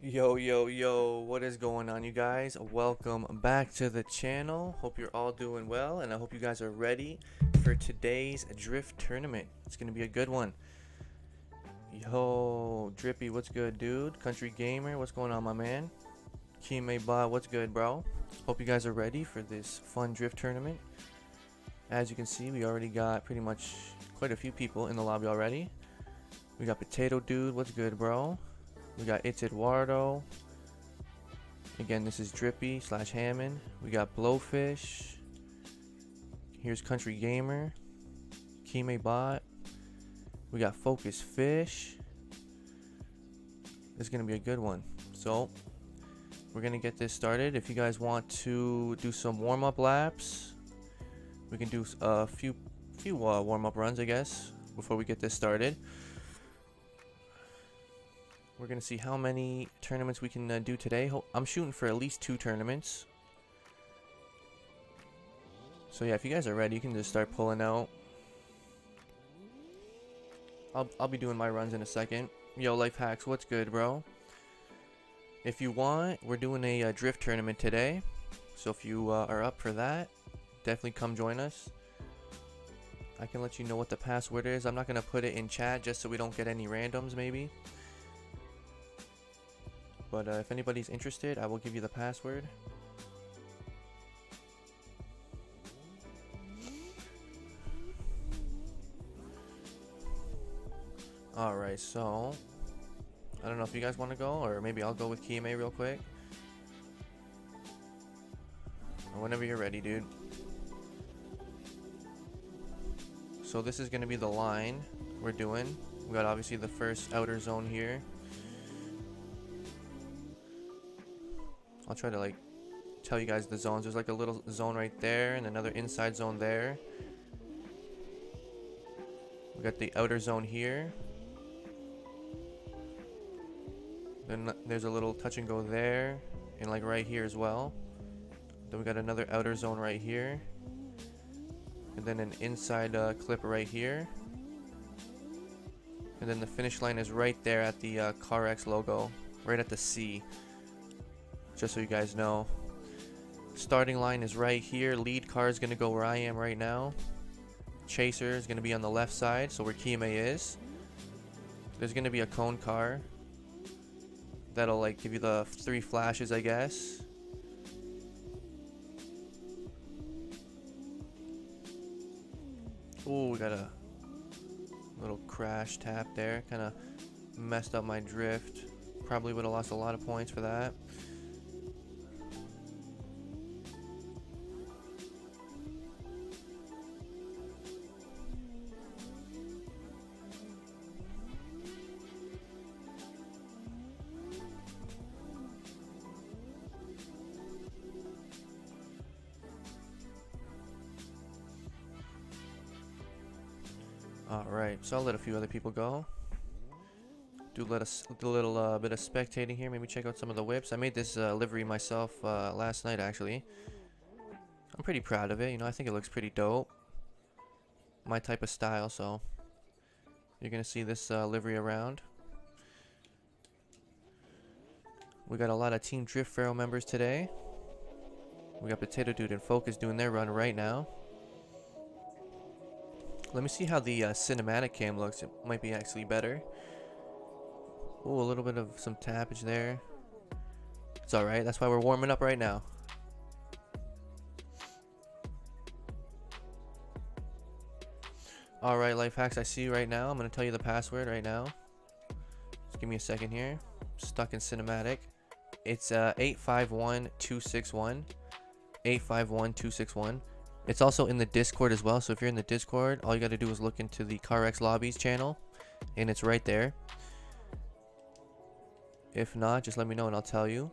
Yo, what is going on, you guys? Welcome back to the channel. Hope you're all doing well, and I hope you guys are ready for today's drift tournament. It's gonna be a good one. Yo, Drippy, what's good, dude? Country Gamer, what's going on, my man? Kime Ba, what's good, bro? Hope you guys are ready for this fun drift tournament. As you can see, we already got pretty much quite a few people in the lobby already. We got Potato Dude, what's good, bro? We got It's Eduardo. Again, this is Drippy / Hammond. We got Blowfish. Here's Country Gamer. Kime Bot. We got Focus Fish. This is gonna be a good one. So we're gonna get this started. If you guys want to do some warm-up laps, we can do a few warm-up runs, I guess, before we get this started. We're gonna see how many tournaments we can do today. I'm shooting for at least 2 tournaments. So yeah, if you guys are ready, you can just start pulling out. I'll be doing my runs in a second. Yo, Life Hacks, what's good, bro? If you want, we're doing a drift tournament today. So if you are up for that, definitely come join us. I can let you know what the password is. I'm not gonna put it in chat just so we don't get any randoms, maybe. But if anybody's interested, I will give you the password. Alright, so I don't know if you guys want to go, or maybe I'll go with Kime real quick. Or whenever you're ready, dude. So this is going to be the line we're doing. We got obviously the first outer zone here. I'll try to like tell you guys the zones. There's like a little zone right there and another inside zone there. We got the outer zone here. Then there's a little touch and go there and like right here as well. Then we got another outer zone right here. And then an inside clip right here. And then the finish line is right there at the CarX logo, right at the C. Just so you guys know. Starting line is right here. Lead car is going to go where I am right now. Chaser is going to be on the left side, so where Kime is. There's going to be a cone car. That'll like give you the 3 flashes, I guess. Ooh, we got a little crash tap there. Kind of messed up my drift. Probably would have lost a lot of points for that. Alright, so I'll let a few other people go. Do a little bit of spectating here. Maybe check out some of the whips. I made this livery myself last night, actually. I'm pretty proud of it. You know, I think it looks pretty dope. My type of style, so you're going to see this livery around. We got a lot of Team Drift Pharaoh members today. We got Potato Dude and Focus doing their run right now. Let me see how the cinematic cam looks. It might be actually better. Ooh, a little bit of some tappage there. It's alright. That's why we're warming up right now. Alright, Life Hacks, I see you right now. I'm going to tell you the password right now. Just give me a second here. Stuck in cinematic. It's 851261. 851261. It's also in the Discord as well, so if you're in the Discord, all you got to do is look into the CarX Lobbies channel, and it's right there. If not, just let me know and I'll tell you.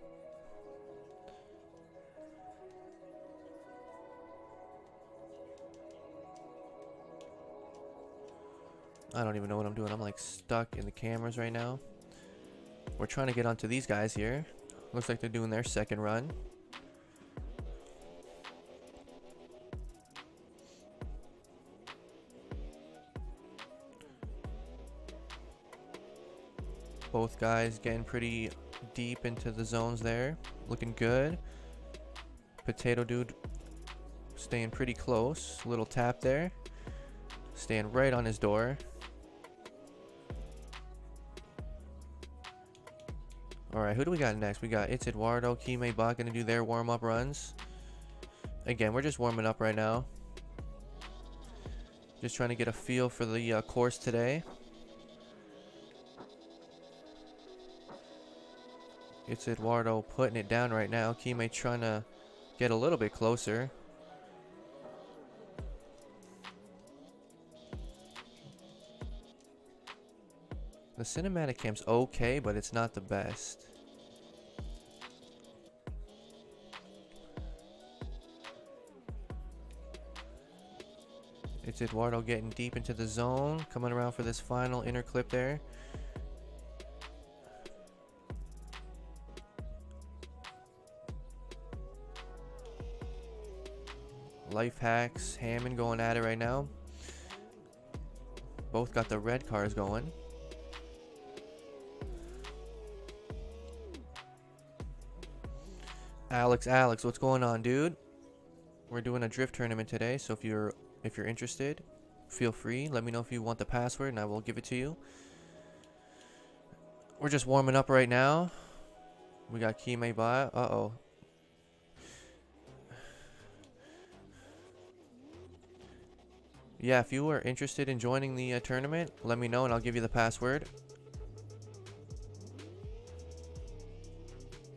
I don't even know what I'm doing. I'm like stuck in the cameras right now. We're trying to get onto these guys here. Looks like they're doing their second run. Both guys getting pretty deep into the zones there. Looking good. Potato Dude staying pretty close. Little tap there. Staying right on his door. Alright, who do we got next? We got It's Eduardo, Kime Bot gonna do their warm-up runs. Again, we're just warming up right now. Just trying to get a feel for the course today. It's Eduardo putting it down right now. Kime trying to get a little bit closer. The cinematic cam's okay, but it's not the best. It's Eduardo getting deep into the zone, coming around for this final inner clip there. Life Hacks, Hammond going at it right now. Both got the red cars going. Alex, what's going on, dude? We're doing a drift tournament today, so if you're interested, feel free. Let me know if you want the password, and I will give it to you. We're just warming up right now. We got Kime by. Uh-oh. Yeah, if you are interested in joining the tournament, let me know, and I'll give you the password.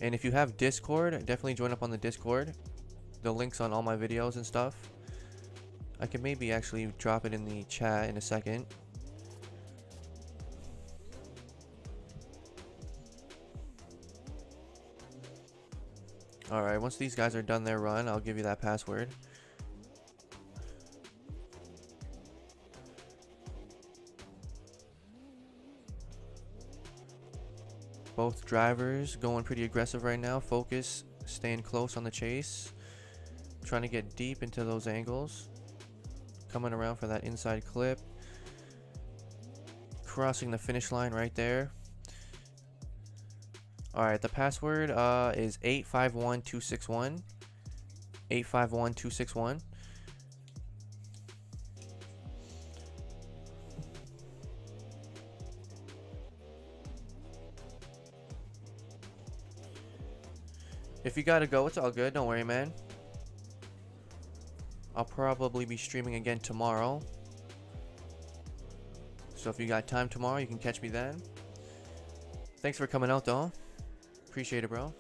And if you have Discord, definitely join up on the Discord. The link's on all my videos and stuff. I can maybe actually drop it in the chat in a second. Alright, once these guys are done their run, I'll give you that password. Both drivers going pretty aggressive right now. Focus, staying close on the chase. Trying to get deep into those angles. Coming around for that inside clip. Crossing the finish line right there. Alright, the password is 851261. 851261. If you gotta go, it's all good. Don't worry, man. I'll probably be streaming again tomorrow. So if you got time tomorrow, you can catch me then. Thanks for coming out, though. Appreciate it, bro.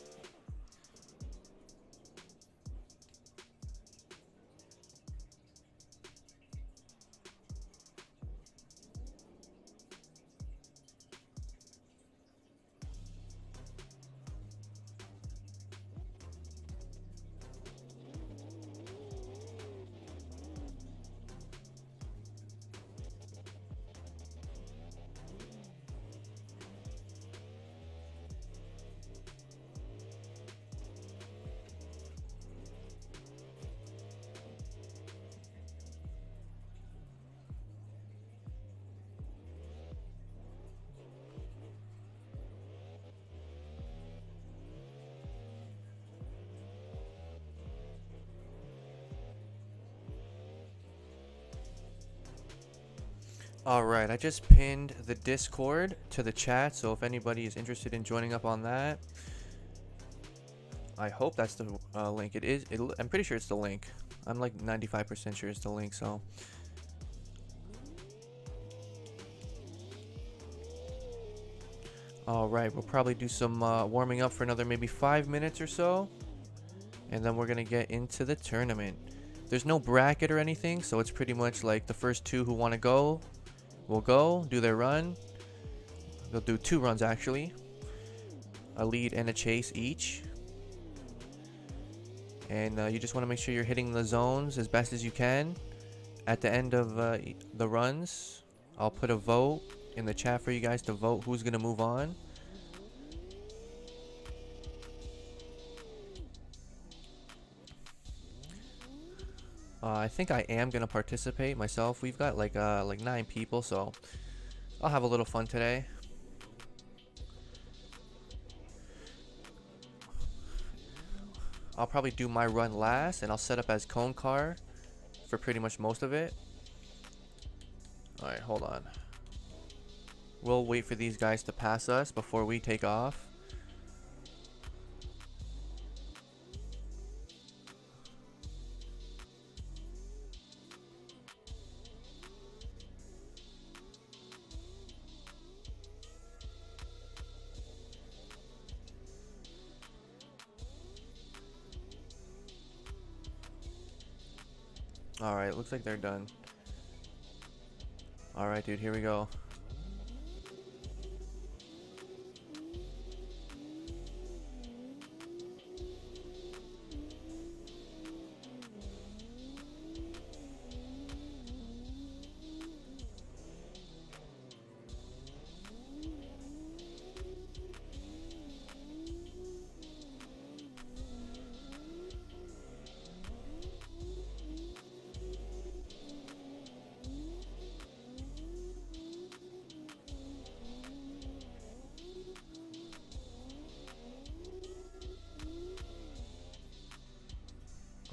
Alright, I just pinned the Discord to the chat, so if anybody is interested in joining up on that, I hope that's the link. It is. I'm pretty sure it's the link. I'm like 95% sure it's the link, so. Alright, we'll probably do some warming up for another maybe 5 minutes or so, and then we're going to get into the tournament. There's no bracket or anything, so it's pretty much like the first two who want to go will go, do their run. They'll do 2 runs actually. A lead and a chase each. And you just want to make sure you're hitting the zones as best as you can. At the end of the runs, I'll put a vote in the chat for you guys to vote who's going to move on. I think I am gonna participate myself. We've got like 9 people, so I'll have a little fun today. I'll probably do my run last, and I'll set up as cone car for pretty much most of it. Alright, hold on. We'll wait for these guys to pass us before we take off. Alright, looks like they're done. Alright, dude, here we go.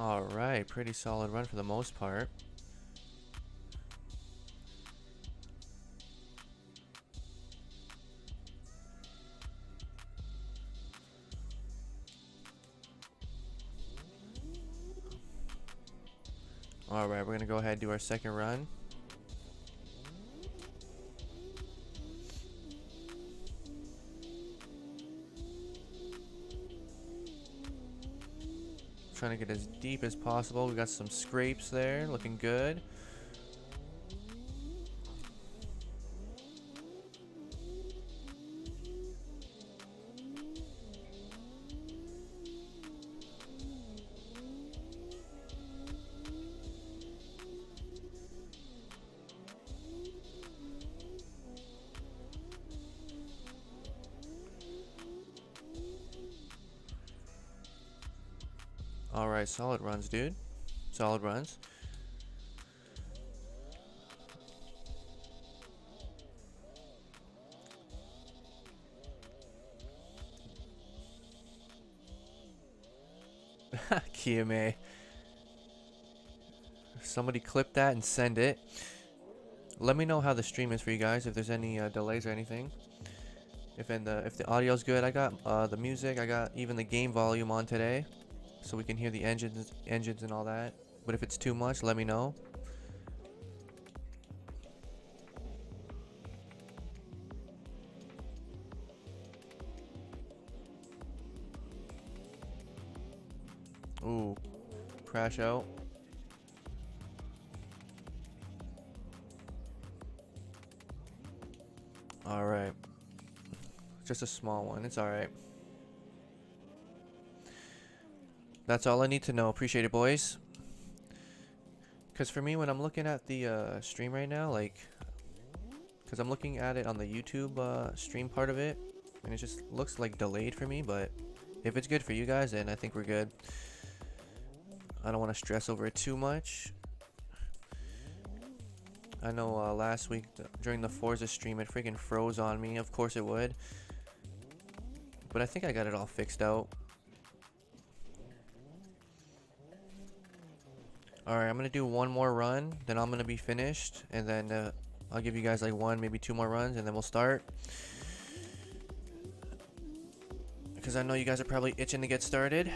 Alright, pretty solid run for the most part. Alright, we're gonna go ahead and do our second run. Trying to get as deep as possible. We got some scrapes there, looking good. Alright, solid runs, dude. Solid runs. Kiyame. Somebody clip that and send it. Let me know how the stream is for you guys, if there's any delays or anything. If the audio's good, I got the music, I got even the game volume on today, so we can hear the engines and all that. But if it's too much, let me know. Ooh, crash out. Alright. Just a small one, it's alright. That's all I need to know. Appreciate it, boys. Because for me, when I'm looking at the stream right now, like, because I'm looking at it on the YouTube stream part of it, and it just looks like delayed for me, but if it's good for you guys, then I think we're good. I don't want to stress over it too much. I know last week during the Forza stream, it freaking froze on me. Of course it would. But I think I got it all fixed out. Alright, I'm going to do one more run, then I'm going to be finished, and then I'll give you guys like one, maybe two more runs, and then we'll start. Because I know you guys are probably itching to get started.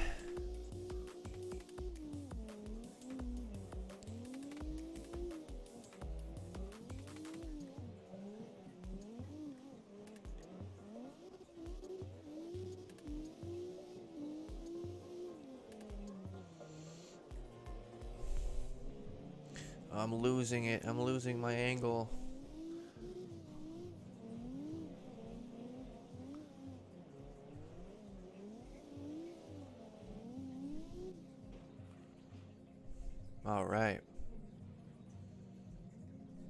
I'm losing it. I'm losing my angle. Alright.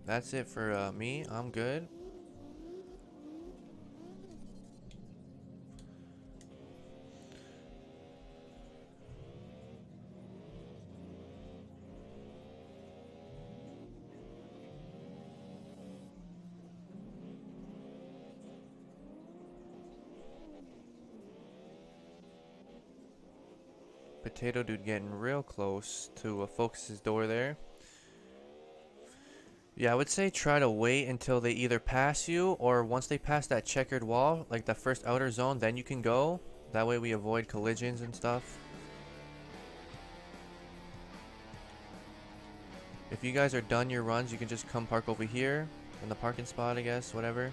That's it for me. I'm good. Potato Dude getting real close to focus his door there. Yeah, I would say try to wait until they either pass you, or once they pass that checkered wall, like the first outer zone, then you can go. That way we avoid collisions and stuff. If you guys are done your runs, you can just come park over here in the parking spot, I guess, whatever.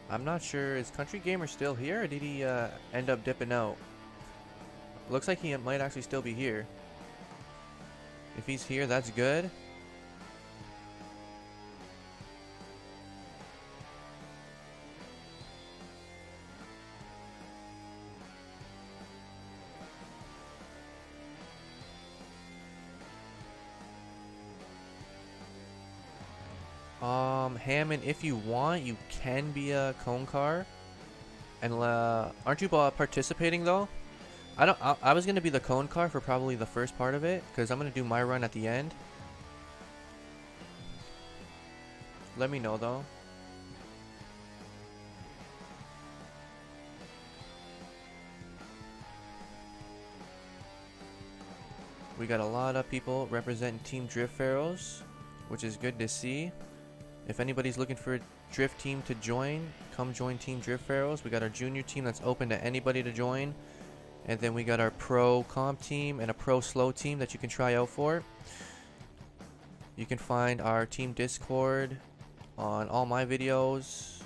I'm not sure, is Country Gamer still here, or did he end up dipping out? Looks like he might actually still be here. If he's here, that's good. Hammond, if you want, you can be a cone car. And aren't you participating though? I was gonna be the cone car for probably the first part of it, because I'm gonna do my run at the end. Let me know though. We got a lot of people representing Team Drift Pharaohs, which is good to see. If anybody's looking for a drift team to join, come join Team Drift Pharaohs. We got our junior team that's open to anybody to join. And then we got our pro comp team and a pro slow team that you can try out for. You can find our team Discord on all my videos.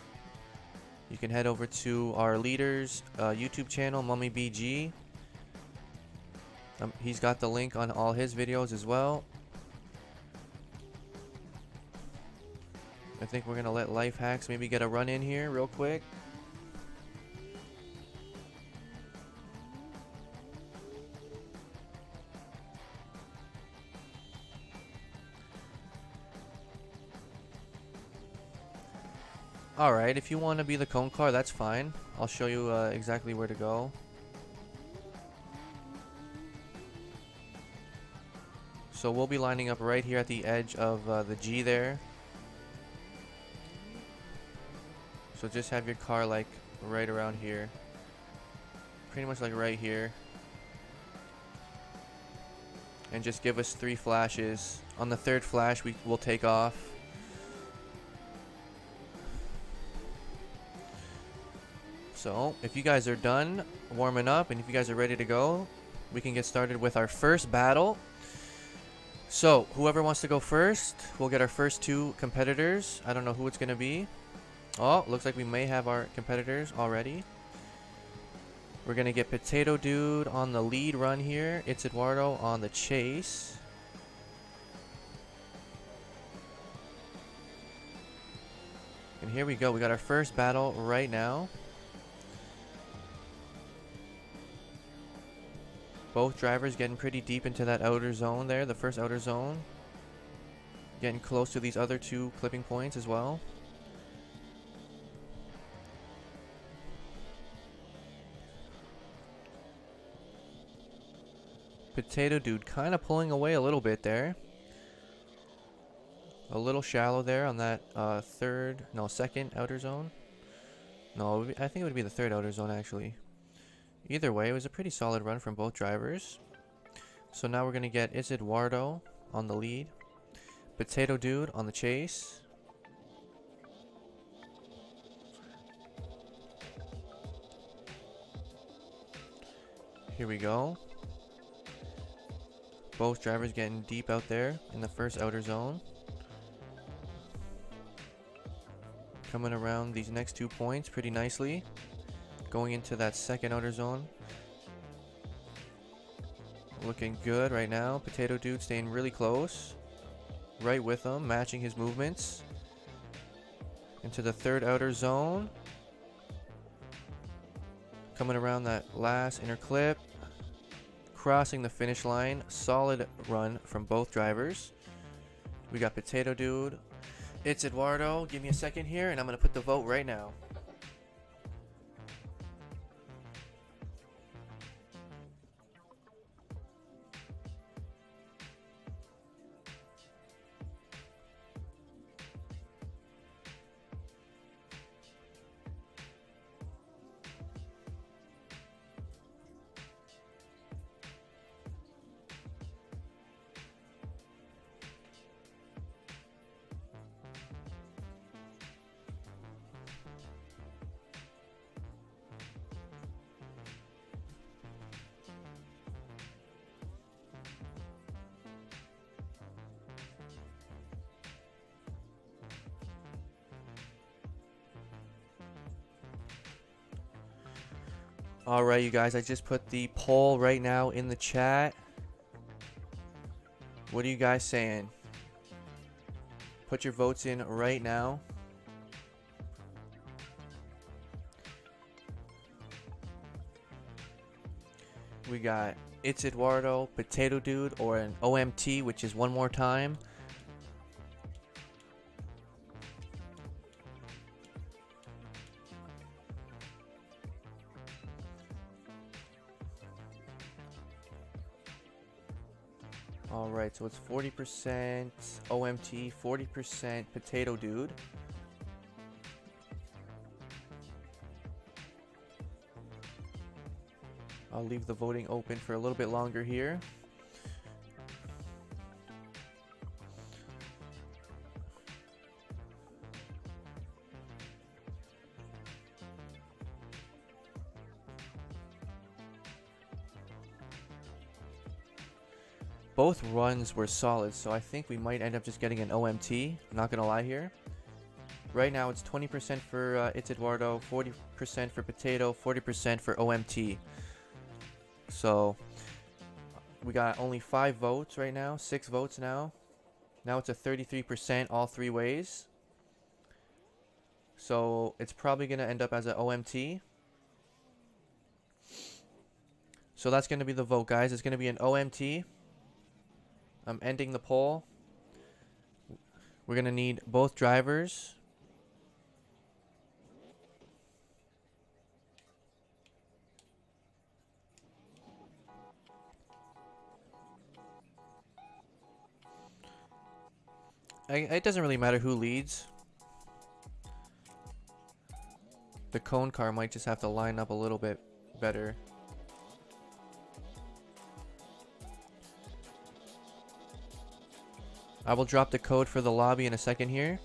You can head over to our leader's YouTube channel, Mummy BG. He's got the link on all his videos as well. I think we're gonna let Life Hacks maybe get a run in here real quick. Alright, if you want to be the cone car, that's fine. I'll show you exactly where to go. So we'll be lining up right here at the edge of the G there. So just have your car like right around here. Pretty much like right here. And just give us 3 flashes. On the 3rd flash we will take off. So if you guys are done warming up and if you guys are ready to go, we can get started with our first battle. So whoever wants to go first, we'll get our first 2 competitors. I don't know who it's going to be. Oh, looks like we may have our competitors already. We're going to get Potato Dude on the lead run here. It's Eduardo on the chase. And here we go. We got our first battle right now. Both drivers getting pretty deep into that outer zone there, the first outer zone. Getting close to these other 2 clipping points as well. Potato Dude kind of pulling away a little bit there. A little shallow there on that second outer zone. No, I think it would be the 3rd outer zone actually. Either way, it was a pretty solid run from both drivers. So now we're going to get Eduardo on the lead. Potato Dude on the chase. Here we go. Both drivers getting deep out there in the first outer zone. Coming around these next 2 points pretty nicely. Going into that second outer zone. Looking good right now. Potato Dude staying really close. Right with him, matching his movements. Into the 3rd outer zone. Coming around that last inner clip. Crossing the finish line. Solid run from both drivers. We got Potato Dude. It's Eduardo. Give me a second here and I'm going to put the vote right now. Alright, you guys, I just put the poll right now in the chat. What are you guys saying? Put your votes in right now. We got It's Eduardo, Potato Dude, or an OMT, which is one more time. Alright, so it's 40% OMT, 40% Potato Dude. I'll leave the voting open for a little bit longer here. Both runs were solid, so I think we might end up just getting an OMT. I'm not gonna lie here. Right now it's 20% for It's Eduardo, 40% for Potato, 40% for OMT. So we got only 5 votes right now, 6 votes now. Now it's a 33% all 3 ways. So it's probably gonna end up as an OMT. So that's gonna be the vote, guys. It's gonna be an OMT. I'm ending the poll. We're gonna need both drivers. It doesn't really matter who leads. The cone car might just have to line up a little bit better. I will drop the code for the lobby in a second here.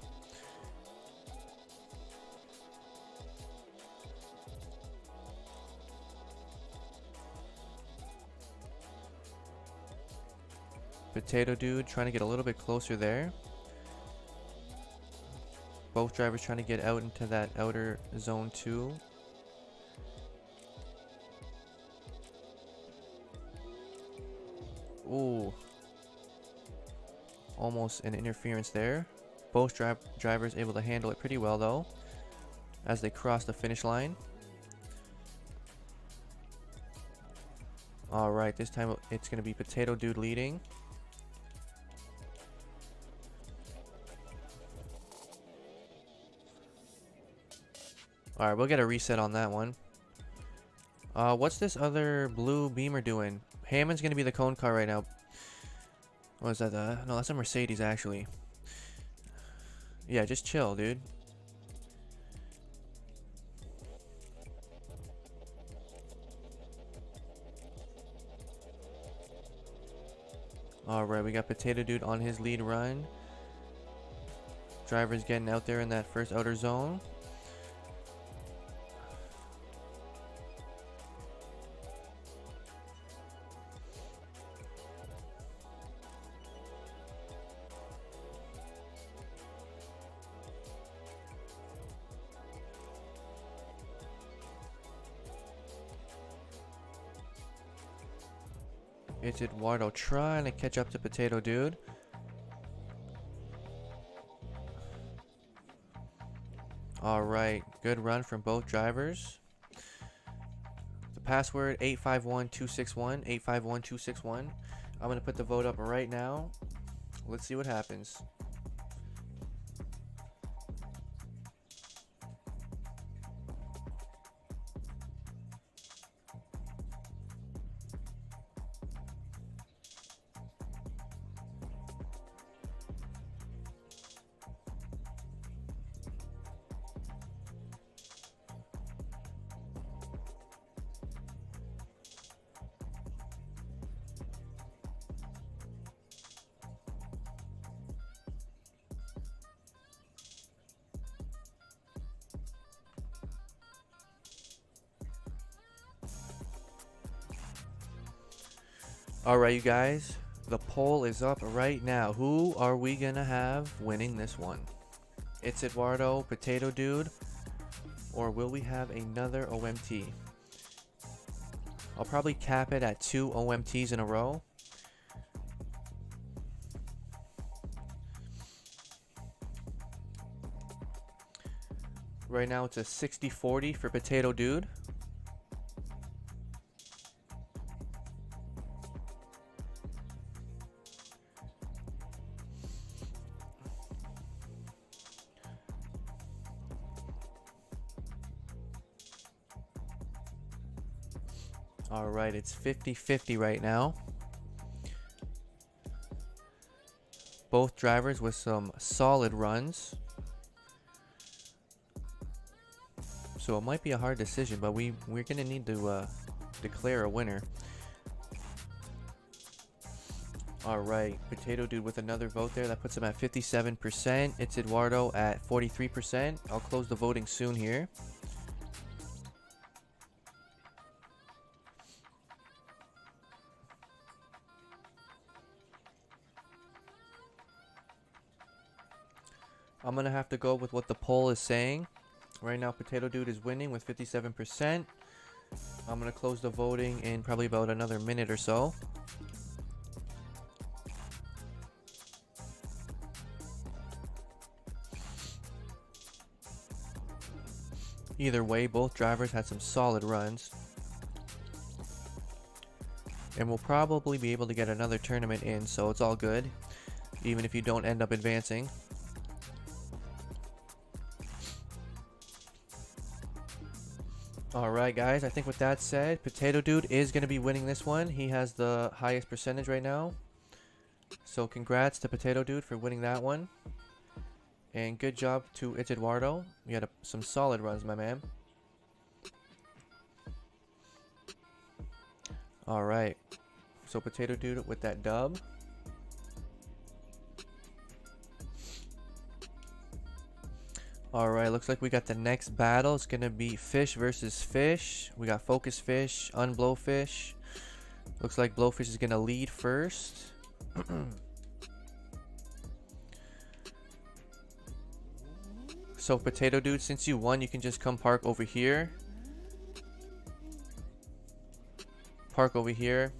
Potato Dude trying to get a little bit closer there. Both drivers trying to get out into that outer zone 2. Ooh. Almost an interference there. Both drivers able to handle it pretty well though, as they cross the finish line. Alright, this time it's going to be Potato Dude leading. Alright, we'll get a reset on that one. What's this other blue Beamer doing? Hammond's going to be the cone car right now. What is that? No, that's a Mercedes actually. Yeah, just chill, dude. Alright, we got Potato Dude on his lead run. Driver's getting out there in that first outer zone. It's Eduardo trying to catch up to Potato Dude. Alright, good run from both drivers. The password 851261, 851261. I'm going to put the vote up right now. Let's see what happens. Alright, you guys, the poll is up right now. Who are we gonna have winning this one? It's Eduardo, Potato Dude, or will we have another OMT? I'll probably cap it at 2 OMTs in a row. Right now it's a 60-40 for Potato Dude. Alright, it's 50-50 right now. Both drivers with some solid runs. So it might be a hard decision, but we're going to need to declare a winner. Alright, Potato Dude with another vote there. That puts him at 57%. It's Eduardo at 43%. I'll close the voting soon here. I'm going to have to go with what the poll is saying. Right now, Potato Dude is winning with 57%. I'm going to close the voting in probably about another minute or so. Either way, both drivers had some solid runs. And we'll probably be able to get another tournament in, so it's all good. Even if you don't end up advancing. Alright guys, I think with that said, Potato Dude is going to be winning this one. He has the highest percentage right now. So congrats to Potato Dude for winning that one. And good job to It's Eduardo. You had some solid runs, my man. Alright. So Potato Dude with that dub. Alright, looks like we got the next battle. It's going to be Fish versus Fish. We got Focus Fish, Unblowfish. Looks like Blowfish is going to lead first. So Potato Dude, since you won, you can just come park over here. Park over here.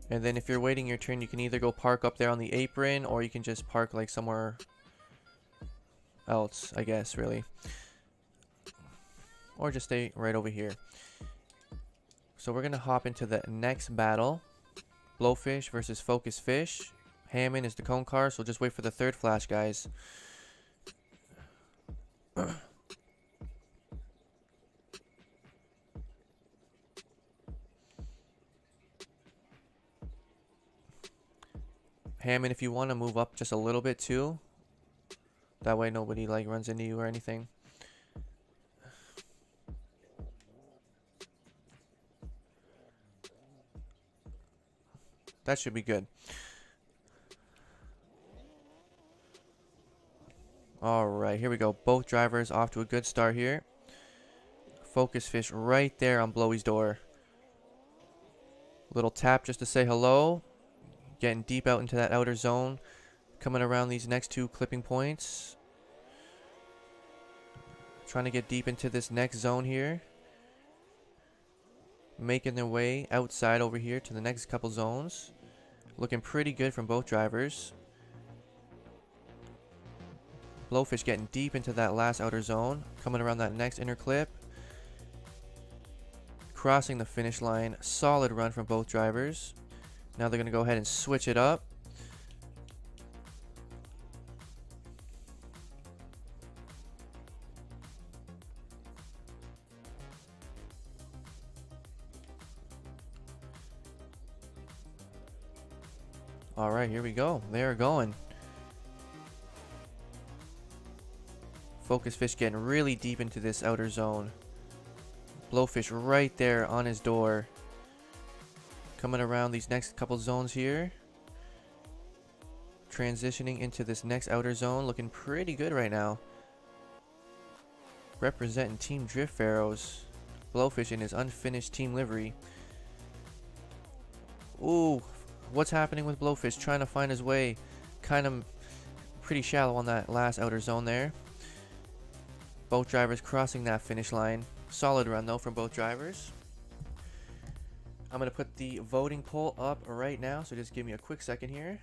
And then if you're waiting your turn, you can either go park up there on the apron, or you can just park like somewhere else, I guess, really. Or just stay right over here. So we're going to hop into the next battle. Blowfish versus Focus Fish. Hammond is the cone car, so just wait for the third flash, guys. Hammond, if you want to move up just a little bit too. That way nobody like runs into you or anything. That should be good. Alright, here we go. Both drivers off to a good start here. Focus Fish right there on Blowy's door. Little tap just to say hello. Getting deep out into that outer zone. Coming around these next two clipping points. Trying to get deep into this next zone here. Making their way outside over here to the next couple zones. Looking pretty good from both drivers. Blowfish getting deep into that last outer zone. Coming around that next inner clip. Crossing the finish line. Solid run from both drivers. Now they're going to go ahead and switch it up. Alright, here we go. They're going. Focus Fish getting really deep into this outer zone. Blowfish right there on his door. Coming around these next couple zones here. Transitioning into this next outer zone. Looking pretty good right now. Representing Team Drift Pharaohs. Blowfish in his unfinished team livery. Ooh. What's happening with Blowfish? Trying to find his way. Kind of pretty shallow on that last outer zone there. Both drivers crossing that finish line. Solid run though from both drivers. I'm going to put the voting poll up right now, so just give me a quick second here.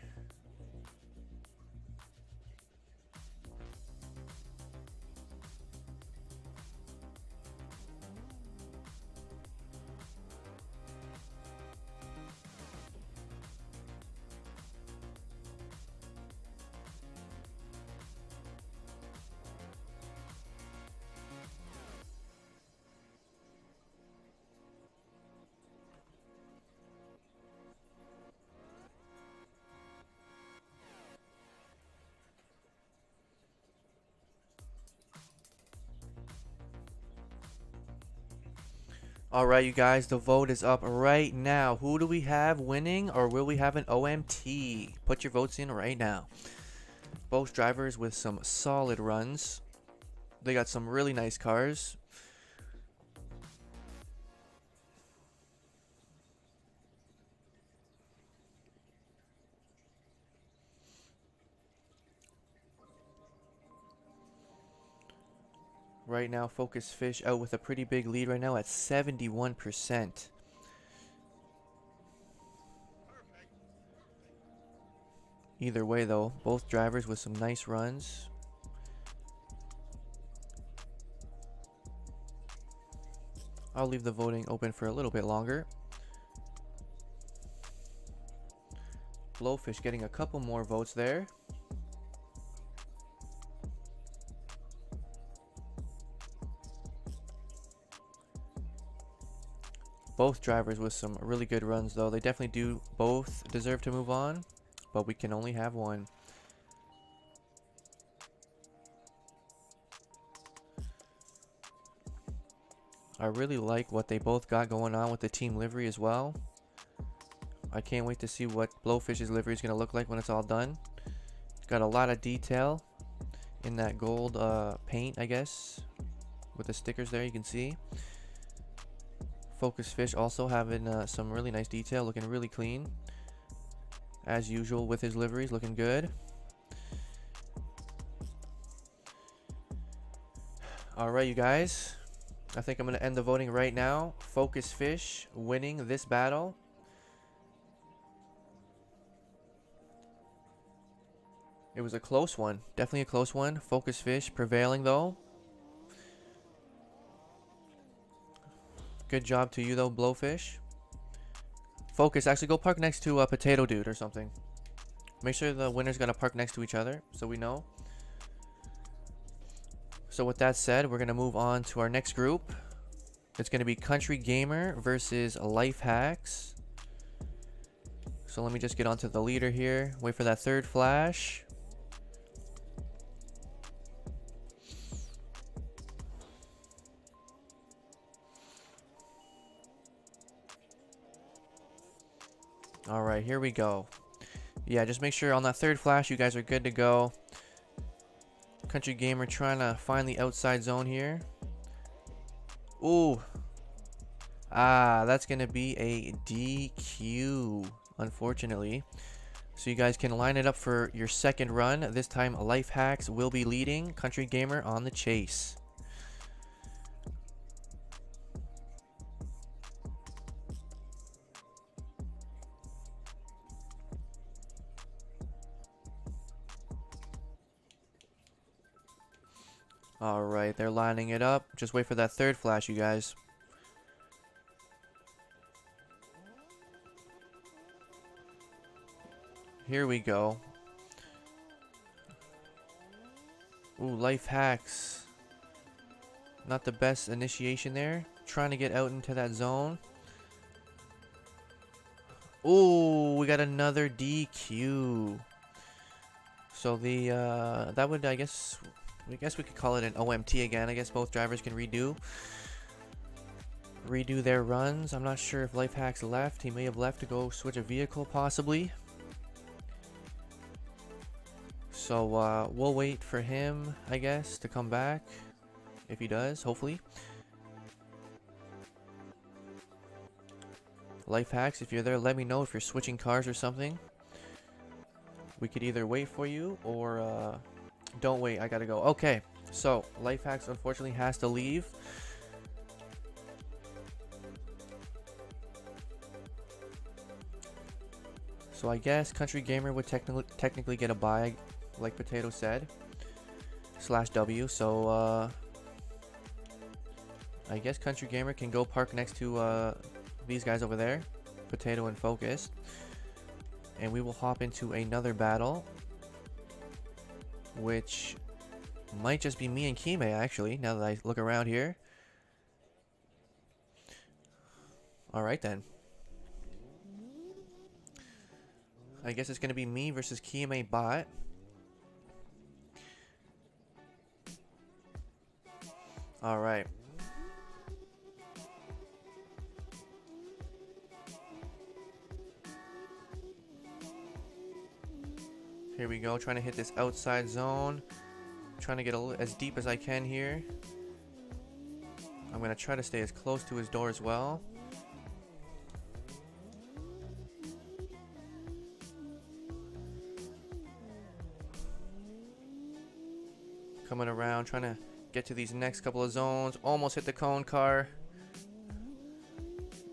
Alright, you guys, the vote is up right now. Who do we have winning, or will we have an OMT? Put your votes in right now. Both drivers with some solid runs. They got some really nice cars. Right now, Focus Fish out with a pretty big lead right now at 71%. Either way, though, both drivers with some nice runs. I'll leave the voting open for a little bit longer. Blowfish getting a couple more votes there. Both drivers with some really good runs, though. They definitely do both deserve to move on, but we can only have one. I really like what they both got going on with the team livery as well. I can't wait to see what Blowfish's livery is going to look like when it's all done. Got a lot of detail in that gold paint, I guess, with the stickers there, you can see. Focus Fish also having some really nice detail, looking really clean. As usual with his liveries, looking good. Alright, you guys. I think I'm going to end the voting right now. Focus Fish winning this battle. It was a close one. Definitely a close one. Focus Fish prevailing, though. Good job to you, though, Blowfish. Focus, actually go park next to a Potato Dude or something. Make sure the winners gotta park next to each other, so we know. So with that said, we're gonna move on to our next group. It's gonna be Country Gamer versus Life Hacks. So let me just get onto the leader here. Wait for that third flash. Alright, here we go. Yeah, just make sure on that third flash you guys are good to go. Country Gamer trying to find the outside zone here. Ooh. Ah, that's going to be a DQ, unfortunately. So you guys can line it up for your second run. This time, Life Hacks will be leading. Country Gamer on the chase. Alright, they're lining it up. Just wait for that third flash, you guys. Here we go. Ooh, Life Hacks. Not the best initiation there. Trying to get out into that zone. Ooh, we got another DQ. So the, that would, I guess we could call it an OMT again. I guess both drivers can redo their runs. I'm not sure if Life Hacks left. He may have left to go switch a vehicle, possibly. So we'll wait for him, I guess, to come back. If he does, hopefully. Life Hacks, if you're there, let me know if you're switching cars or something. We could either wait for you or don't wait. I gotta go. Okay, so Life Hacks unfortunately has to leave. So I guess Country Gamer would technically get a bye, like Potato said, /W. So I guess Country Gamer can go park next to these guys over there, Potato and Focus, and we will hop into another battle, which might just be me and Kime actually, now that I look around here. Alright then. I guess it's going to be me versus Kime Bot. Alright. Here we go, trying to hit this outside zone. Trying to get as deep as I can here. I'm going to try to stay as close to his door as well. Coming around, trying to get to these next couple of zones. Almost hit the cone car.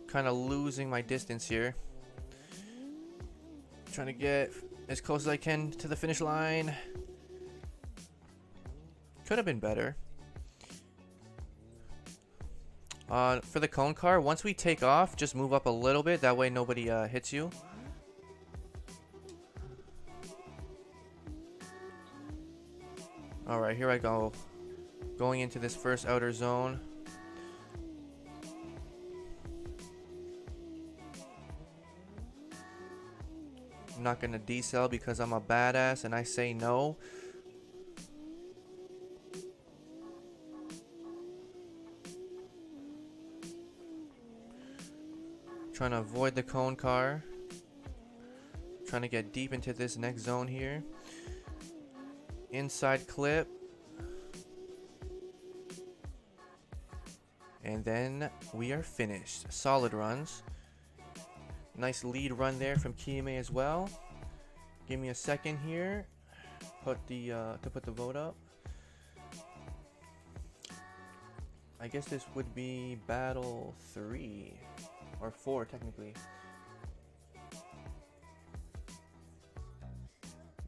Kind of losing my distance here. Trying to get as close as I can to the finish line. Could have been better. For the cone car, once we take off, just move up a little bit. That way nobody hits you. Alright, here I go. Going into this first outer zone. I'm not gonna decel because I'm a badass and I say no. Trying to avoid the cone car. Trying to get deep into this next zone here. Inside clip. And then we are finished. Solid runs. Nice lead run there from Kime as well. Give me a second here. To put the vote up. I guess this would be battle 3 or 4 technically.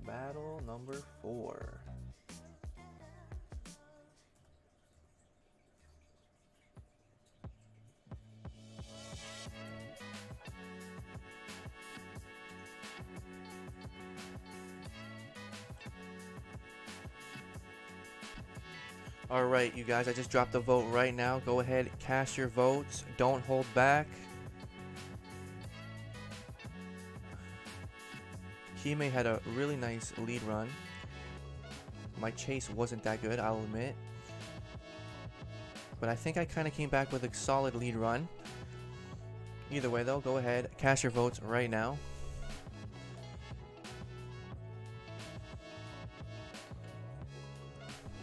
Battle number 4. Alright, you guys, I just dropped the vote right now. Go ahead, cast your votes. Don't hold back. Kime had a really nice lead run. My chase wasn't that good, I'll admit. But I think I kind of came back with a solid lead run. Either way though, go ahead, cast your votes right now.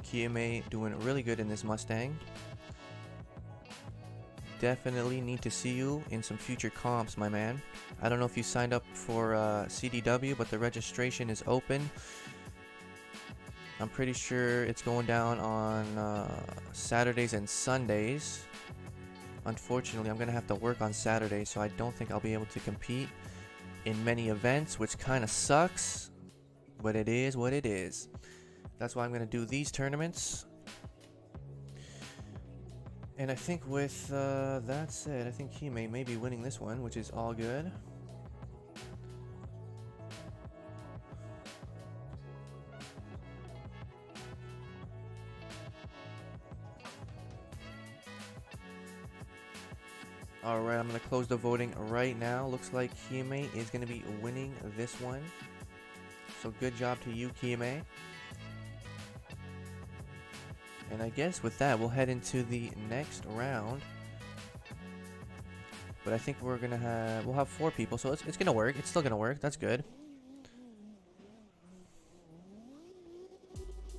Kime doing really good in this Mustang. Definitely need to see you in some future comps, my man. I don't know if you signed up for CDW, but the registration is open. I'm pretty sure it's going down on Saturdays and Sundays. Unfortunately, I'm going to have to work on Saturdays, so I don't think I'll be able to compete in many events, which kind of sucks. But it is what it is. That's why I'm going to do these tournaments. And I think with that said, I think Kime may be winning this one, which is all good. Alright, I'm going to close the voting right now. Looks like Kime is going to be winning this one. So good job to you, Kime. And I guess with that, we'll head into the next round. But I think we'll have 4 people, so it's gonna work. It's still gonna work. That's good.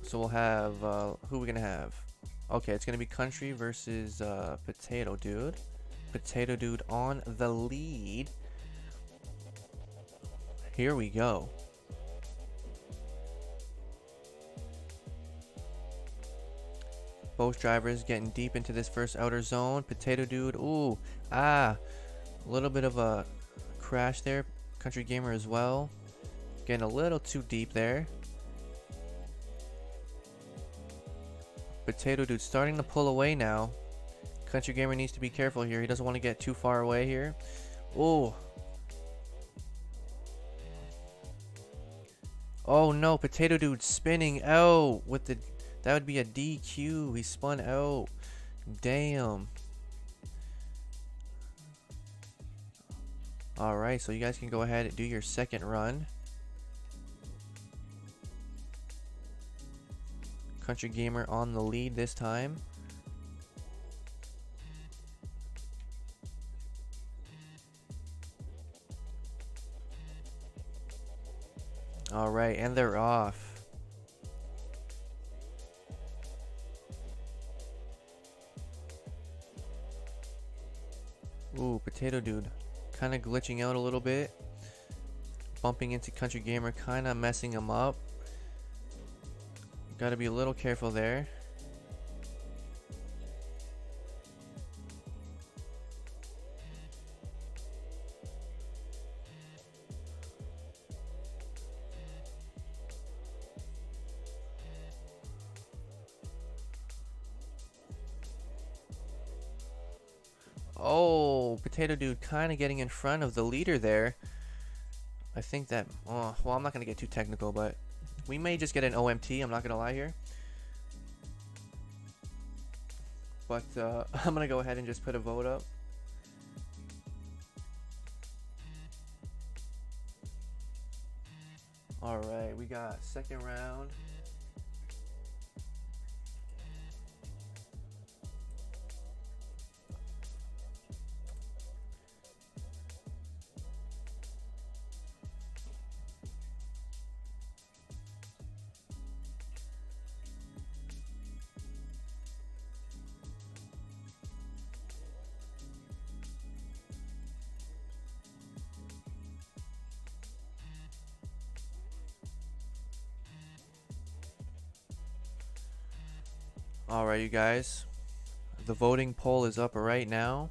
So we'll have who are we gonna have? Okay, it's gonna be Country versus Potato Dude. Potato Dude on the lead. Here we go. Both drivers getting deep into this first outer zone. Potato Dude, ooh, a little bit of a crash there. Country Gamer as well. Getting a little too deep there. Potato Dude starting to pull away now. Country Gamer needs to be careful here. He doesn't want to get too far away here. Oh. Oh no, Potato Dude spinning out with the... That would be a DQ. He spun out. Damn. Alright, so you guys can go ahead and do your second run. Country Gamer on the lead this time. Alright, and they're off. Ooh, Potato Dude kind of glitching out a little bit. Bumping into Country Gamer, kind of messing him up. Got to be a little careful there. Oh, Potato Dude kind of getting in front of the leader there. I think that... Oh, well, I'm not going to get too technical, but we may just get an OMT. I'm not going to lie here. But I'm going to go ahead and just put a vote up. Alright, we got second round. Alright, you guys. The voting poll is up right now.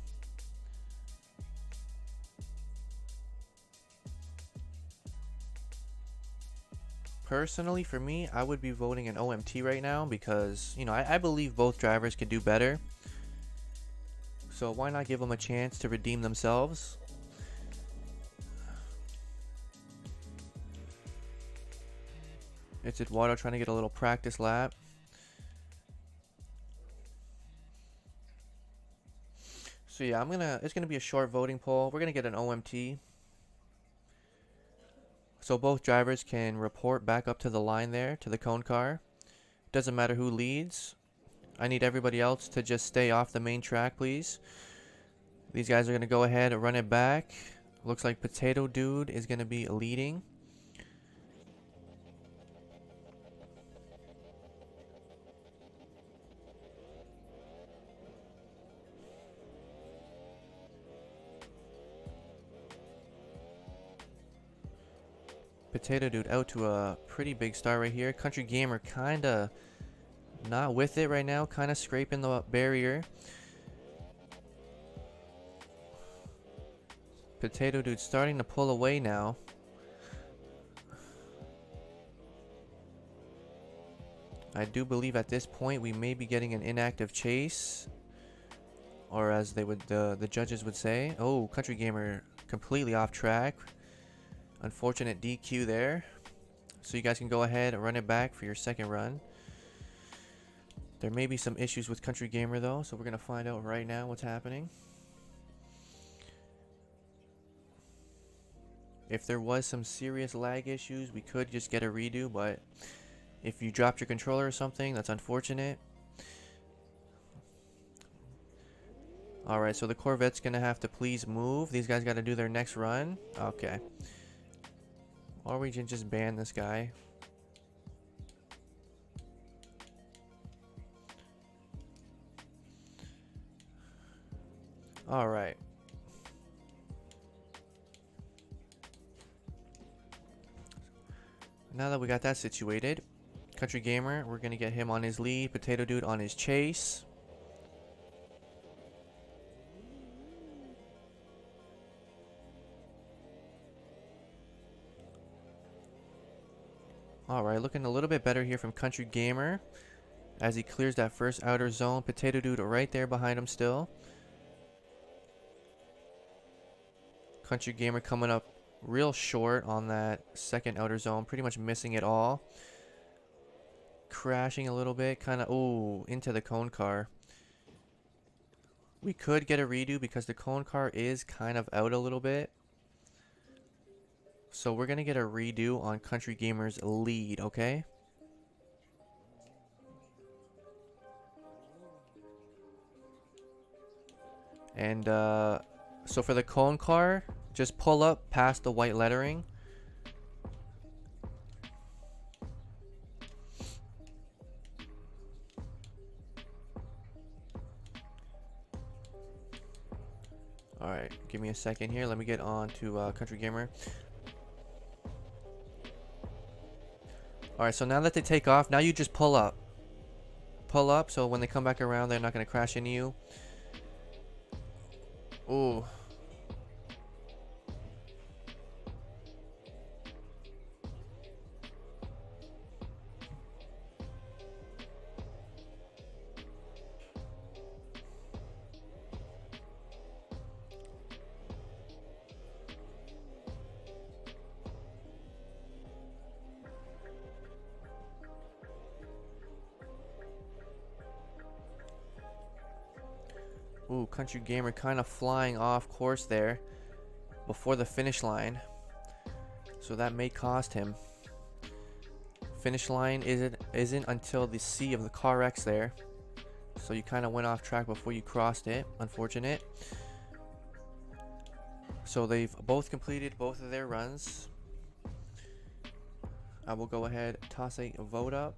Personally, for me, I would be voting an OMT right now because, you know, I believe both drivers could do better. So why not give them a chance to redeem themselves? It's Eduardo trying to get a little practice lap. So yeah, it's gonna be a short voting poll. We're gonna get an OMT. So both drivers can report back up to the line there, to the cone car. Doesn't matter who leads. I need everybody else to just stay off the main track, please. These guys are gonna go ahead and run it back. Looks like Potato Dude is gonna be leading. Potato Dude out to a pretty big start right here. Country Gamer kinda not with it right now, kinda scraping the barrier. Potato Dude starting to pull away now. I do believe at this point we may be getting an inactive chase, or as they would the judges would say. Oh, Country Gamer completely off track. Unfortunate DQ there. So you guys can go ahead and run it back for your second run. There may be some issues with Country Gamer though, so we're going to find out right now what's happening. If there was some serious lag issues, we could just get a redo, but if you dropped your controller or something, that's unfortunate. Alright, so the Corvette's going to have to please move. These guys got to do their next run. Okay. Or we can just ban this guy. Alright. Now that we got that situated, Country Gamer, we're going to get him on his lead. Potato Dude on his chase. Alright, looking a little bit better here from Country Gamer as he clears that first outer zone. Potato Dude right there behind him still. Country Gamer coming up real short on that second outer zone, pretty much missing it all. Crashing a little bit, kind of, ooh, into the cone car. We could get a redo because the cone car is kind of out a little bit. So we're going to get a redo on Country Gamer's lead, okay? And so for the cone car, just pull up past the white lettering. Alright, give me a second here. Let me get on to Country Gamer. Alright, so now that they take off, now you just pull up. Pull up, so when they come back around, they're not going to crash into you. Ooh. Ooh, Country Gamer kind of flying off course there before the finish line. So that may cost him. Finish line isn't until the C of the CarX there. So you kind of went off track before you crossed it. Unfortunate. So they've both completed both of their runs. I will go ahead, toss a vote up.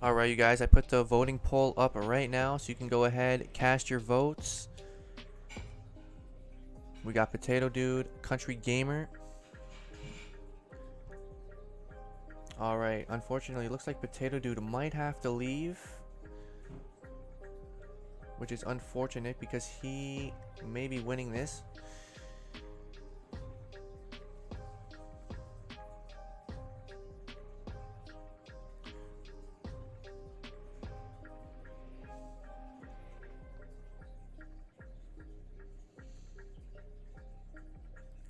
Alright, you guys, I put the voting poll up right now, so you can go ahead, cast your votes. We got Potato Dude, Country Gamer. Alright, unfortunately, it looks like Potato Dude might have to leave. Which is unfortunate because he may be winning this.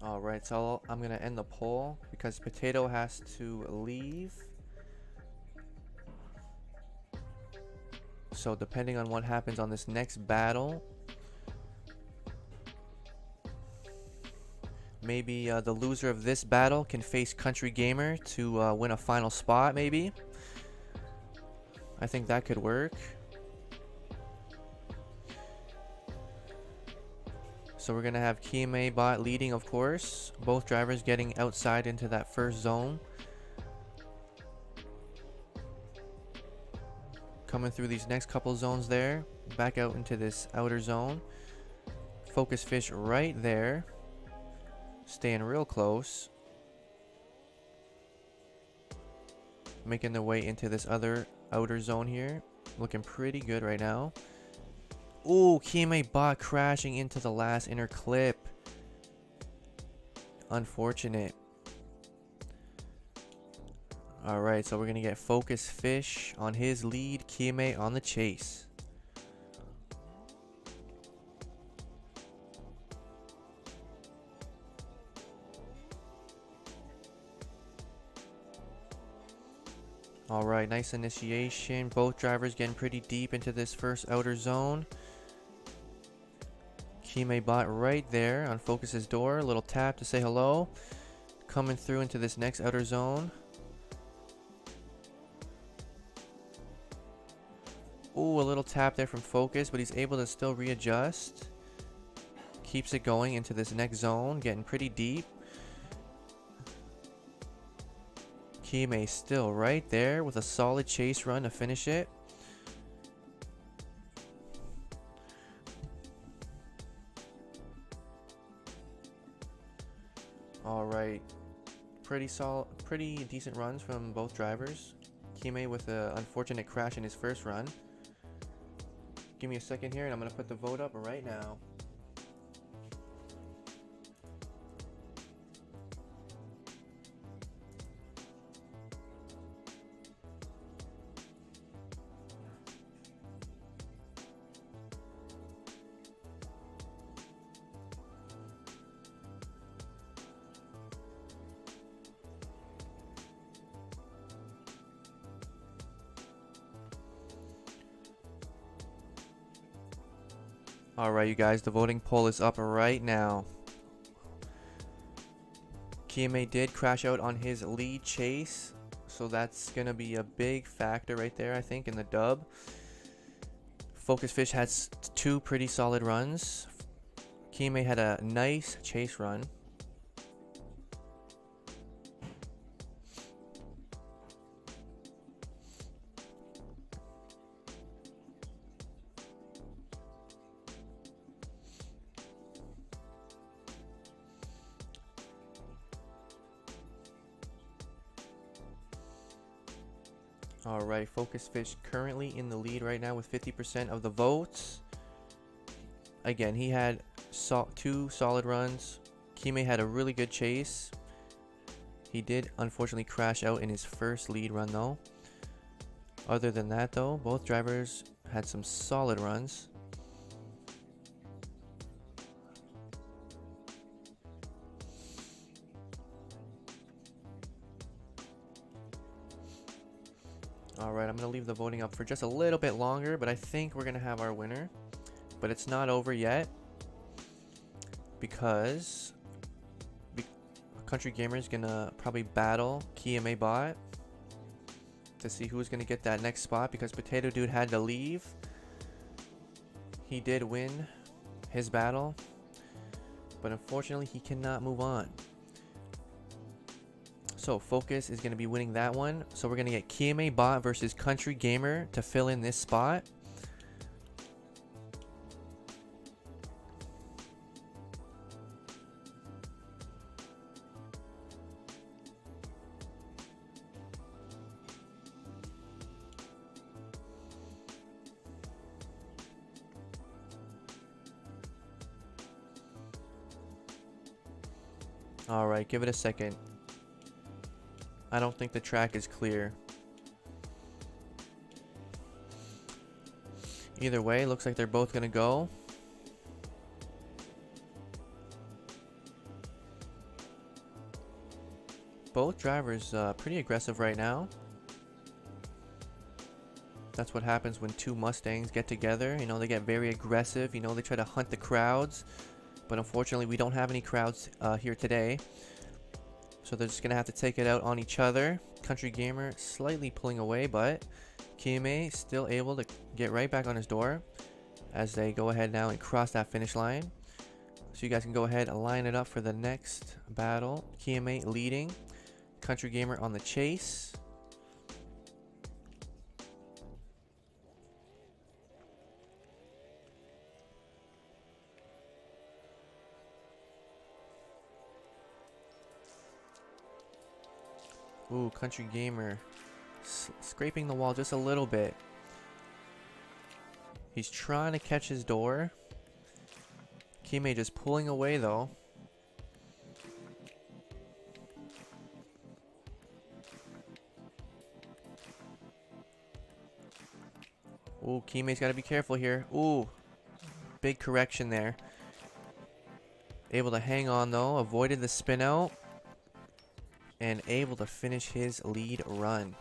Alright, so I'm going to end the poll because Potato has to leave. So depending on what happens on this next battle, maybe the loser of this battle can face Country Gamer to win a final spot, maybe. I think that could work. So we're going to have Kiyame Bot leading, of course. Both drivers getting outside into that first zone. Coming through these next couple zones there. Back out into this outer zone. Focus Fish right there. Staying real close. Making their way into this other outer zone here. Looking pretty good right now. Ooh, Kiyame Bot crashing into the last inner clip. Unfortunate. Alright, so we're going to get Focus Fish on his lead. Kiyame on the chase. Alright, nice initiation. Both drivers getting pretty deep into this first outer zone. Kiyame Bot right there on Focus's door. A little tap to say hello. Coming through into this next outer zone. Ooh, a little tap there from Focus, but he's able to still readjust. keeps it going into this next zone, getting pretty deep. Kime still right there with a solid chase run to finish it. All right, pretty solid, pretty decent runs from both drivers. Kime with an unfortunate crash in his first run. Give me a second here and I'm gonna put the vote up right now. Alright, you guys, the voting poll is up right now. Kime did crash out on his lead chase, so that's going to be a big factor right there, I think, in the dub. Focus Fish has 2 pretty solid runs. Kime had a nice chase run. Alright, Focus Fish currently in the lead right now with 50% of the votes. Again, he had 2 solid runs. Kime had a really good chase. He did unfortunately crash out in his first lead run though. Other than that though, both drivers had some solid runs. Alright, I'm going to leave the voting up for just a little bit longer, but I think we're going to have our winner. But it's not over yet, because Country Gamer is going to probably battle Kime Bot to see who's going to get that next spot, because Potato Dude had to leave. He did win his battle, but unfortunately he cannot move on. So Focus is going to be winning that one. So we're going to get Kime Bot versus Country Gamer to fill in this spot. Alright, give it a second. I don't think the track is clear. Either way, looks like they're both gonna go. Both drivers pretty aggressive right now. That's what happens when 2 Mustangs get together. You know, they get very aggressive. You know, they try to hunt the crowds. But unfortunately, we don't have any crowds here today. So they're just going to have to take it out on each other. Country Gamer slightly pulling away, but Kime still able to get right back on his door as they go ahead now and cross that finish line. So you guys can go ahead and line it up for the next battle. Kime leading, Country Gamer on the chase. Ooh, Country Gamer scraping the wall just a little bit. He's trying to catch his door. Kime just pulling away though. Ooh, Kime's got to be careful here. Ooh, big correction there. Able to hang on though, avoided the spin out. And able to finish his lead run.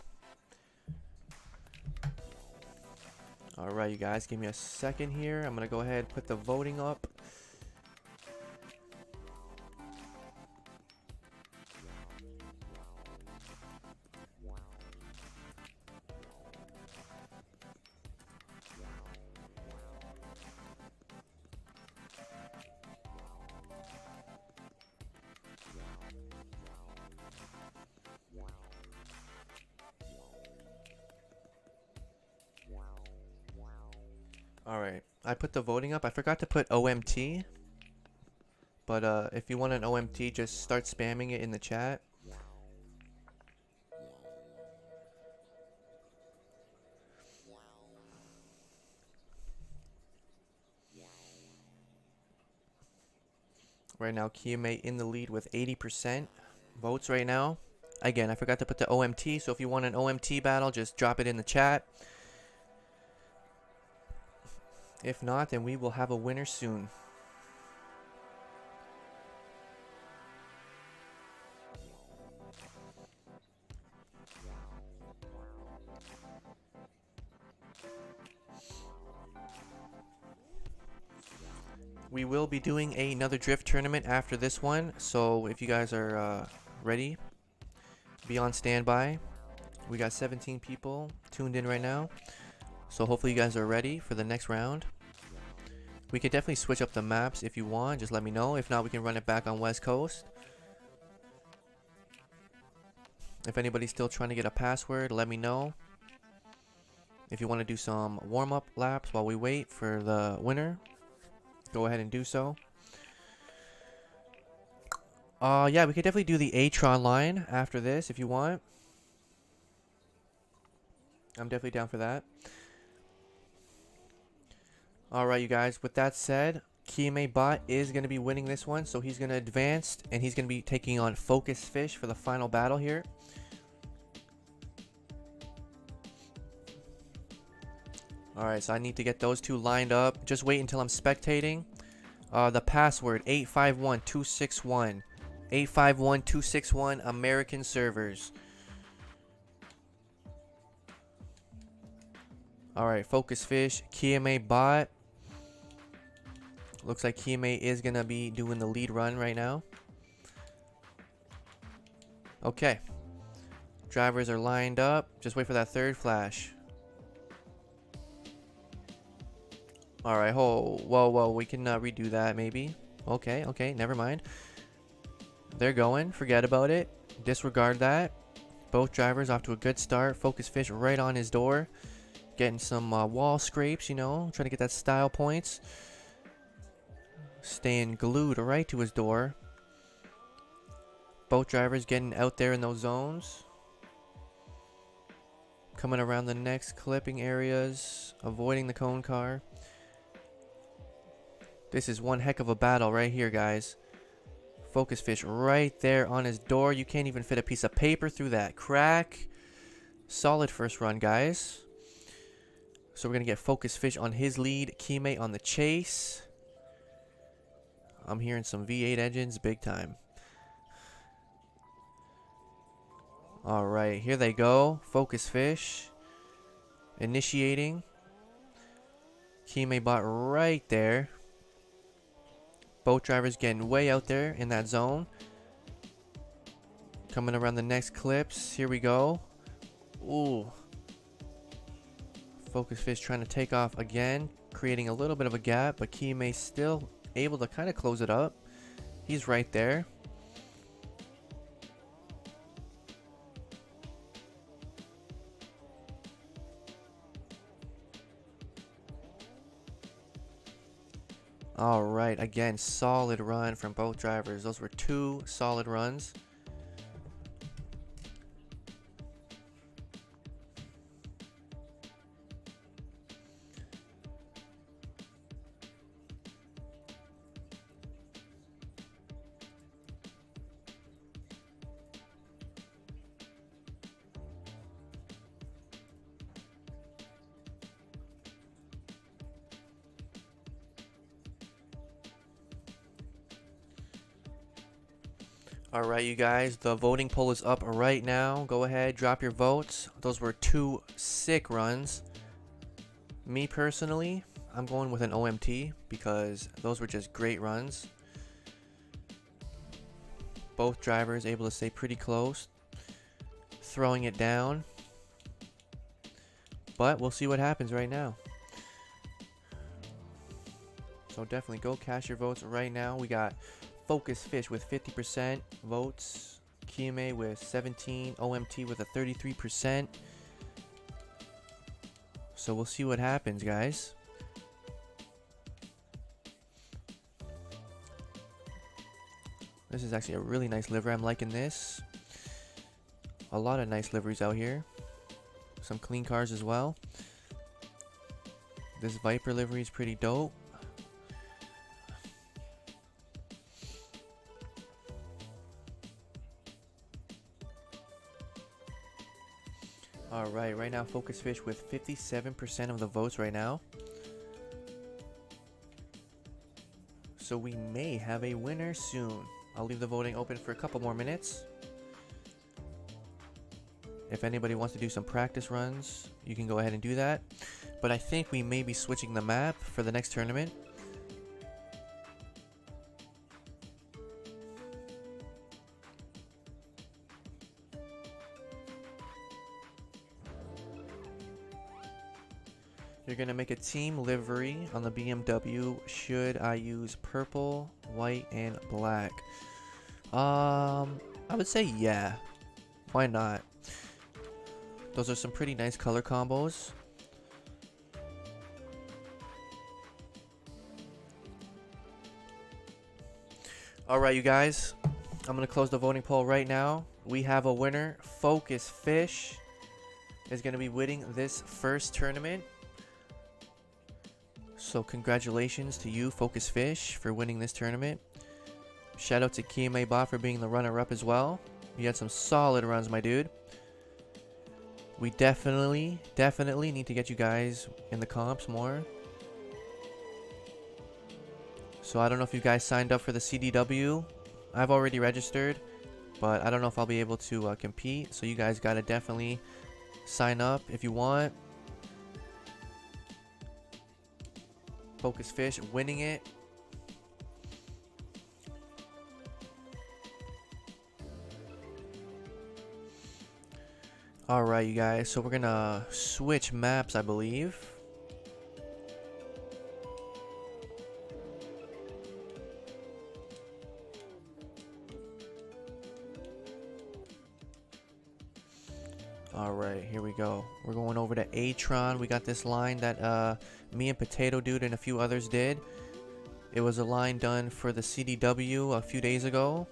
Alright, you guys, give me a second here. I'm going to go ahead and put the voting up. Alright, I put the voting up. I forgot to put OMT, but if you want an OMT, just start spamming it in the chat. Right now, Kiyame in the lead with 80% votes right now. Again, I forgot to put the OMT, so if you want an OMT battle, just drop it in the chat. If not, then we will have a winner soon. We will be doing another drift tournament after this one, so if you guys are ready, be on standby. We got 17 people tuned in right now, so hopefully you guys are ready for the next round. We could definitely switch up the maps if you want, just let me know. If not, we can run it back on West Coast. If anybody's still trying to get a password, let me know. If you want to do some warm-up laps while we wait for the winner, go ahead and do so. Yeah, we could definitely do the Atron line after this if you want. I'm definitely down for that. Alright, you guys, with that said, Kiyame Bot is going to be winning this one, so he's going to advance, and he's going to be taking on Focus Fish for the final battle here. Alright, so I need to get those two lined up. Just wait until I'm spectating. The password, 851261. 851261, American servers. Alright, Focus Fish, Kiyame Bot. Looks like Kiyame is going to be doing the lead run right now. Okay. Drivers are lined up. Just wait for that third flash. Alright, whoa, we can redo that maybe. Okay, never mind. They're going, forget about it. Disregard that. Both drivers off to a good start. Focus Fish right on his door. Getting some wall scrapes, you know, trying to get that style points. Staying glued right to his door. Both drivers getting out there in those zones. Coming around the next clipping areas. Avoiding the cone car. This is one heck of a battle right here, guys. Focus Fish right there on his door. You can't even fit a piece of paper through that crack. Solid first run, guys. So we're going to get Focus Fish on his lead. Kiyame on the chase. I'm hearing some V8 engines big time. Alright, here they go. Focus Fish. Initiating. Kiyame Bot right there. Both drivers getting way out there in that zone. Coming around the next clips. Here we go. Ooh. Focus Fish trying to take off again. Creating a little bit of a gap. But Kiyame still able to kind of close it up. He's right there. Alright, again, solid run from both drivers. Those were two solid runs. Alright, you guys, the voting poll is up right now. Go ahead, drop your votes. Those were two sick runs. Me personally, I'm going with an OMT because those were just great runs. Both drivers able to stay pretty close, throwing it down. But we'll see what happens right now. So definitely go cast your votes right now. We got Focus Fish with 50% votes. Kiyame with 17. OMT with a 33%. So we'll see what happens, guys. This is actually a really nice livery. I'm liking this. A lot of nice liveries out here. Some clean cars as well. This Viper livery is pretty dope. Alright, right now Focus Fish with 57% of the votes right now. So we may have a winner soon. I'll leave the voting open for a couple more minutes. If anybody wants to do some practice runs, you can go ahead and do that. But I think we may be switching the map for the next tournament. You're going to make a team livery on the BMW. Should I use purple, white, and black? I would say yeah. Why not? Those are some pretty nice color combos. Alright, you guys. I'm going to close the voting poll right now. We have a winner. Focus Fish is going to be winning this first tournament. So congratulations to you, Focus Fish, for winning this tournament. Shout out to KMA Bot for being the runner-up as well. You had some solid runs, my dude. We definitely need to get you guys in the comps more. So I don't know if you guys signed up for the CDW. I've already registered, but I don't know if I'll be able to compete. So you guys gotta definitely sign up if you want. Focus Fish winning it. Alright, you guys, so we're gonna switch maps, I believe. Alright, here we go. We're going over to Atron. We got this line that me and Potato Dude and a few others did. It was a line done for the CDW a few days ago.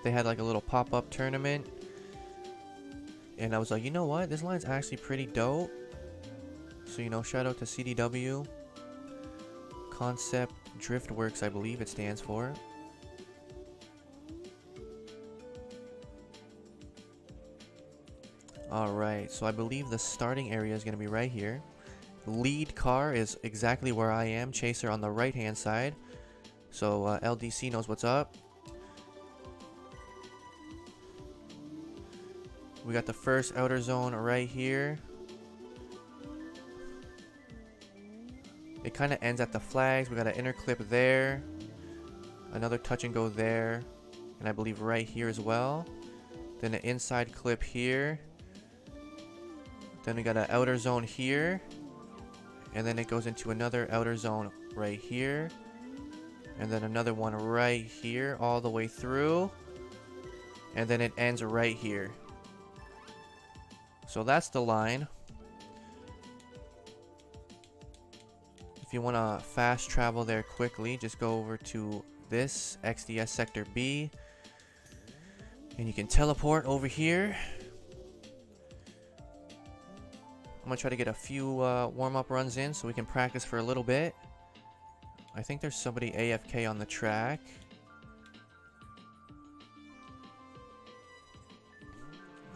They had like a little pop-up tournament. And I was like, you know what? This line's actually pretty dope. So, you know, shout out to CDW. Concept Drift Works, I believe it stands for. Alright, so I believe the starting area is going to be right here. Lead car is exactly where I am. Chaser on the right hand side. So LDC knows what's up. We got the first outer zone right here. It kind of ends at the flags. We got an inner clip there. Another touch and go there. And I believe right here as well. Then an inside clip here. Then we got an outer zone here. And then it goes into another outer zone right here. And then another one right here all the way through. And then it ends right here. So that's the line. If you want to fast travel there quickly, just go over to this XDS Sector B. And you can teleport over here. I'm going to try to get a few warm-up runs in so we can practice for a little bit. I think there's somebody AFK on the track.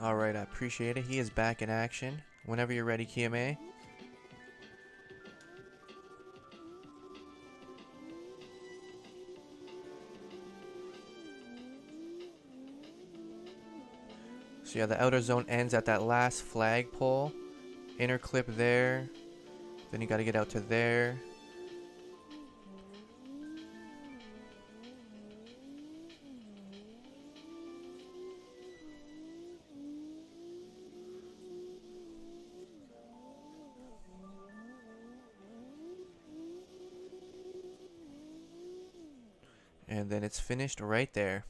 Alright, I appreciate it. He is back in action. Whenever you're ready, KMA. So yeah, the outer zone ends at that last flagpole. Inner clip there. Then you got to get out to there. And then it's finished right there.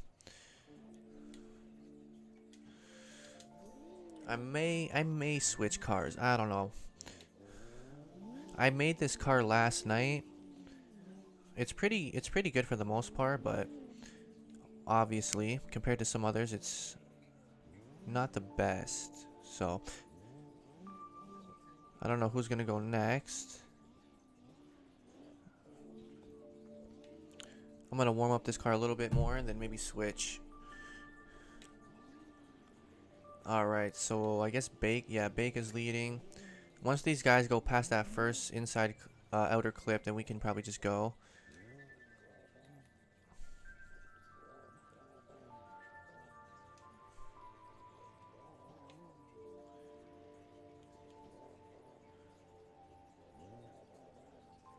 I may switch cars. I don't know. I made this car last night. It's pretty good for the most part, but obviously. Compared to some others, it's not the best. So, I don't know who's going to go next. I'm going to warm up this car a little bit more and then maybe switch. Alright, so I guess Bake is leading. Once these guys go past that first inside outer clip, then we can probably just go.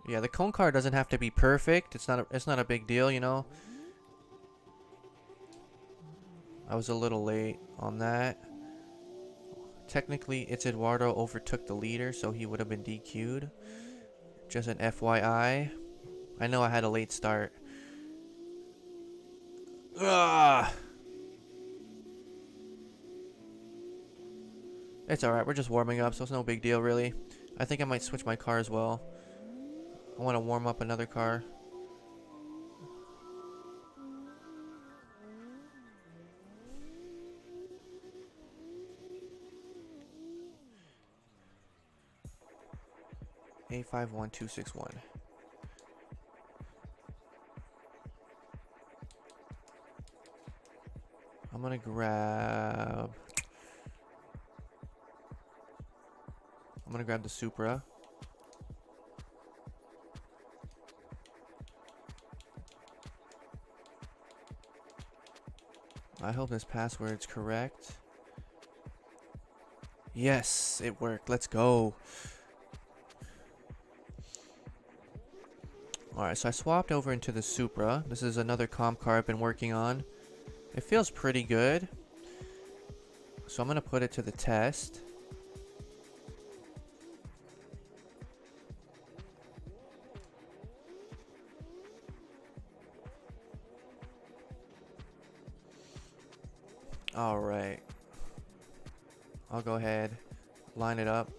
Yeah, the cone car doesn't have to be perfect. It's not a big deal, you know. I was a little late on that. Technically, it's Eduardo overtook the leader, so he would have been DQ'd. Just an FYI. I know I had a late start. Ugh. It's alright, we're just warming up, so it's no big deal, really. I think I might switch my car as well. I want to warm up another car. A51261. I'm gonna grab the Supra. I hope this password's correct. Yes, it worked. Let's go. Alright, so I swapped over into the Supra. This is another comp car I've been working on. It feels pretty good. So I'm going to put it to the test. Alright. I'll go ahead, line it up.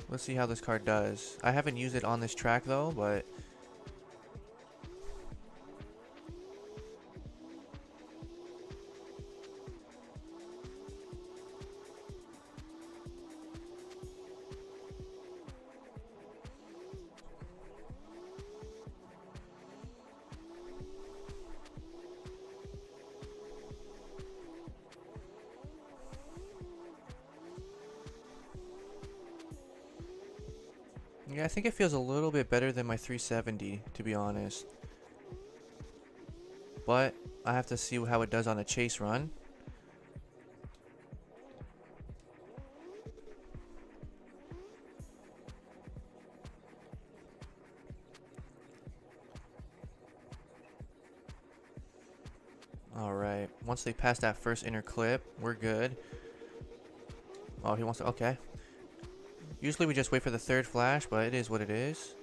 Let's see how this car does. I haven't used it on this track though, but yeah, I think it feels a little bit better than my 370, to be honest. But I have to see how it does on a chase run. Alright, once they pass that first inner clip, we're good. Oh, he wants to, okay. Usually we just wait for the third flash, but it is what it is.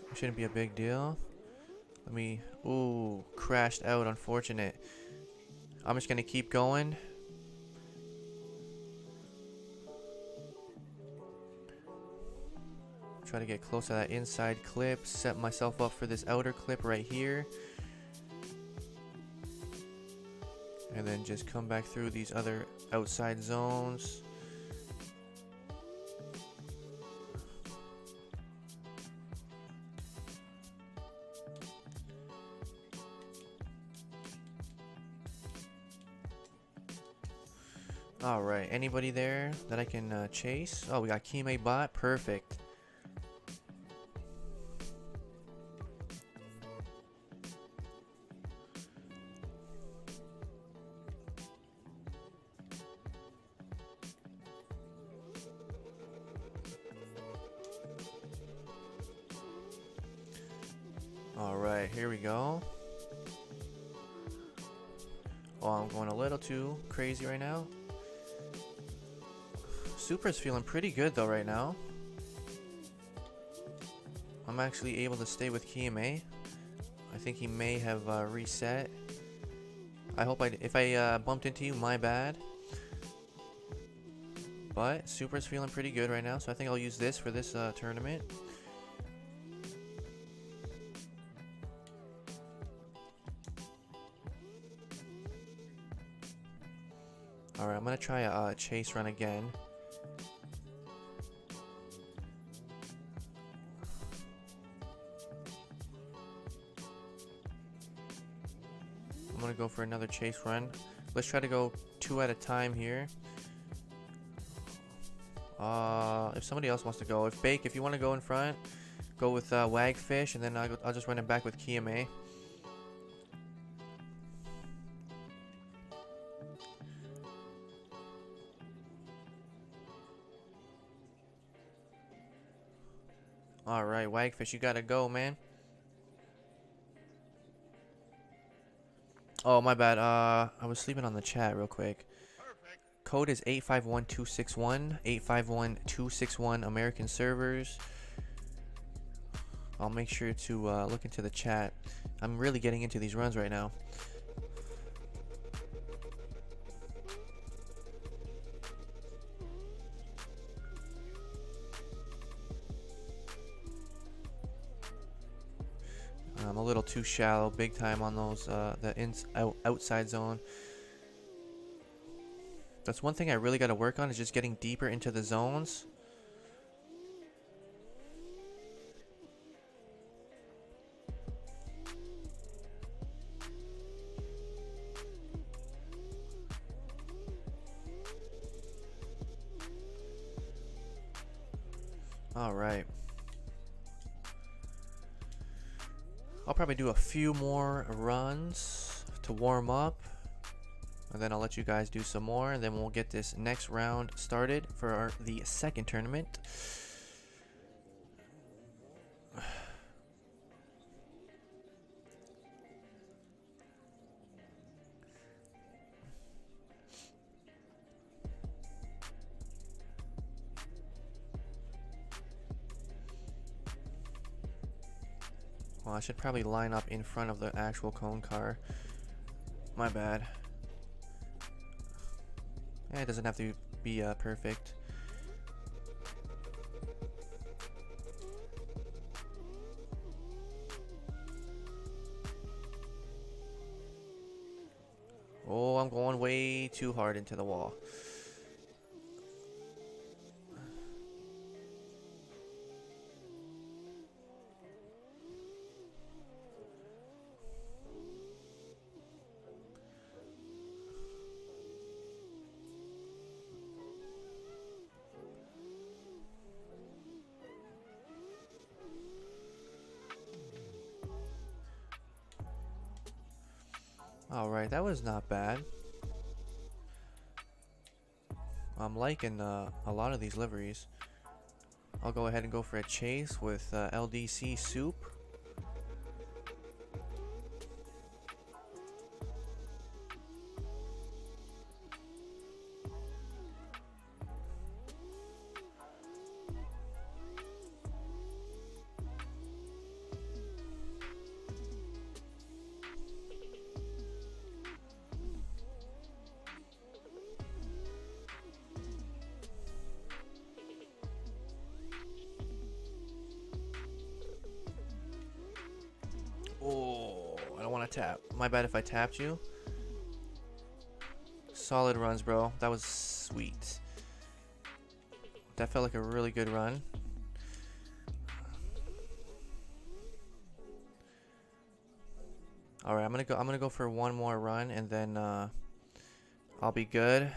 It shouldn't be a big deal. Let me, ooh, crashed out, unfortunate. I'm just gonna keep going. Try to get close to that inside clip, set myself up for this outer clip right here. And then just come back through these other outside zones. Alright, anybody there that I can chase? Oh, we got Kime bot, perfect. Alright, here we go. Oh, I'm going a little too crazy right now. Supra's feeling pretty good though right now. I'm actually able to stay with KMA. I think he may have reset. I hope if I bumped into you, my bad. But Supra's feeling pretty good right now, so I think I'll use this for this tournament. Alright, I'm gonna try a chase run again. I'm gonna go for another chase run. Let's try to go 2 at a time here. If somebody else wants to go, if Bake, if you want to go in front, go with Wagfish, and then I'll just run it back with Kiame. Alright, Wagfish, you gotta go, man. Oh, my bad. I was sleeping on the chat real quick. Code is 851261, 851261 American servers. I'll make sure to look into the chat. I'm really getting into these runs right now. I'm a little too shallow, big time on those outside zone. That's one thing I really got to work on, is just getting deeper into the zones. All right. I'll probably do a few more runs to warm up, and then I'll let you guys do some more, and then we'll get this next round started for the second tournament. Well, I should probably line up in front of the actual cone car. My bad. Yeah, it doesn't have to be perfect. Oh, I'm going way too hard into the wall. Alright, that was not bad. I'm liking a lot of these liveries. I'll go ahead and go for a chase with LDC Soup. Oh, I don't want to tap. My bad if I tapped you. Solid runs, bro. That was sweet. That felt like a really good run. All right, I'm gonna go for one more run, and then I'll be good.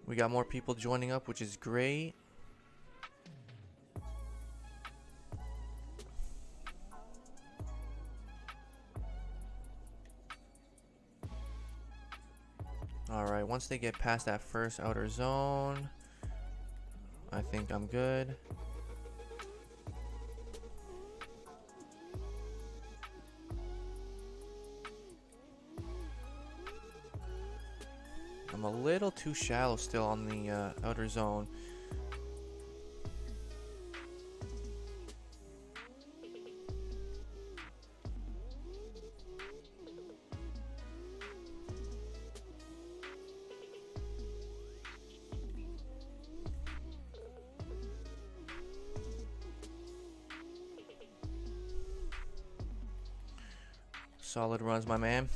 We got more people joining up, which is great. Alright, once they get past that first outer zone, I think I'm good. I'm a little too shallow still on the outer zone. Solid runs, my man.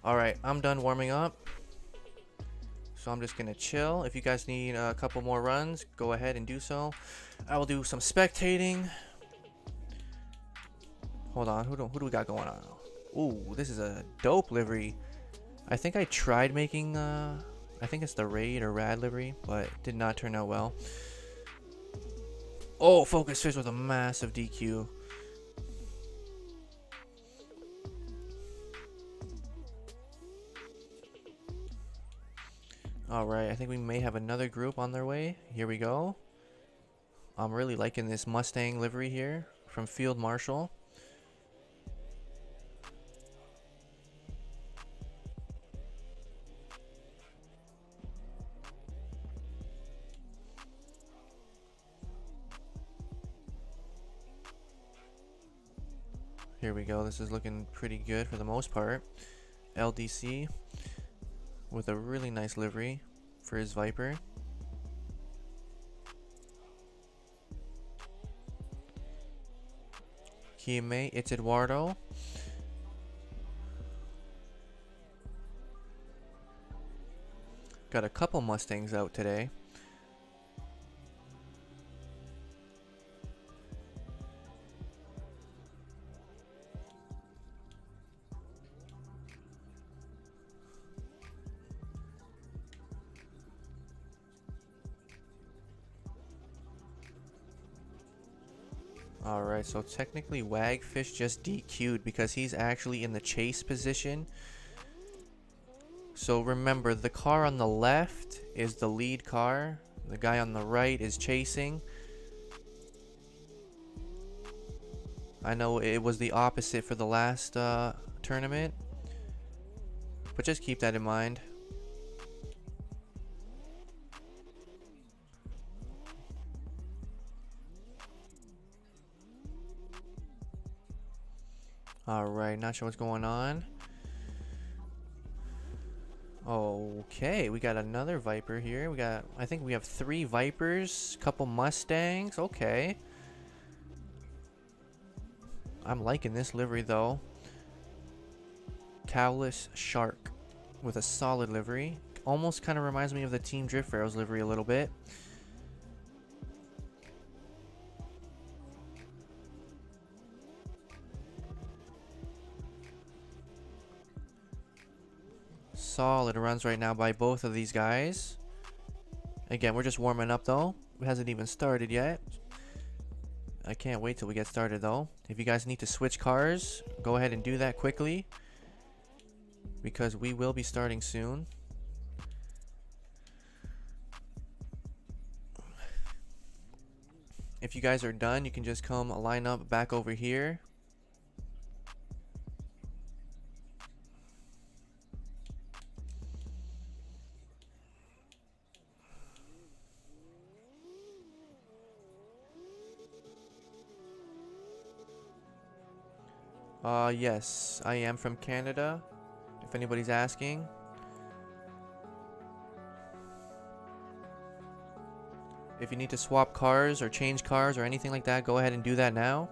Alright, I'm done warming up. So I'm just gonna chill. If you guys need a couple more runs, go ahead and do so. I will do some spectating. Hold on, who do we got going on? Ooh, this is a dope livery. I think I tried making, I think it's the Raid or Rad livery, but it did not turn out well. Oh, Focus Fish with a massive DQ. Alright, I think we may have another group on their way. Here we go. I'm really liking this Mustang livery here from Field Marshal. Here we go. This is looking pretty good for the most part. LDC with a really nice livery for his Viper. Teammate, it's Eduardo. Got a couple Mustangs out today. Alright, so technically Wagfish just DQ'd because he's actually in the chase position. So remember, the car on the left is the lead car. The guy on the right is chasing. I know it was the opposite for the last tournament, but just keep that in mind. Alright, not sure what's going on. Okay, we got another Viper here. I think we have 3 Vipers, couple Mustangs. Okay. I'm liking this livery though. Cowless Shark with a solid livery. Almost kind of reminds me of the Team Drift Pharaohs livery a little bit. Solid runs right now by both of these guys. Again, we're just warming up though. It hasn't even started yet. I can't wait till we get started though. If you guys need to switch cars, go ahead and do that quickly, because we will be starting soon. If you guys are done, you can just come line up back over here. Yes, I am from Canada, if anybody's asking. If you need to swap cars or change cars or anything like that, go ahead and do that now.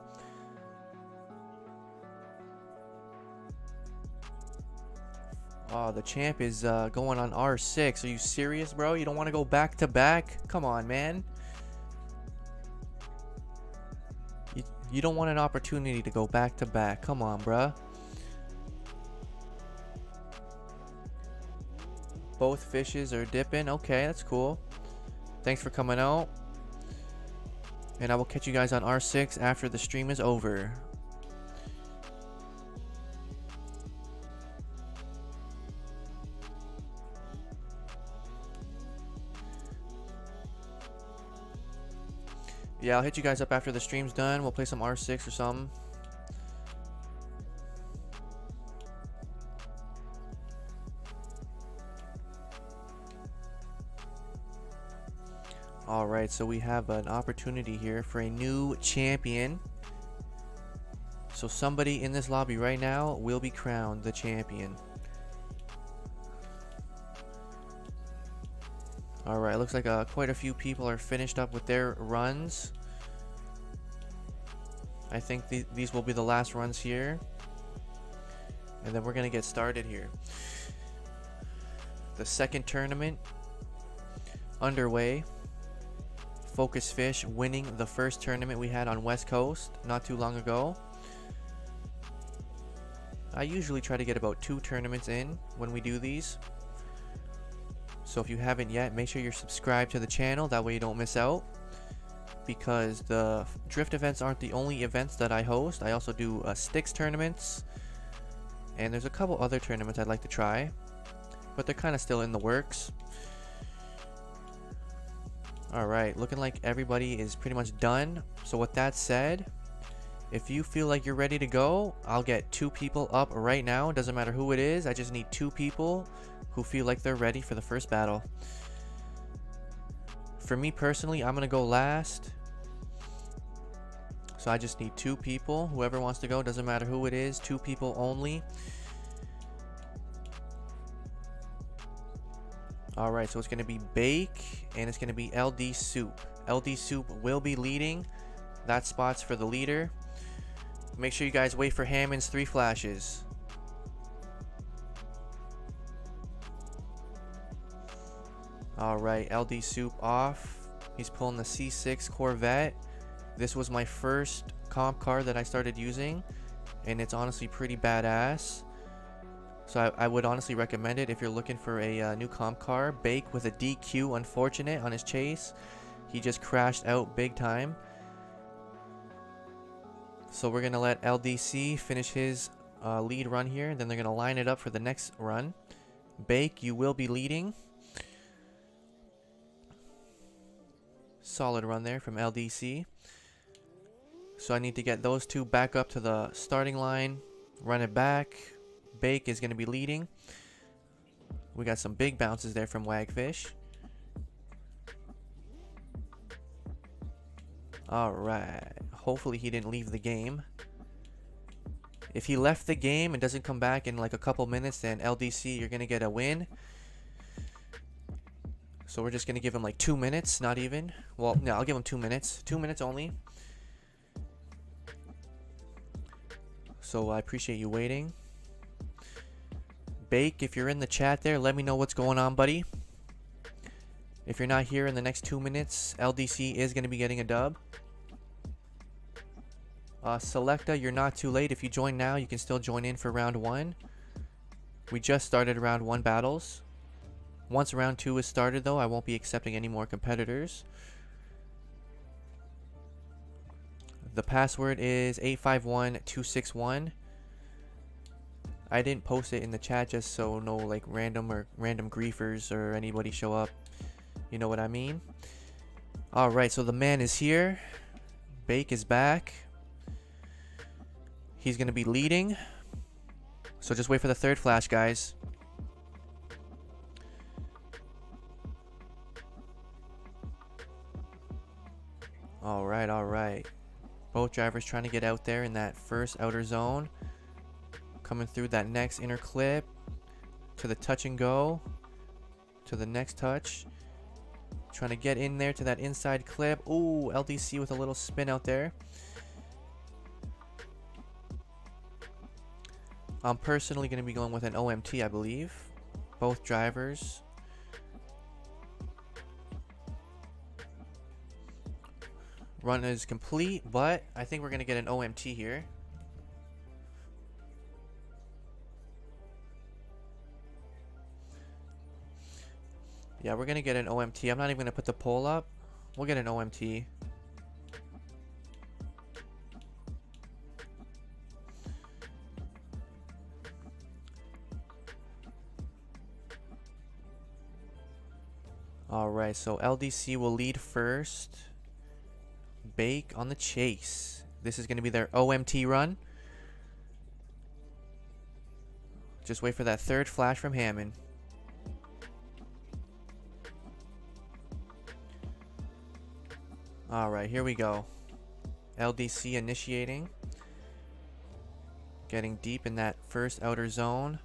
Oh, the champ is going on R6. Are you serious, bro? You don't want to go back to back? Come on, man. You don't want an opportunity to go back to back. Come on, bruh. Both fishes are dipping. Okay, that's cool. Thanks for coming out. And I will catch you guys on R6 after the stream is over. Yeah, I'll hit you guys up after the stream's done. We'll play some R6 or something. Alright, so we have an opportunity here for a new champion. So somebody in this lobby right now will be crowned the champion. Alright, looks like quite a few people are finished up with their runs. I think these will be the last runs here. and then we're gonna get started here. The second tournament underway. Focus Fish winning the first tournament we had on West Coast not too long ago. I usually try to get about 2 tournaments in when we do these. So if you haven't yet, make sure you're subscribed to the channel, that way you don't miss out. Because the drift events aren't the only events that I host. I also do sticks tournaments, and there's a couple other tournaments I'd like to try, but they're kind of still in the works. Alright, looking like everybody is pretty much done. So with that said, if you feel like you're ready to go, I'll get 2 people up right now. Doesn't matter who it is, I just need 2 people who feel like they're ready for the first battle. For me personally, I'm gonna go last. So I just need 2 people. Whoever wants to go, doesn't matter who it is, 2 people only. Alright, so it's going to be Bake and it's going to be LD Soup. LD Soup will be leading. That spot's for the leader. Make sure you guys wait for Hammond's 3 flashes. Alright, LD Soup off. He's pulling the C6 Corvette. This was my first comp car that I started using, and it's honestly pretty badass. So I would honestly recommend it if you're looking for a new comp car. Bake with a DQ, unfortunate on his chase. He just crashed out big time. So we're going to let LDC finish his lead run here. Then they're going to line it up for the next run. Bake, you will be leading. Solid run there from LDC. So I need to get those 2 back up to the starting line. Run it back. Bake is going to be leading. We got some big bounces there from Wagfish. Alright. Hopefully he didn't leave the game. If he left the game and doesn't come back in like a couple minutes, then LDC, you're going to get a win. So we're just going to give him like 2 minutes, not even. Well, no, I'll give him 2 minutes. 2 minutes only. So I appreciate you waiting. Bake, if you're in the chat there, let me know what's going on, buddy. If you're not here in the next 2 minutes, LDC is going to be getting a dub. Selecta, you're not too late. If you join now, you can still join in for round 1. We just started round 1 battles. Once round 2 is started, though, I won't be accepting any more competitors. The password is 851261. I didn't post it in the chat just so no like random griefers or anybody show up. You know what I mean? Alright, so the man is here. Bake is back. He's going to be leading. So just wait for the 3rd flash, guys. Alright, alright. Both drivers trying to get out there in that first outer zone. Coming through that next inner clip. To the touch and go. To the next touch. Trying to get in there to that inside clip. Ooh, LDC with a little spin out there. I'm personally going to be going with an OMT, I believe. Both drivers. Run is complete, but I think we're going to get an OMT here. Yeah, we're going to get an OMT. I'm not even going to put the poll up. We'll get an OMT. Alright, so LDC will lead first. Bake on the chase. This is going to be their OMT run. Just wait for that 3rd flash from Hammond. Alright, here we go. LDC initiating. Getting deep in that first outer zone.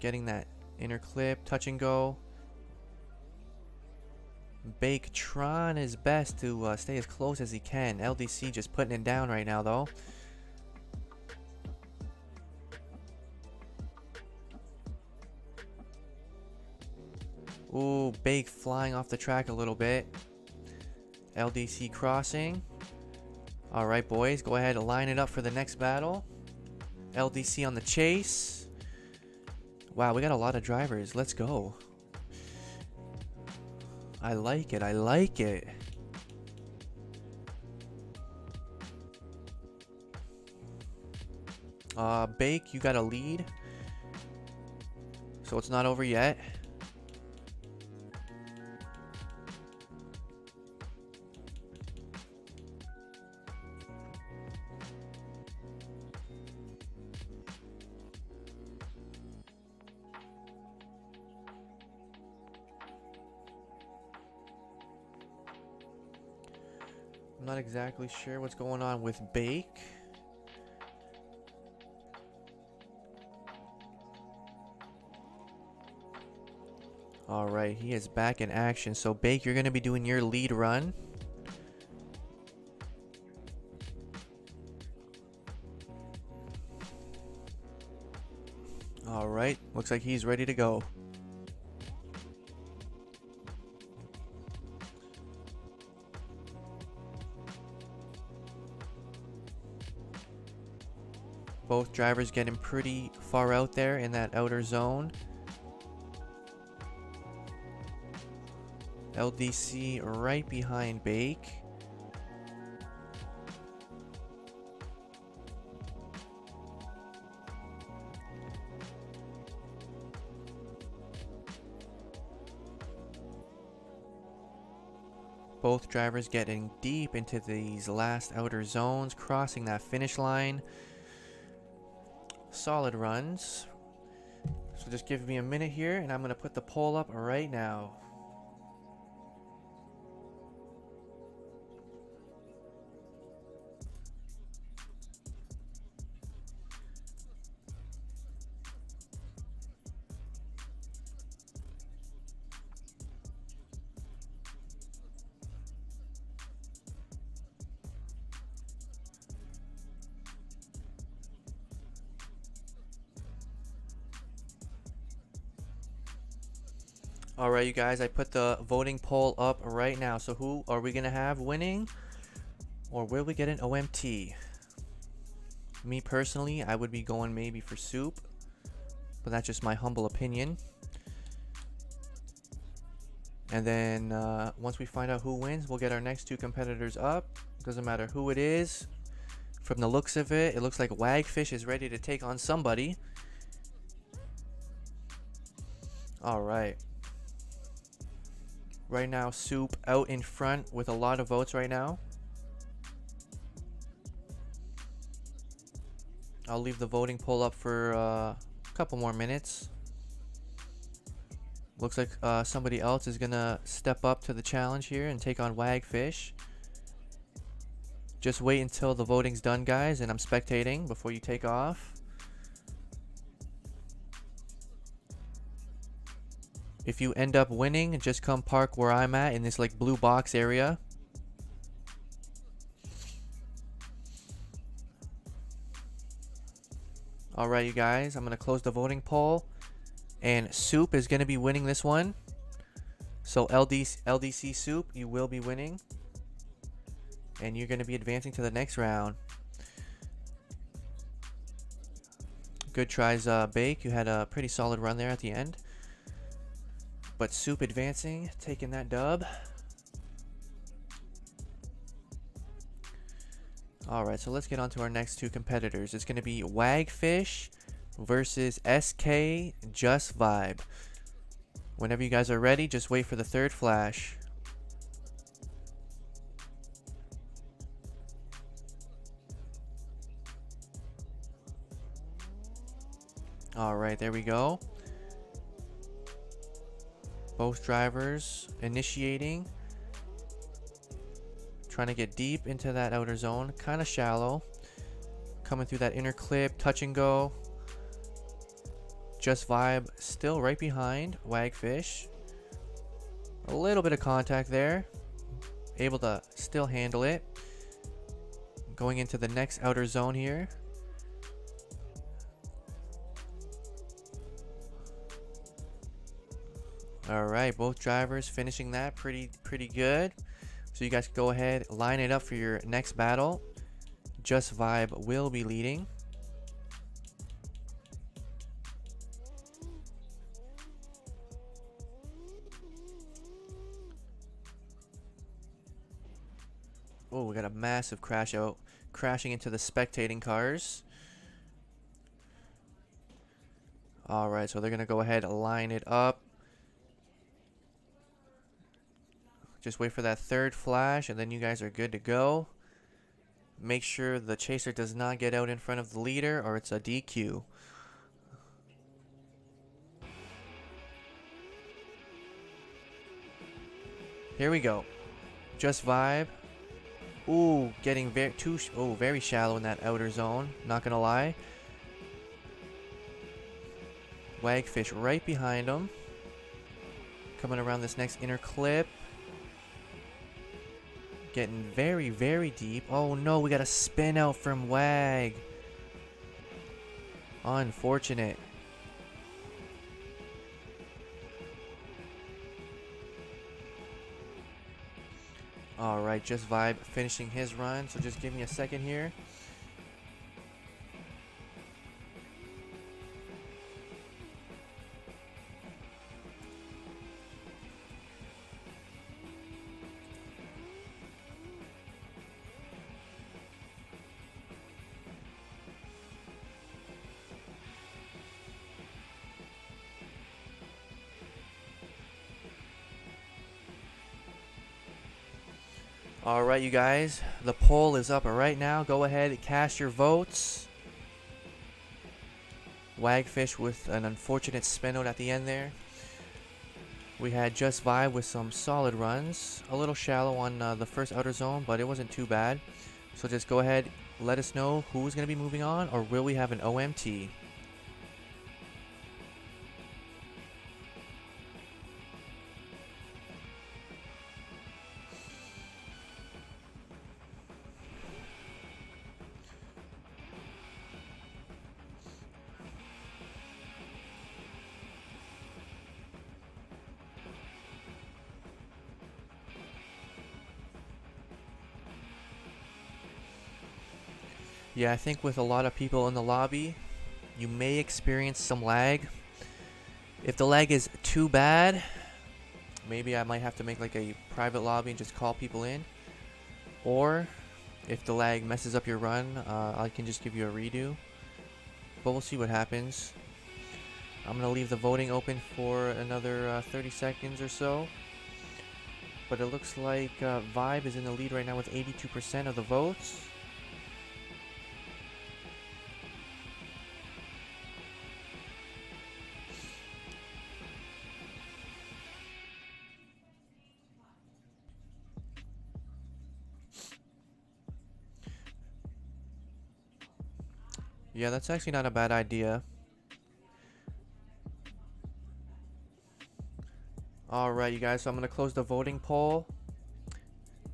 Getting that inner clip, touch and go. Bake trying his best to stay as close as he can. LDC just putting it down right now, though. Ooh, Bake flying off the track a little bit. LDC crossing. Alright, boys, go ahead and line it up for the next battle. LDC on the chase. Wow, we got a lot of drivers. Let's go. I like it. I like it. Bake, you got a lead. So it's not over yet. I'm not exactly sure what's going on with Bake. Alright, he is back in action. So Bake, you're going to be doing your lead run. Alright, looks like he's ready to go. Both drivers getting pretty far out there in that outer zone. LDC right behind Bake. Both drivers getting deep into these last outer zones, crossing that finish line. Solid runs. So just give me a minute here and I'm going to put the poll up right now. Alright, you guys, I put the voting poll up right now. So who are we going to have winning? Or will we get an OMT? Me personally, I would be going maybe for Soup. But that's just my humble opinion. And then once we find out who wins, we'll get our next two competitors up. Doesn't matter who it is. From the looks of it, it looks like Wagfish is ready to take on somebody. Alright. Right now, Soup out in front with a lot of votes right now. I'll leave the voting poll up for a couple more minutes. Looks like somebody else is gonna step up to the challenge here and take on Wagfish. Just wait until the voting's done, guys, and I'm spectating before you take off. If you end up winning, just come park where I'm at in this like blue box area. Alright, you guys, I'm going to close the voting poll. And Soup is going to be winning this one. So LDC Soup, you will be winning. And you're going to be advancing to the next round. Good tries, Bake. You had a pretty solid run there at the end. But Soup advancing, taking that dub. Alright, so let's get on to our next two competitors. It's going to be Wagfish versus SK Just Vibe. Whenever you guys are ready, just wait for the third flash. Alright, there we go. Both drivers initiating. Trying to get deep into that outer zone. Kind of shallow. Coming through that inner clip. Touch and go. Just Vibe still right behind Wagfish. A little bit of contact there. Able to still handle it. Going into the next outer zone here. All right, both drivers finishing that pretty good. So you guys can go ahead, line it up for your next battle. Just Vibe will be leading. Oh, we got a massive crash out, crashing into the spectating cars. All right, so they're gonna go ahead and line it up. Just wait for that third flash, and then you guys are good to go. Make sure the chaser does not get out in front of the leader, or it's a DQ. Here we go. Just Vibe. Ooh, getting very shallow in that outer zone. Not gonna lie. Wagfish right behind him. Coming around this next inner clip. Getting very deep. Oh no, we got a spin out from Wag. Unfortunate. Alright, Just Vibe finishing his run. So just give me a second here. Alright, you guys, the poll is up right now. Go ahead, cast your votes. Wagfish with an unfortunate spin out at the end there. We had Just Vibe with some solid runs. A little shallow on the first outer zone, but it wasn't too bad. So just go ahead, let us know who's going to be moving on, or will we have an OMT? Yeah, I think with a lot of people in the lobby, you may experience some lag. If the lag is too bad, maybe I might have to make like a private lobby and just call people in. Or if the lag messes up your run, I can just give you a redo. But we'll see what happens. I'm going to leave the voting open for another 30 seconds or so. But it looks like Vibe is in the lead right now with 82% of the votes. Yeah, that's actually not a bad idea. Alright, you guys, so I'm going to close the voting poll.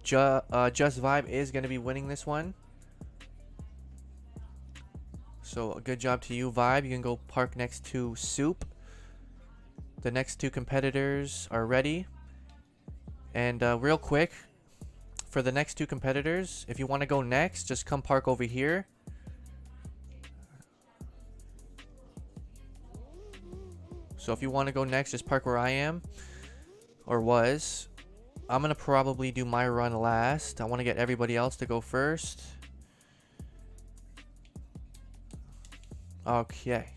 Just Vibe is going to be winning this one. So, a good job to you, Vibe. You can go park next to Soup. The next two competitors are ready. And real quick, for the next two competitors, if you want to go next, just come park over here. So if you want to go next, just park where I am, or was. I'm going to probably do my run last. I want to get everybody else to go first. Okay.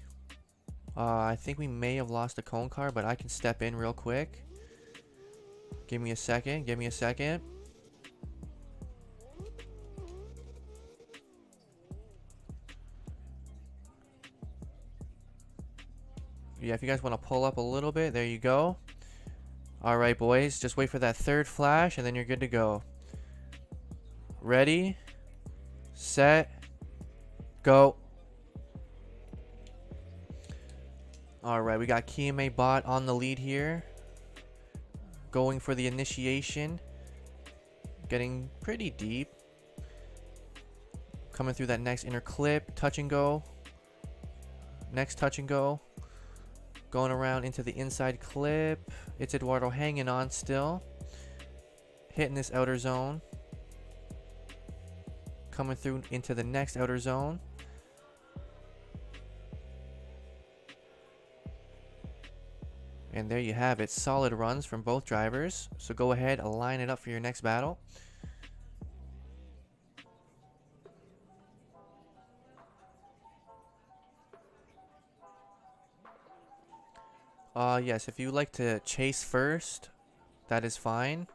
I think we may have lost a cone car, but I can step in real quick. Give me a second. Give me a second. Yeah, if you guys want to pull up a little bit, there you go. Alright, boys. Just wait for that third flash, and then you're good to go. Ready, set, go. Alright, we got KMA Bot on the lead here. Going for the initiation. Getting pretty deep. Coming through that next inner clip. Touch and go. Next touch and go. Going around into the inside clip. It's Eduardo hanging on still. Hitting this outer zone. Coming through into the next outer zone. And there you have it. Solid runs from both drivers. So go ahead and line it up for your next battle. Yes, if you like to chase first, that is fine.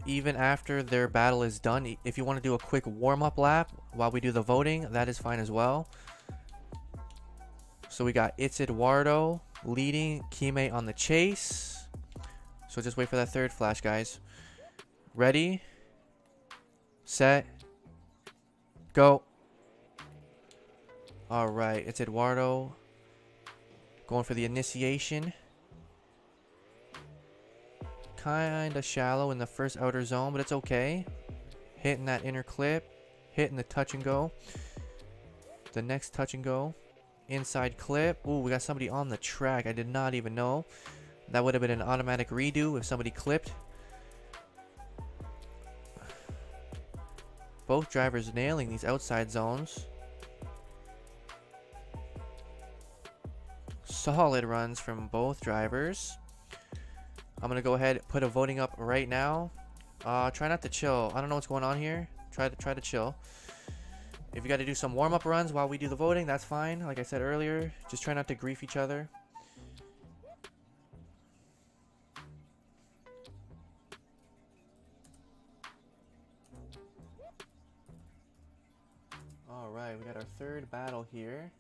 Even after their battle is done, if you want to do a quick warm-up lap while we do the voting, that is fine as well. So we got It's Eduardo leading, Kime on the chase. So just wait for that third flash, guys. Ready, set, go. Alright, It's Eduardo going for the initiation. Kinda shallow in the first outer zone, but it's okay. Hitting that inner clip. Hitting the touch and go. The next touch and go. Inside clip. Ooh, we got somebody on the track. I did not even know. That would have been an automatic redo if somebody clipped. Both drivers nailing these outside zones. Solid runs from both drivers. I'm gonna go ahead and put a voting up right now. Try not to chill. I don't know what's going on here. Try to chill. If you got to do some warm-up runs while we do the voting, that's fine. Like I said earlier, just try not to grief each other. All right, we got our third battle here.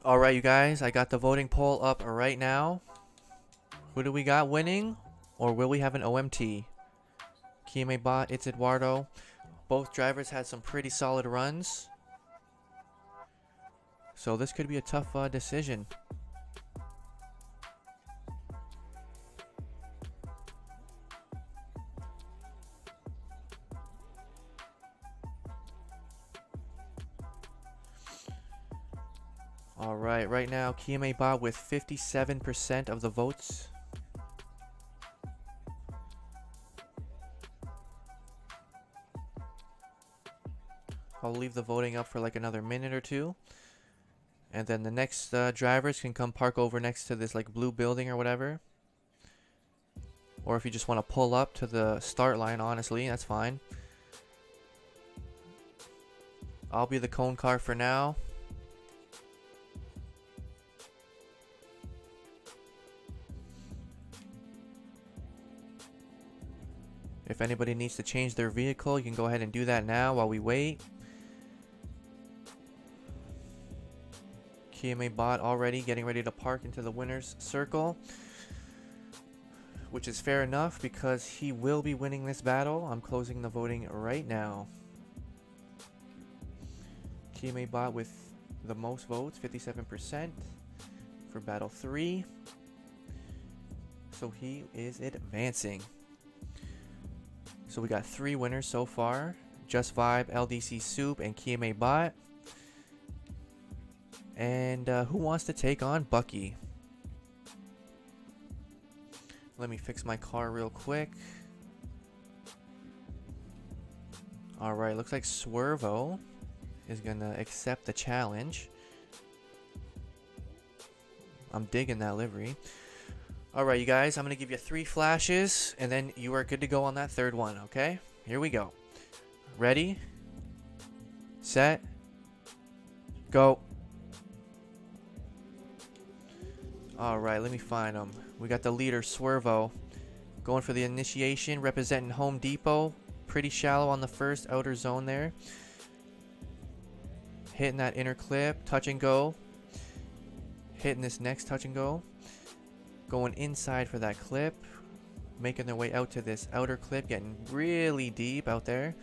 Alright, you guys, I got the voting poll up right now. Who do we got winning? Or will we have an OMT? Kime bot, It's Eduardo. Both drivers had some pretty solid runs. So this could be a tough decision. Alright, right now, Kime bot with 57% of the votes. I'll leave the voting up for like another minute or two. And then the next drivers can come park over next to this like blue building or whatever. Or if you just want to pull up to the start line, honestly, that's fine. I'll be the cone car for now. If anybody needs to change their vehicle, you can go ahead and do that now while we wait. Kime bot already getting ready to park into the winner's circle, which is fair enough because he will be winning this battle. I'm closing the voting right now. Kime bot with the most votes, 57% for battle 3. So he is advancing. So we got 3 winners so far. Just Vibe, LDC Soup, and Kime bot. And who wants to take on Bucky? Let me fix my car real quick. Alright, looks like Swervo is gonna accept the challenge. I'm digging that livery. Alright, you guys, I'm gonna give you 3 flashes, and then you are good to go on that third one, okay? Here we go. Ready? Set. Go. Alright, let me find them. We got the leader, Swervo, going for the initiation, representing Home Depot. Pretty shallow on the first outer zone there. Hitting that inner clip, touch and go. Hitting this next touch and go. Going inside for that clip. Making their way out to this outer clip, getting really deep out there.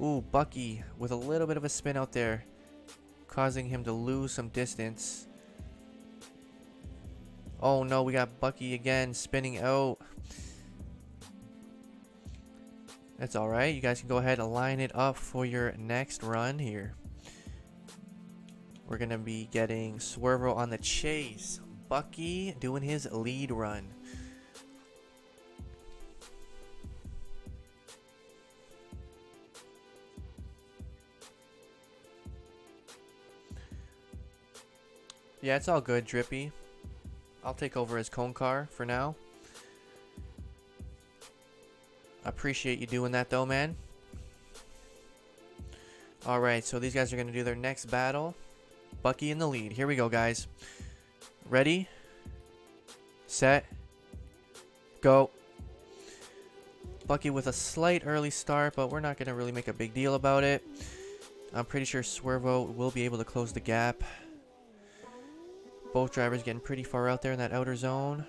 Ooh, Bucky with a little bit of a spin out there, causing him to lose some distance. Oh no, we got Bucky again spinning out. That's alright. You guys can go ahead and line it up for your next run here. We're going to be getting Swervo on the chase. Bucky doing his lead run. Yeah, it's all good, Drippy. I'll take over as cone car for now. I appreciate you doing that though, man. Alright, so these guys are going to do their next battle. Bucky in the lead. Here we go, guys. Ready? Set. Go. Bucky with a slight early start, but we're not going to really make a big deal about it. I'm pretty sure Swervo will be able to close the gap. Both drivers getting pretty far out there in that outer zone.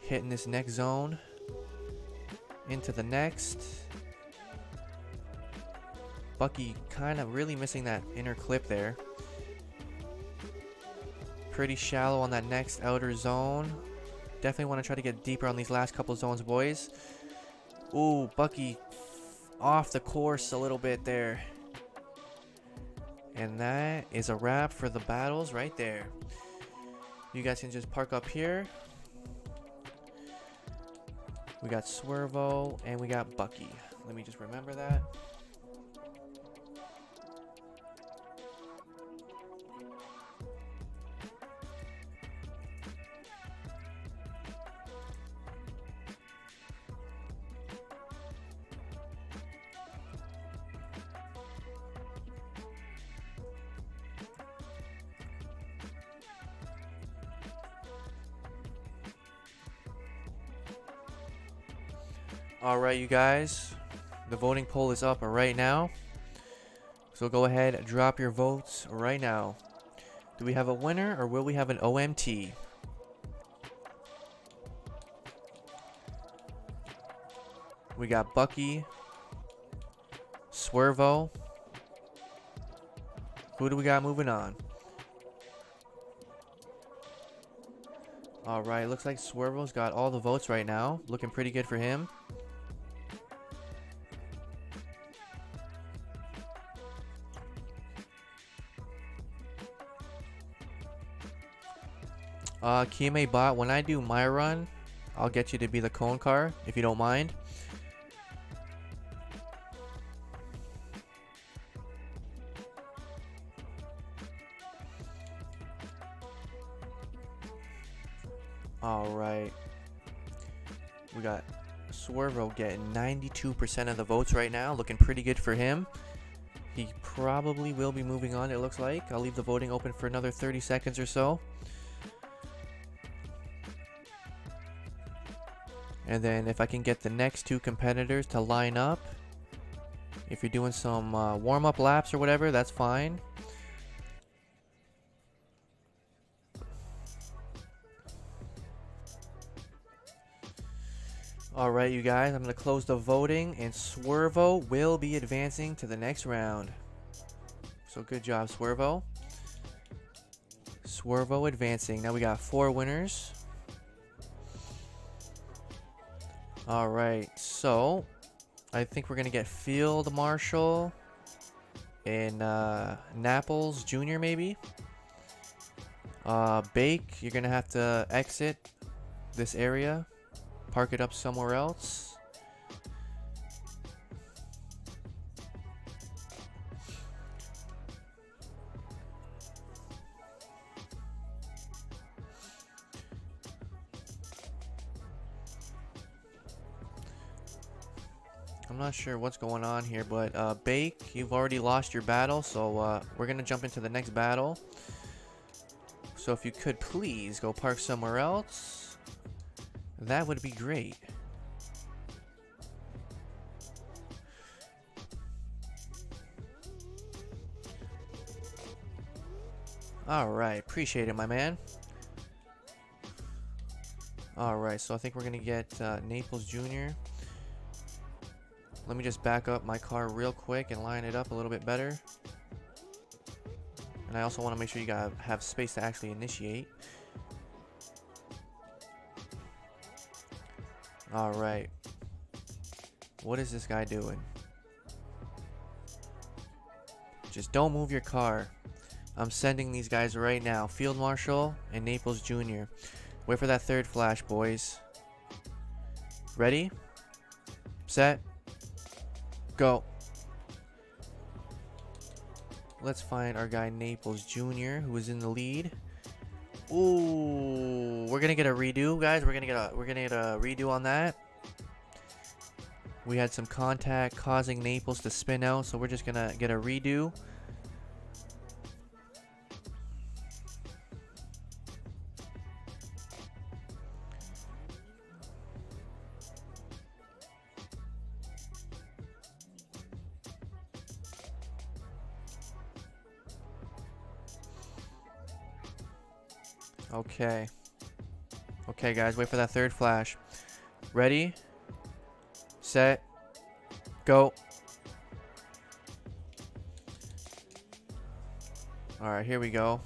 Hitting this next zone. Into the next. Bucky kind of really missing that inner clip there. Pretty shallow on that next outer zone. Definitely want to try to get deeper on these last couple zones, boys. Ooh, Bucky off the course a little bit there. And that is a wrap for the battles right there. You guys can just park up here. We got Swervo and we got Bucky. Let me just remember that. Alright, you guys, the voting poll is up right now, so go ahead and drop your votes right now. Do we have a winner or will we have an OMT? We got Bucky, Swervo. Who do we got moving on? Alright, looks like Swervo's got all the votes right now. Looking pretty good for him. Kime Bot, when I do my run, I'll get you to be the cone car, if you don't mind. Alright. We got Swervo getting 92% of the votes right now. Looking pretty good for him. He probably will be moving on, it looks like. I'll leave the voting open for another 30 seconds or so. And then if I can get the next two competitors to line up. If you're doing some warm-up laps or whatever, that's fine. Alright, you guys, I'm going to close the voting, and Swervo will be advancing to the next round. So good job, Swervo. Swervo advancing. Now we got 4 winners. Alright, so I think we're going to get Field Marshal and Napples Jr. maybe. Bake, you're going to have to exit this area. Park it up somewhere else. I'm not sure what's going on here, but Bake, you've already lost your battle, so we're going to jump into the next battle. So if you could please go park somewhere else, that would be great. Alright, appreciate it, my man. Alright, so I think we're going to get Naples Jr. Let me just back up my car real quick and line it up a little bit better. And I also want to make sure you guys have space to actually initiate. Alright. What is this guy doing? Just don't move your car. I'm sending these guys right now. Field Marshal and Naples Jr. Wait for that third flash, boys. Ready? Set. Go. Let's find our guy Naples Jr. who is in the lead. Ooh, we're gonna get a redo, guys. We're gonna get a redo on that. We had some contact causing Naples to spin out, so we're just gonna get a redo. Okay. Okay, guys, wait for that third flash. Ready? Set. Go. Alright, here we go.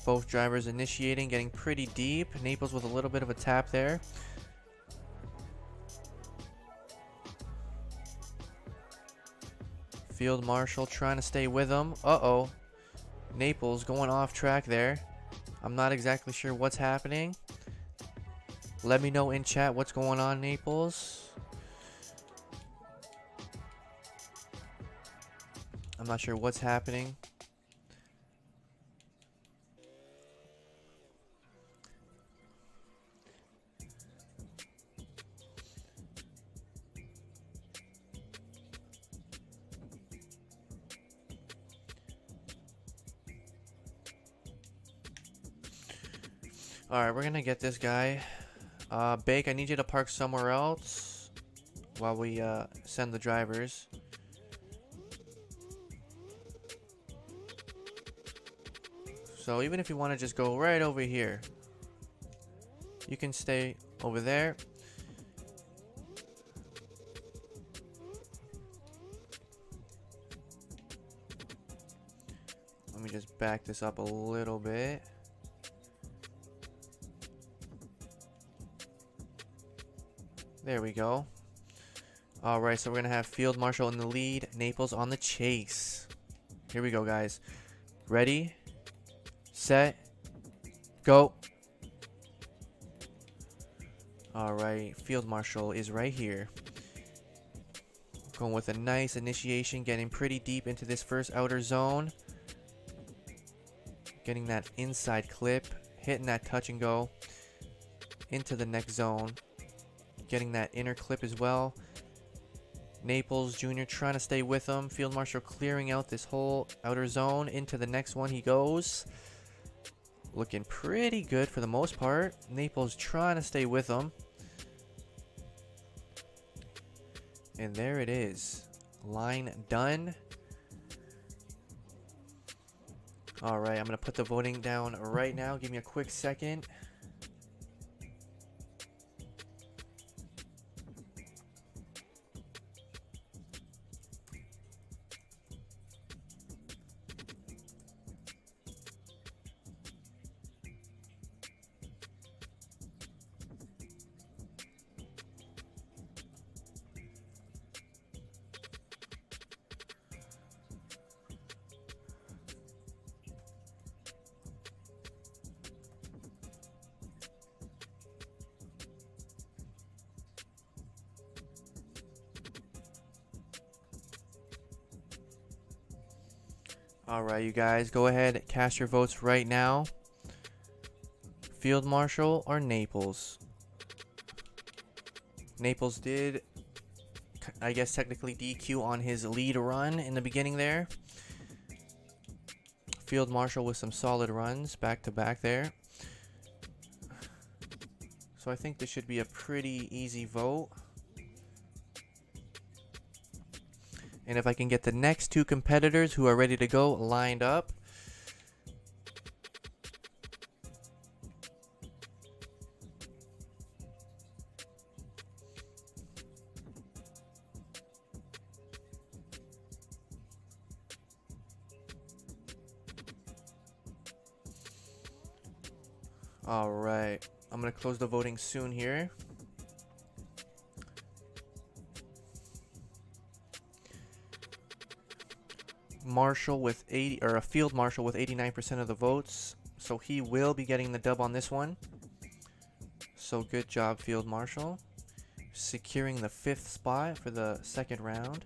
Both drivers initiating, getting pretty deep. Naples with a little bit of a tap there. Field Marshal trying to stay with him. Uh-oh. Naples going off track there. I'm not exactly sure what's happening. Let me know in chat what's going on, Naples. I'm not sure what's happening. Alright, we're gonna get this guy. Bake, I need you to park somewhere else while we send the drivers. So even if you want to just go right over here, you can stay over there. Let me just back this up a little bit. There we go. Alright, so we're going to have Field Marshal in the lead, Naples on the chase. Here we go, guys. Ready, set, go. Alright, Field Marshal is right here. Going with a nice initiation, getting pretty deep into this first outer zone. Getting that inside clip, hitting that touch and go into the next zone. Getting that inner clip as well. Naples Jr. trying to stay with him. Field Marshal clearing out this whole outer zone. Into the next one he goes. Looking pretty good for the most part. Naples trying to stay with him. And there it is. Line done. Alright, I'm going to put the voting down right now. Give me a quick second. Alright, you guys, go ahead, cast your votes right now. Field Marshal or Naples? Naples did, I guess, technically DQ on his lead run in the beginning there. Field Marshal with some solid runs back to back there. So I think this should be a pretty easy vote. And if I can get the next two competitors who are ready to go lined up. All right. I'm gonna close the voting soon here. Marshall with 80, or a field marshal with 89% of the votes, so he will be getting the dub on this one. So good job, field marshal, securing the 5th spot for the 2nd round.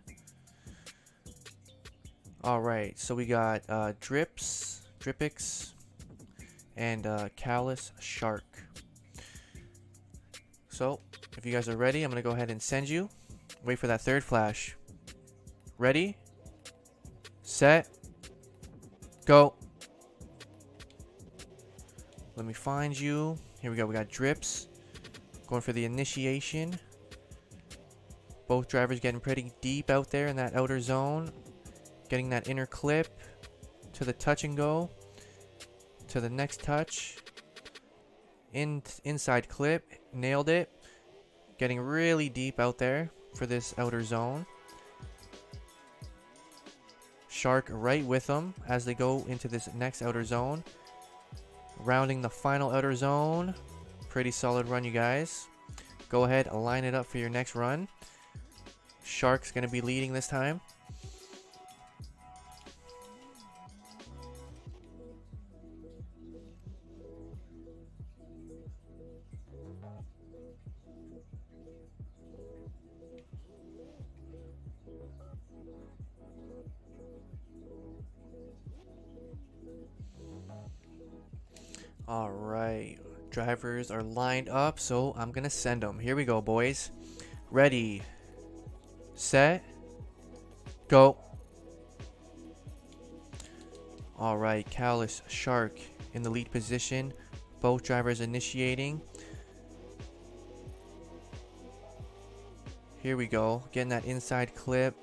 All right, so we got Dripix, and Callous Shark. So if you guys are ready, I'm gonna go ahead and send you. Wait for that 3rd flash. Ready, set, go. Let me find you. Here we go. We got Drips going for the initiation. Both drivers getting pretty deep out there in that outer zone. Getting that inner clip to the touch and go. To the next touch. Inside clip. Nailed it. Getting really deep out there for this outer zone. Shark right with them as they go into this next outer zone. Rounding the final outer zone. Pretty solid run, you guys. Go ahead, line it up for your next run. Shark's going to be leading this time. All right, drivers are lined up, so I'm gonna send them. Here we go, boys. Ready, set, go. All right, Callous Shark in the lead position. Both drivers initiating. Here we go, getting that inside clip.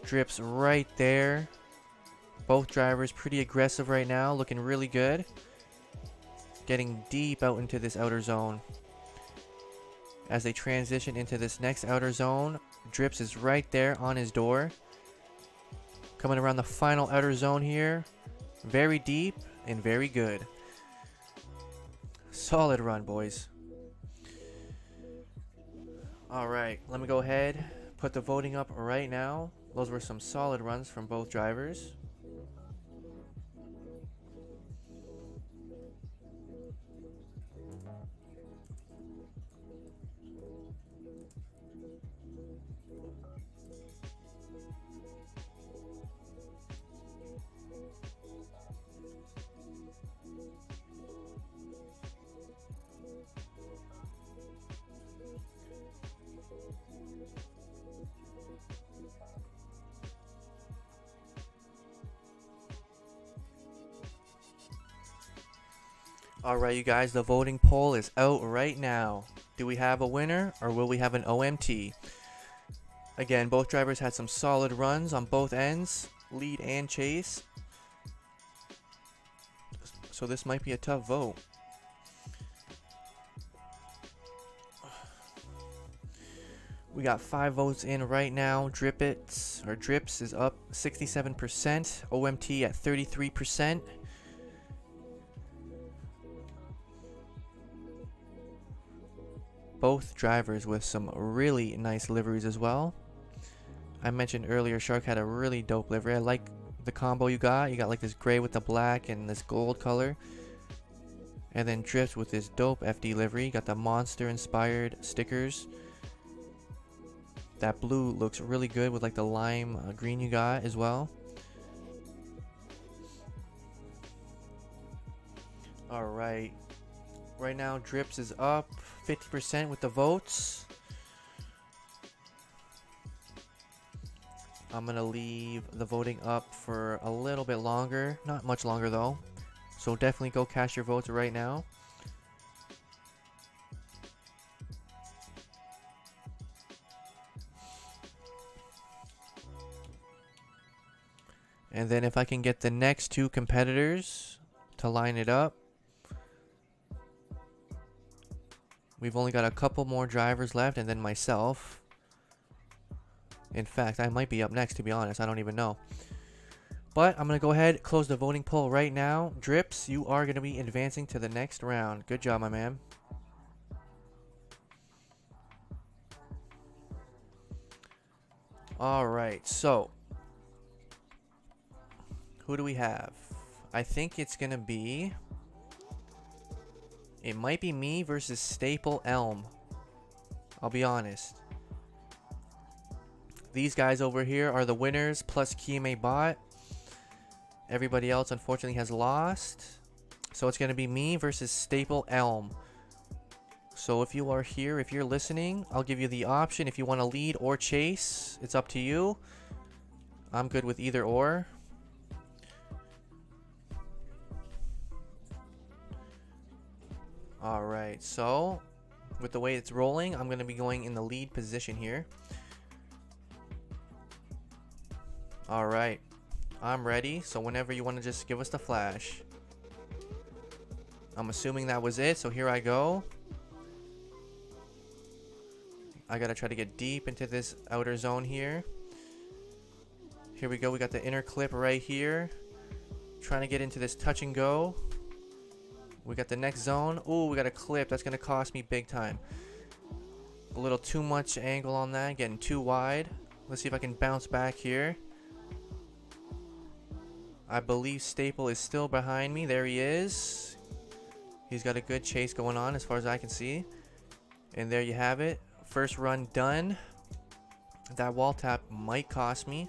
Drips right there. Both drivers pretty aggressive right now, looking really good. Getting deep out into this outer zone. As they transition into this next outer zone, Drips is right there on his door. Coming around the final outer zone here. Very deep and very good. Solid run, boys. Alright, let me go ahead, put the voting up right now. Those were some solid runs from both drivers. Alright, you guys, the voting poll is out right now. Do we have a winner or will we have an OMT? Again, both drivers had some solid runs on both ends, lead and chase. So this might be a tough vote. We got 5 votes in right now. Drips is up 67%, OMT at 33%. Both drivers with some really nice liveries as well. I mentioned earlier Shark had a really dope livery. I like the combo you got. You got like this gray with the black and this gold color. And then Drift with this dope FD livery. You got the monster inspired stickers. That blue looks really good with like the lime green you got as well. Alright. Right now Drips is up 50% with the votes. I'm gonna leave the voting up for a little bit longer. Not much longer though. So definitely go cast your votes right now. And then if I can get the next 2 competitors to line it up. We've only got a couple more drivers left and then myself. In fact, I might be up next, to be honest. I don't even know. But I'm going to go ahead, close the voting poll right now. Drips, you are going to be advancing to the next round. Good job, my man. Alright, so who do we have? I think it's going to be... It might be me versus Staple Elm. I'll be honest. These guys over here are the winners, plus Kiyame Bot. Everybody else, unfortunately, has lost. So it's going to be me versus Staple Elm. So if you are here, if you're listening, I'll give you the option. If you want to lead or chase, it's up to you. I'm good with either or. Alright, so with the way it's rolling, I'm going to be going in the lead position here. Alright, I'm ready. So whenever you want to just give us the flash. I'm assuming that was it, so here I go. I gotta try to get deep into this outer zone here. Here we go, we got the inner clip right here. Trying to get into this touch and go. We got the next zone. Ooh, we got a clip. That's gonna cost me big time. A little too much angle on that, getting too wide. Let's see if I can bounce back here. I believe Staple is still behind me. There he is. He's got a good chase going on as far as I can see. And there you have it. First run done. That wall tap might cost me.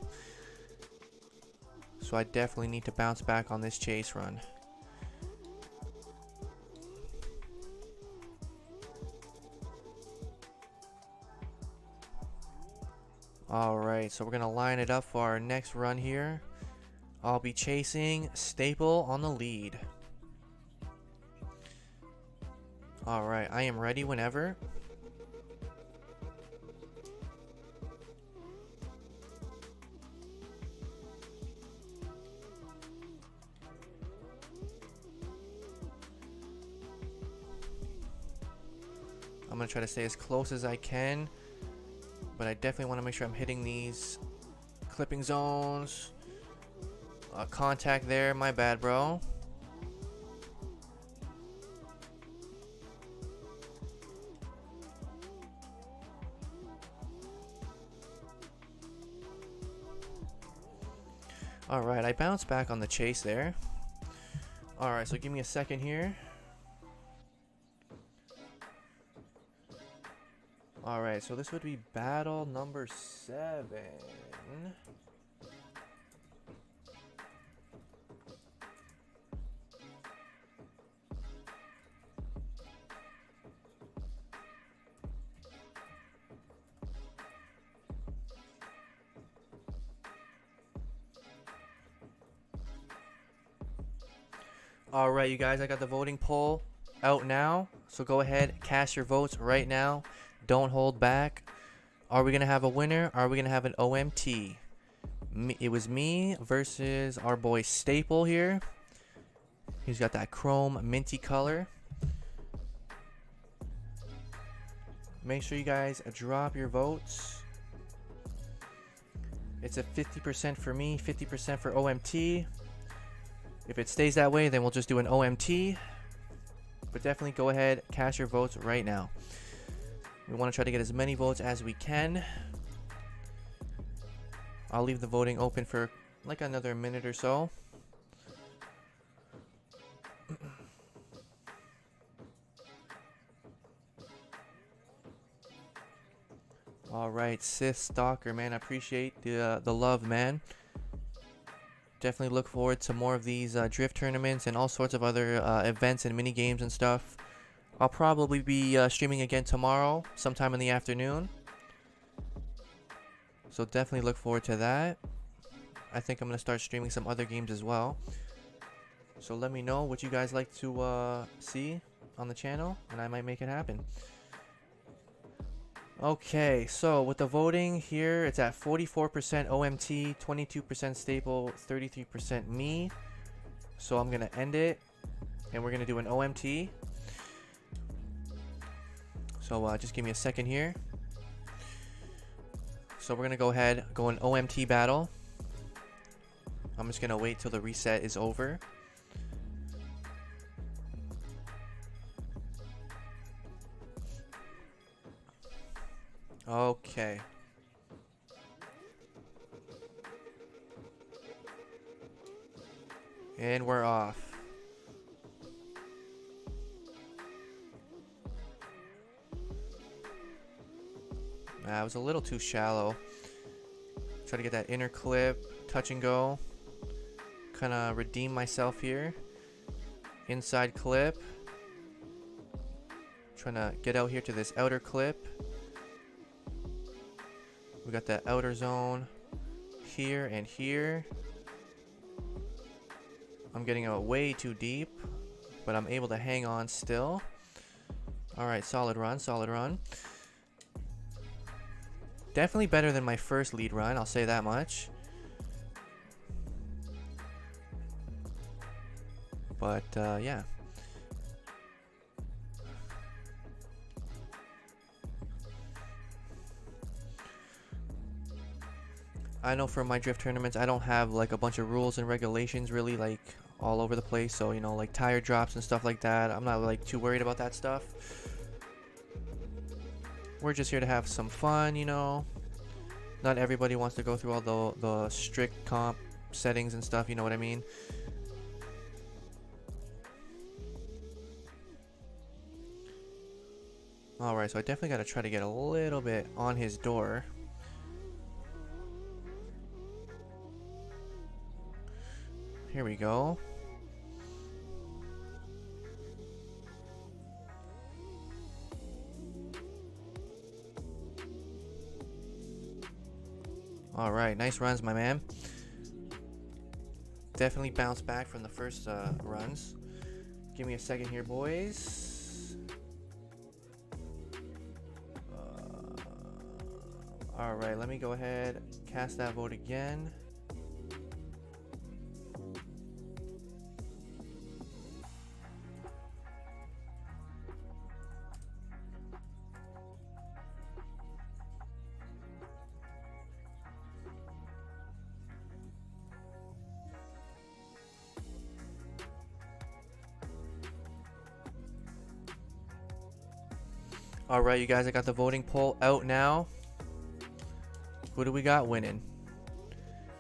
So I definitely need to bounce back on this chase run. Alright, so we're going to line it up for our next run here. I'll be chasing Staple on the lead. Alright, I am ready whenever. I'm going to try to stay as close as I can. But I definitely want to make sure I'm hitting these clipping zones. Contact there, my bad, bro. Alright, I bounced back on the chase there. Alright, so give me a second here. Alright, so this would be battle number 7. Alright, you guys, I got the voting poll out now. So go ahead, cast your votes right now. Don't hold back. Are we going to have a winner? Are we going to have an OMT? It was me versus our boy Staple here. He's got that chrome minty color. Make sure you guys drop your votes. It's a 50% for me, 50% for OMT. If it stays that way, then we'll just do an OMT. But definitely go ahead, cast your votes right now. We want to try to get as many votes as we can. I'll leave the voting open for like another minute or so. Alright, Sith Stalker, man. I appreciate the love, man. Definitely look forward to more of these drift tournaments and all sorts of other events and mini games and stuff. I'll probably be streaming again tomorrow, sometime in the afternoon. So definitely look forward to that. I think I'm going to start streaming some other games as well. So let me know what you guys like to see on the channel, and I might make it happen. Okay, so with the voting here, it's at 44% OMT, 22% Staple, 33% me. So I'm going to end it, and we're going to do an OMT. So just give me a second here. So we're going to go ahead, go an OMT battle. I'm just gonna wait till the reset is over. Okay. And we're off. It was a little too shallow. Try to get that inner clip, touch and go. Kind of redeem myself here. Inside clip. Trying to get out here to this outer clip. We got that outer zone here and here. I'm getting out way too deep, but I'm able to hang on still. Alright, solid run, solid run. Definitely better than my first lead run, I'll say that much. But, yeah. I know for my drift tournaments, I don't have like a bunch of rules and regulations really like all over the place. So, you know, like tire drops and stuff like that. I'm not like too worried about that stuff. We're just here to have some fun, you know. Not everybody wants to go through all the strict comp settings and stuff, you know what I mean? Alright, so I definitely got to try to get a little bit on his door. Here we go. Alright, nice runs, my man. Definitely bounced back from the first runs. Give me a second here, boys. Alright, let me go ahead, cast that vote again. Alright, you guys, I got the voting poll out now. Who do we got winning?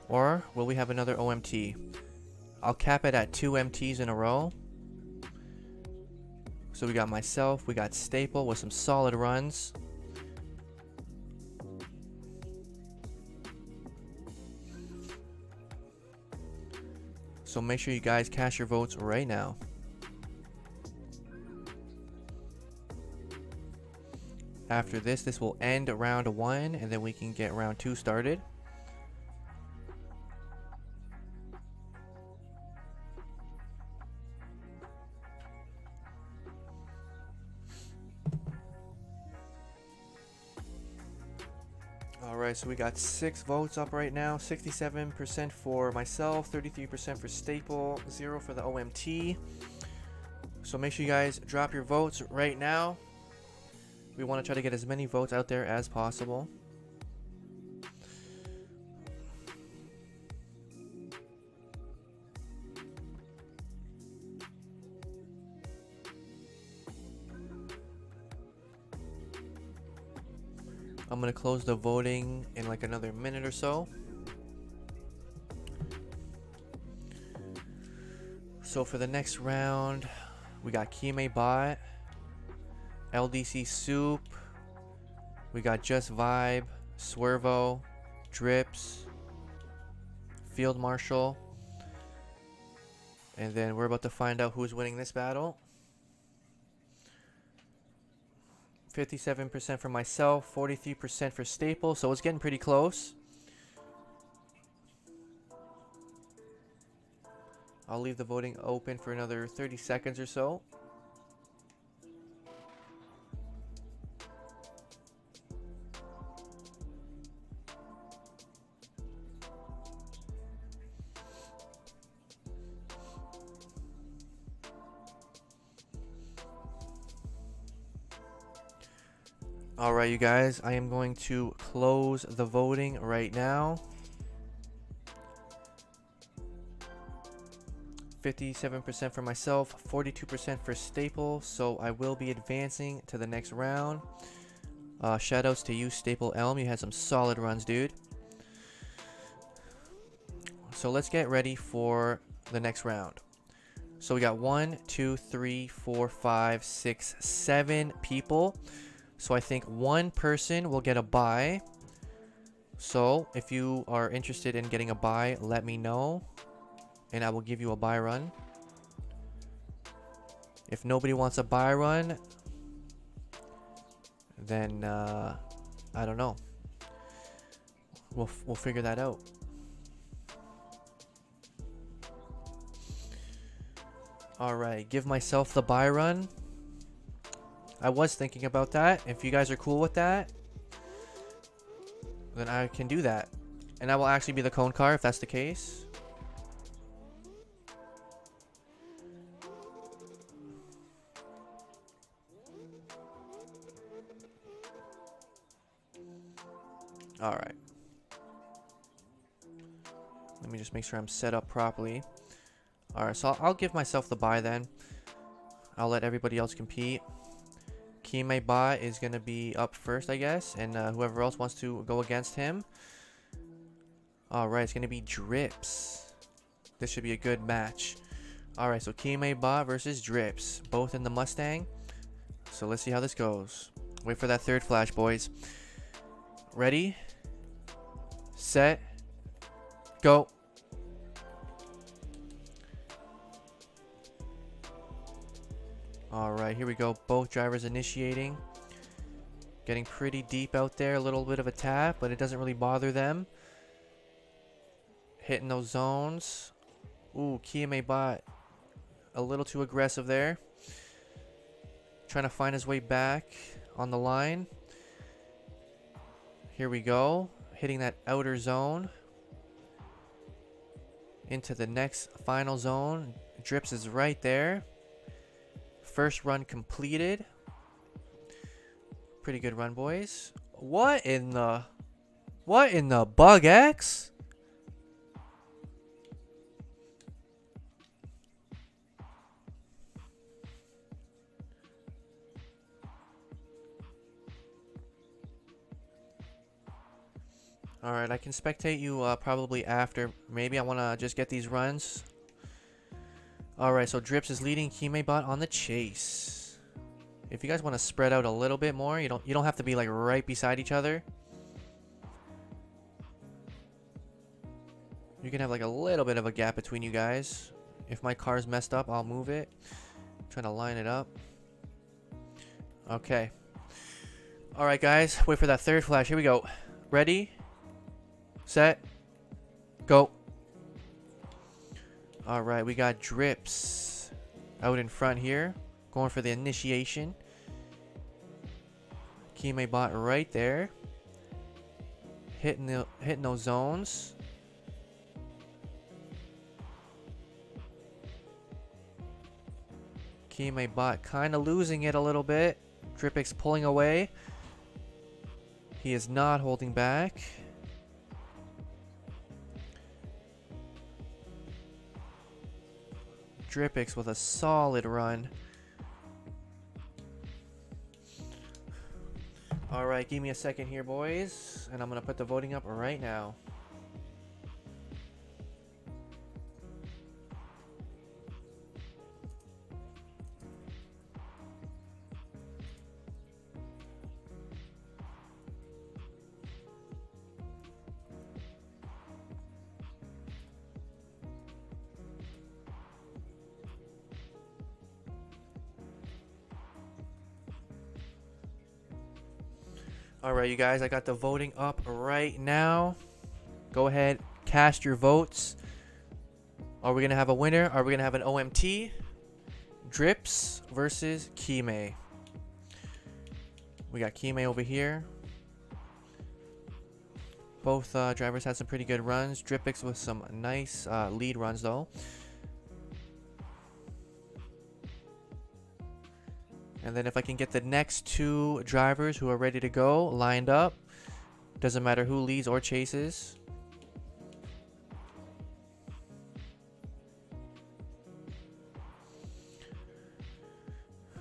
Or will we have another OMT? I'll cap it at 2 MTs in a row. So we got myself, we got Staple with some solid runs. So make sure you guys cast your votes right now. After this will end round 1, and then we can get round 2 started. Alright, so we got 6 votes up right now. 67% for myself, 33% for Staple, 0 for the OMT. So make sure you guys drop your votes right now. We want to try to get as many votes out there as possible. I'm going to close the voting in like another minute or so. So for the next round, we got Kime Bot, LDC Soup, we got Just Vibe, Swervo, Drips, Field Marshal, and then we're about to find out who's winning this battle. 57% for myself, 43% for Staple, so it's getting pretty close. I'll leave the voting open for another 30 seconds or so. Alright, you guys, I am going to close the voting right now. 57% for myself, 42% for Staple. So I will be advancing to the next round. Shoutouts to you, Staple Elm. You had some solid runs, dude. So let's get ready for the next round. So we got 1, 2, 3, 4, 5, 6, 7 people. So I think one person will get a buy. So if you are interested in getting a buy, let me know, and I will give you a buy run. If nobody wants a buy run, then I don't know. We'll figure that out. Alright, give myself the buy run. I was thinking about that. If you guys are cool with that, then I can do that. And I will actually be the cone car if that's the case. Alright. Let me just make sure I'm set up properly. Alright, so I'll give myself the buy then. I'll let everybody else compete. Kime Ba is going to be up first, I guess. And whoever else wants to go against him. Alright, it's going to be Drips. This should be a good match. Alright, so Kime Ba versus Drips. Both in the Mustang. So let's see how this goes. Wait for that third flash, boys. Ready? Set. Go. Alright, here we go. Both drivers initiating. Getting pretty deep out there. A little bit of a tap, but it doesn't really bother them. Hitting those zones. Ooh, Kime Ba a little too aggressive there. Trying to find his way back on the line. Here we go. Hitting that outer zone. Into the next final zone. Drips is right there. First run completed. Pretty good run, boys. What in the Bug X? Alright, I can spectate you probably after. Maybe I want to just get these runs. Alright, so Drips is leading Kime Ba on the chase. If you guys want to spread out a little bit more, you don't have to be like right beside each other. You can have like a little bit of a gap between you guys. If my car's messed up, I'll move it. Trying to line it up. Okay. Alright guys, wait for that third flash. Here we go. Ready? Set. Go. Alright, we got Drips out in front here. Going for the initiation. Kime Ba right there. Hitting those zones. Kime Ba kind of losing it a little bit. Dripix pulling away. He is not holding back. Dripix with a solid run. Alright, give me a second here, boys. And I'm going to put the voting up right now. Alright, you guys, I got the voting up right now. Go ahead, cast your votes. Are we going to have a winner? Are we going to have an OMT? Drips versus Kime. We got Kime over here. Both drivers had some pretty good runs. Dripix with some nice lead runs, though. And then if I can get the next two drivers who are ready to go lined up, doesn't matter who leads or chases.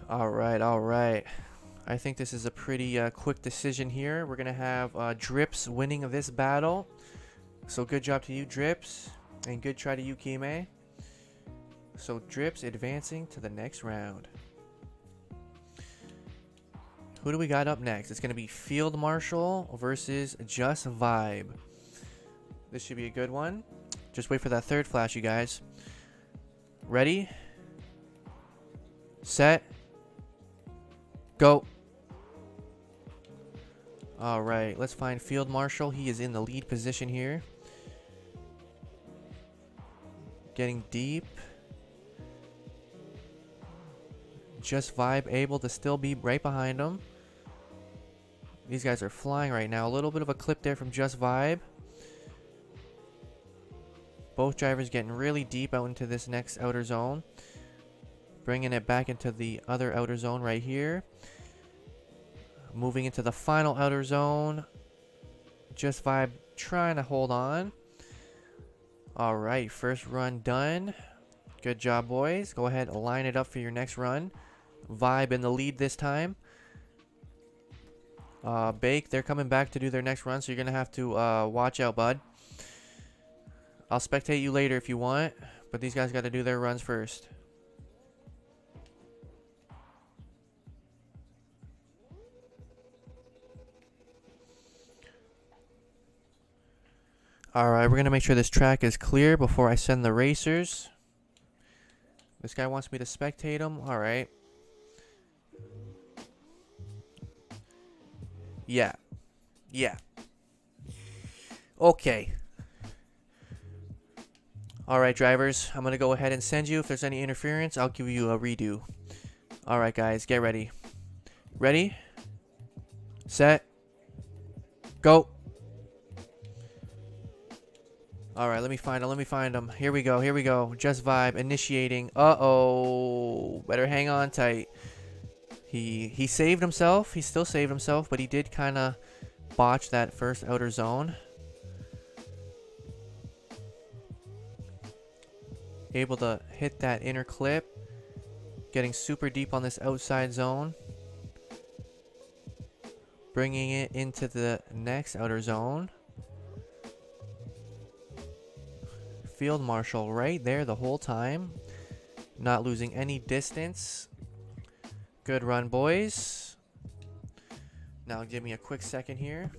All right, all right. I think this is a pretty quick decision here. We're going to have Drips winning this battle. So good job to you, Drips. And good try to you, Kime. So Drips advancing to the next round. Who do we got up next? It's going to be Field Marshal versus Just Vibe. This should be a good one. Just wait for that third flash, you guys. Ready? Set. Go. Alright, let's find Field Marshal. He is in the lead position here. Getting deep. Just Vibe able to still be right behind him. These guys are flying right now. A little bit of a clip there from Just Vibe. Both drivers getting really deep out into this next outer zone. Bringing it back into the other outer zone right here. Moving into the final outer zone. Just Vibe trying to hold on. Alright, first run done. Good job, boys. Go ahead and line it up for your next run. Vibe in the lead this time. Bake, they're coming back to do their next run, so you're going to have to watch out, bud. I'll spectate you later if you want, but these guys got to do their runs first. Alright, we're going to make sure this track is clear before I send the racers. This guy wants me to spectate him. Alright. Yeah. Yeah. Okay. Alright, drivers. I'm going to go ahead and send you. If there's any interference, I'll give you a redo. Alright, guys. Get ready. Ready? Set. Go. Alright, let me find him. Let me find him. Here we go. Here we go. Just Vibe initiating. Uh-oh. Better hang on tight. He saved himself. He still saved himself, but he did kind of botch that first outer zone. Able to hit that inner clip. Getting super deep on this outside zone. Bringing it into the next outer zone. Field Marshal right there the whole time. Not losing any distance. Good run, boys. Now give me a quick second here.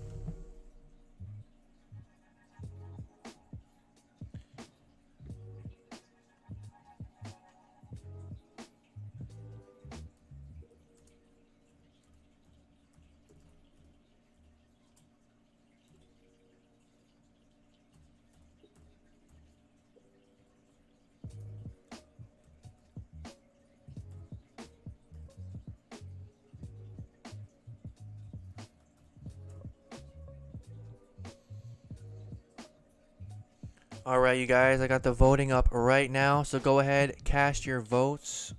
Alright, you guys, I got the voting up right now, so go ahead, cast your votes.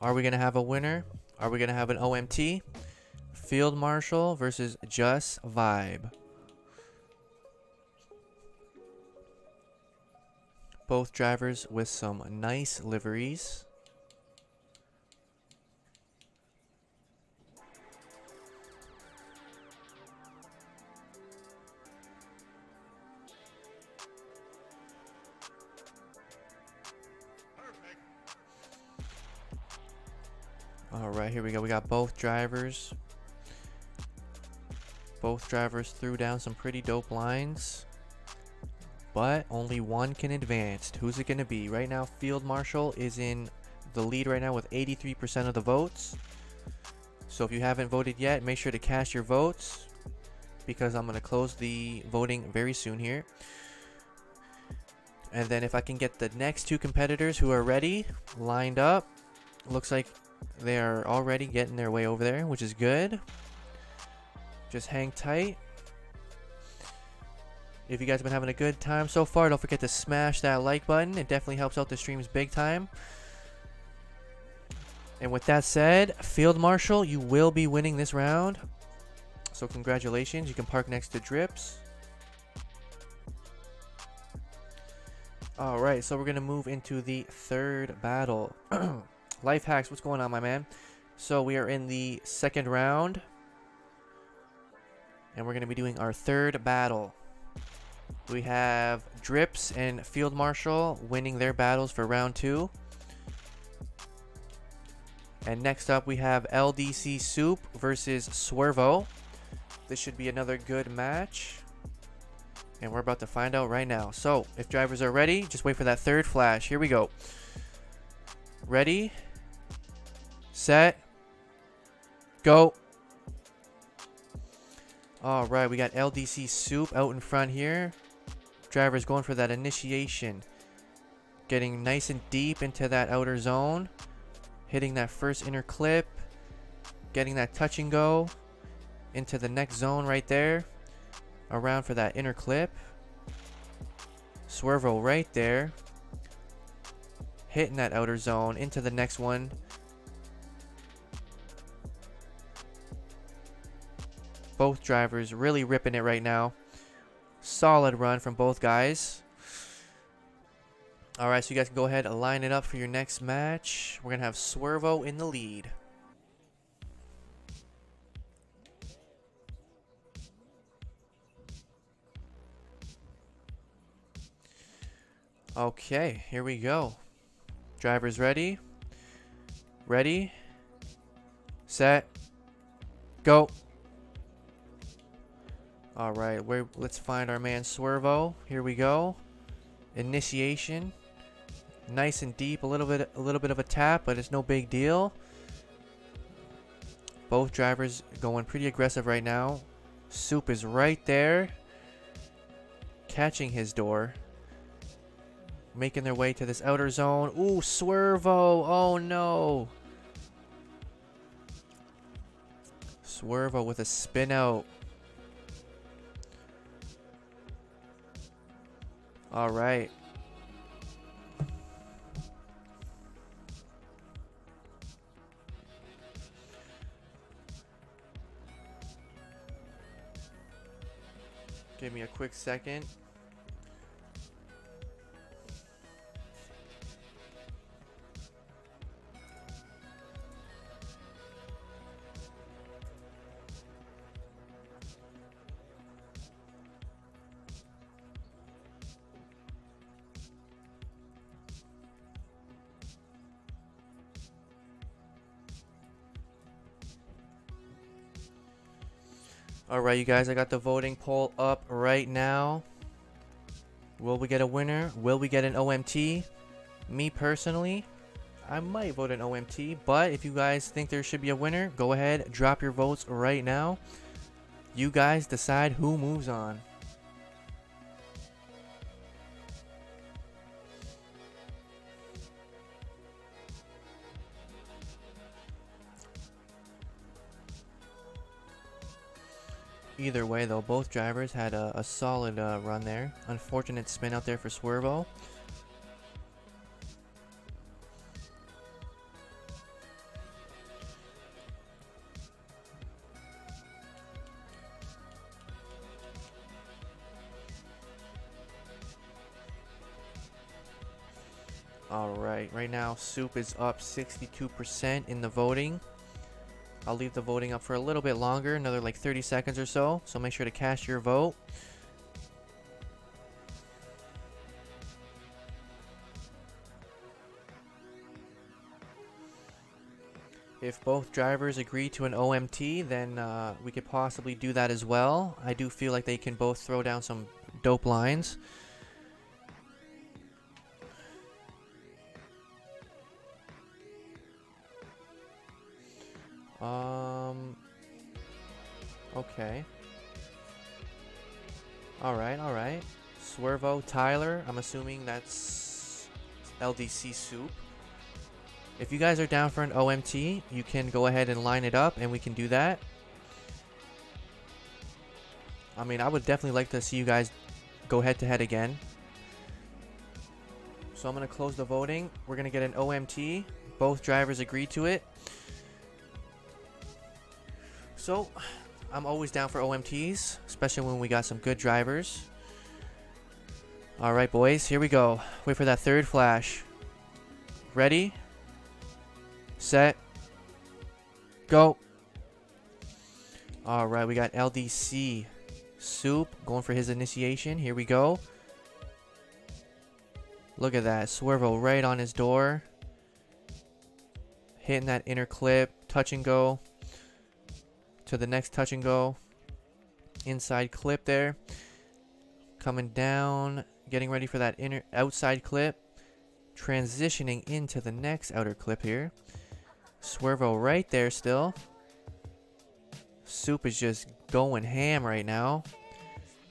Are we going to have a winner? Are we going to have an OMT? Field Marshal versus Just Vibe. Both drivers with some nice liveries. Alright, here we go. We got both drivers. Both drivers threw down some pretty dope lines. But only one can advance. Who's it going to be? Right now, Field Marshal is in the lead right now with 83% of the votes. So if you haven't voted yet, make sure to cast your votes, because I'm going to close the voting very soon here. And then if I can get the next two competitors who are ready, lined up. Looks like they are already getting their way over there, which is good. Just hang tight. If you guys have been having a good time so far, don't forget to smash that like button. It definitely helps out the streams big time. And with that said, Field Marshal, you will be winning this round. So congratulations. You can park next to Drips. Alright, so we're going to move into the third battle. Life hacks, what's going on, my man? So we are in the second round, and we're going to be doing our third battle. We have Drips and Field Marshal winning their battles for round 2. And next up we have LDC Soup versus Swervo. This should be another good match. And we're about to find out right now. So, if drivers are ready, just wait for that third flash. Here we go. Ready, set, go. Alright, we got LDC Soup out in front here. Drivers going for that initiation. Getting nice and deep into that outer zone. Hitting that first inner clip. Getting that touch and go. Into the next zone right there. Around for that inner clip. Swervo right there. Hitting that outer zone. Into the next one. Both drivers really ripping it right now. Solid run from both guys. Alright, so you guys can go ahead and line it up for your next match. We're going to have Swervo in the lead. Okay, here we go. Drivers ready? Ready? Set. Go. Alright, let's find our man Swervo. Here we go. Initiation. Nice and deep, a little bit of a tap, but it's no big deal. Both drivers going pretty aggressive right now. Soup is right there. Catching his door. Making their way to this outer zone. Ooh, Swervo. Oh no. Swervo with a spin out. All right. Give me a quick second. Alright, you guys, I got the voting poll up right now. Will we get a winner? Will we get an OMT? Me personally, I might vote an OMT, but if you guys think there should be a winner, go ahead, drop your votes right now. You guys decide who moves on. Either way, though, both drivers had a solid run there. Unfortunate spin out there for Swervo. Alright, right now Soup is up 62% in the voting. I'll leave the voting up for a little bit longer, another like 30 seconds or so. So make sure to cast your vote. If both drivers agree to an OMT, then we could possibly do that as well. I do feel like they can both throw down some dope lines. Okay. Alright. Swervo, Tyler, I'm assuming that's LDC Soup. If you guys are down for an OMT, you can go ahead and line it up and we can do that. I mean, I would definitely like to see you guys go head to head again. So I'm going to close the voting. We're going to get an OMT. Both drivers agree to it. So, I'm always down for OMTs, especially when we got some good drivers. Alright, boys, here we go. Wait for that third flash. Ready? Set. Go. All right, we got LDC Soup going for his initiation. Here we go. Look at that. Swervo right on his door. Hitting that inner clip. Touch and go. To the next touch and go. Inside clip there. Coming down. Getting ready for that inner outside clip. Transitioning into the next outer clip here. Swervo right there still. Soup is just going ham right now.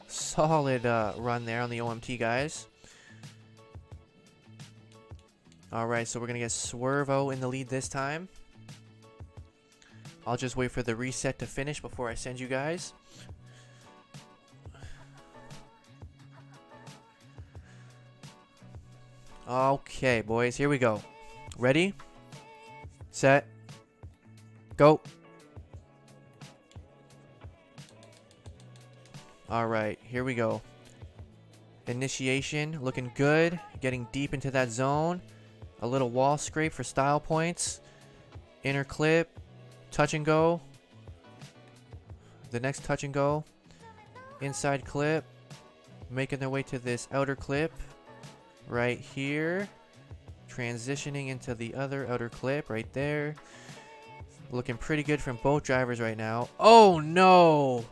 Solid run there on the OMT, guys. Alright, so we're going to get Swervo in the lead this time. I'll just wait for the reset to finish before I send you guys. Okay, boys, here we go. Ready? Set. Go. Alright, here we go. Initiation, looking good. Getting deep into that zone. A little wall scrape for style points. Inner clip. Touch and go. The next touch and go. Inside clip. Making their way to this outer clip. Right here. Transitioning into the other outer clip right there. Looking pretty good from both drivers right now. Oh no!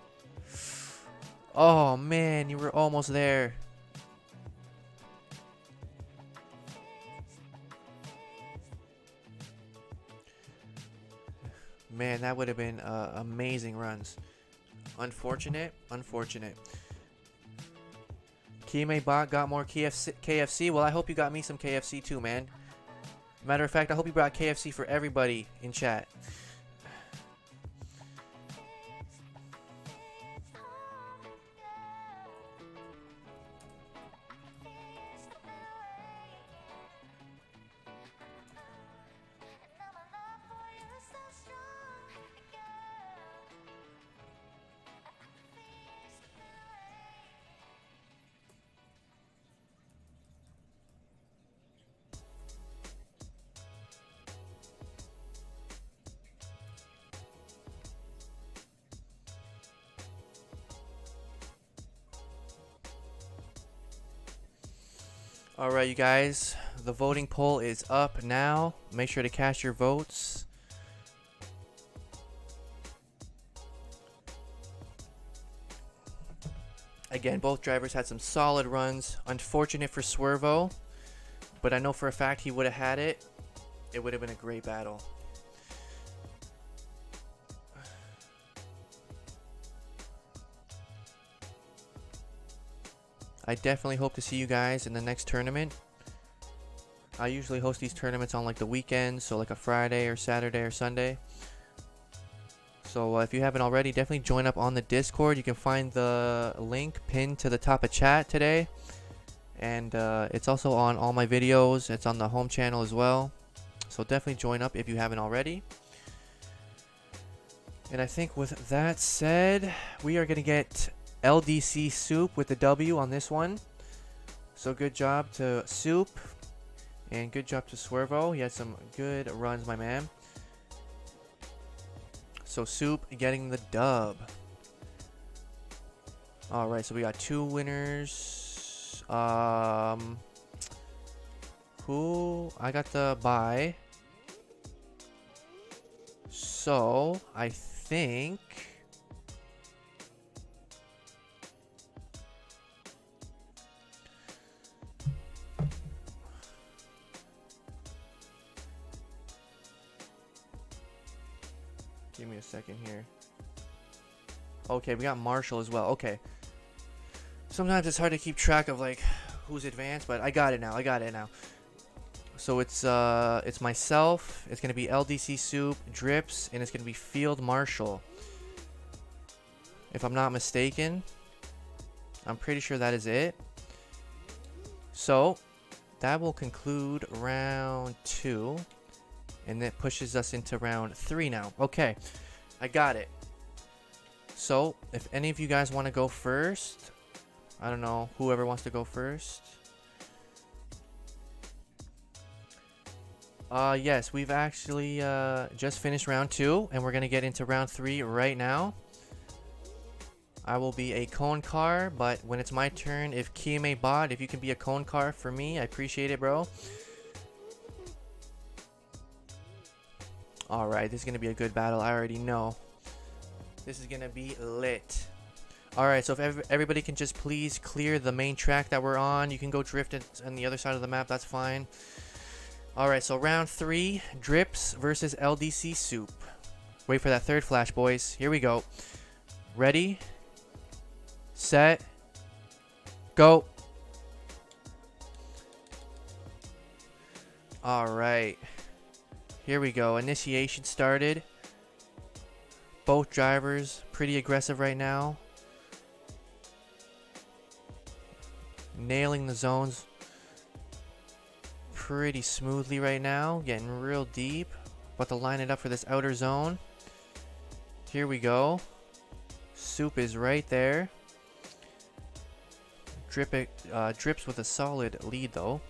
Oh man, you were almost there. Man, that would have been amazing runs. Unfortunate. Kime Bot got more KFC. Well, I hope you got me some KFC too, man. Matter of fact, I hope you brought KFC for everybody in chat. Alright, you guys, the voting poll is up now. Make sure to cast your votes. Again, both drivers had some solid runs. Unfortunate for Swervo, but I know for a fact he would have had it. It would have been a great battle. I definitely hope to see you guys in the next tournament. I usually host these tournaments on like the weekends, so like a Friday or Saturday or Sunday. So if you haven't already, definitely join up on the Discord. You can find the link pinned to the top of chat today. And it's also on all my videos. It's on the home channel as well. So definitely join up if you haven't already. And I think with that said, we are going to get LDC Soup with the W on this one. So good job to Soup. And good job to Swervo. He had some good runs, my man. So Soup getting the dub. Alright, so we got two winners. Who? I got the bye. So, I think... Give me a second here. Okay, we got Marshall as well. Okay. Sometimes it's hard to keep track of like who's advanced, but I got it now. So it's myself. It's gonna be LDC Soup, Drips, and it's gonna be Field Marshall. If I'm not mistaken, I'm pretty sure that is it. So that will conclude round 2. And that pushes us into round 3 now. Okay, I got it. So, if any of you guys want to go first, I don't know, whoever wants to go first. Yes, we've actually just finished round 2, and we're gonna get into round 3 right now. I will be a cone car, but when it's my turn, if Kiyame bot, if you can be a cone car for me, I appreciate it, bro. Alright, this is gonna be a good battle, I already know. This is gonna be lit. Alright, so if everybody can just please clear the main track that we're on. You can go drift it on the other side of the map, that's fine. Alright, so round 3, Drips versus LDC Soup. Wait for that third flash, boys. Here we go. Ready, set, go. Alright. Here we go. Initiation started. Both drivers pretty aggressive right now. Nailing the zones pretty smoothly right now. Getting real deep. About to line it up for this outer zone. Here we go. Soup is right there. Drips with a solid lead though.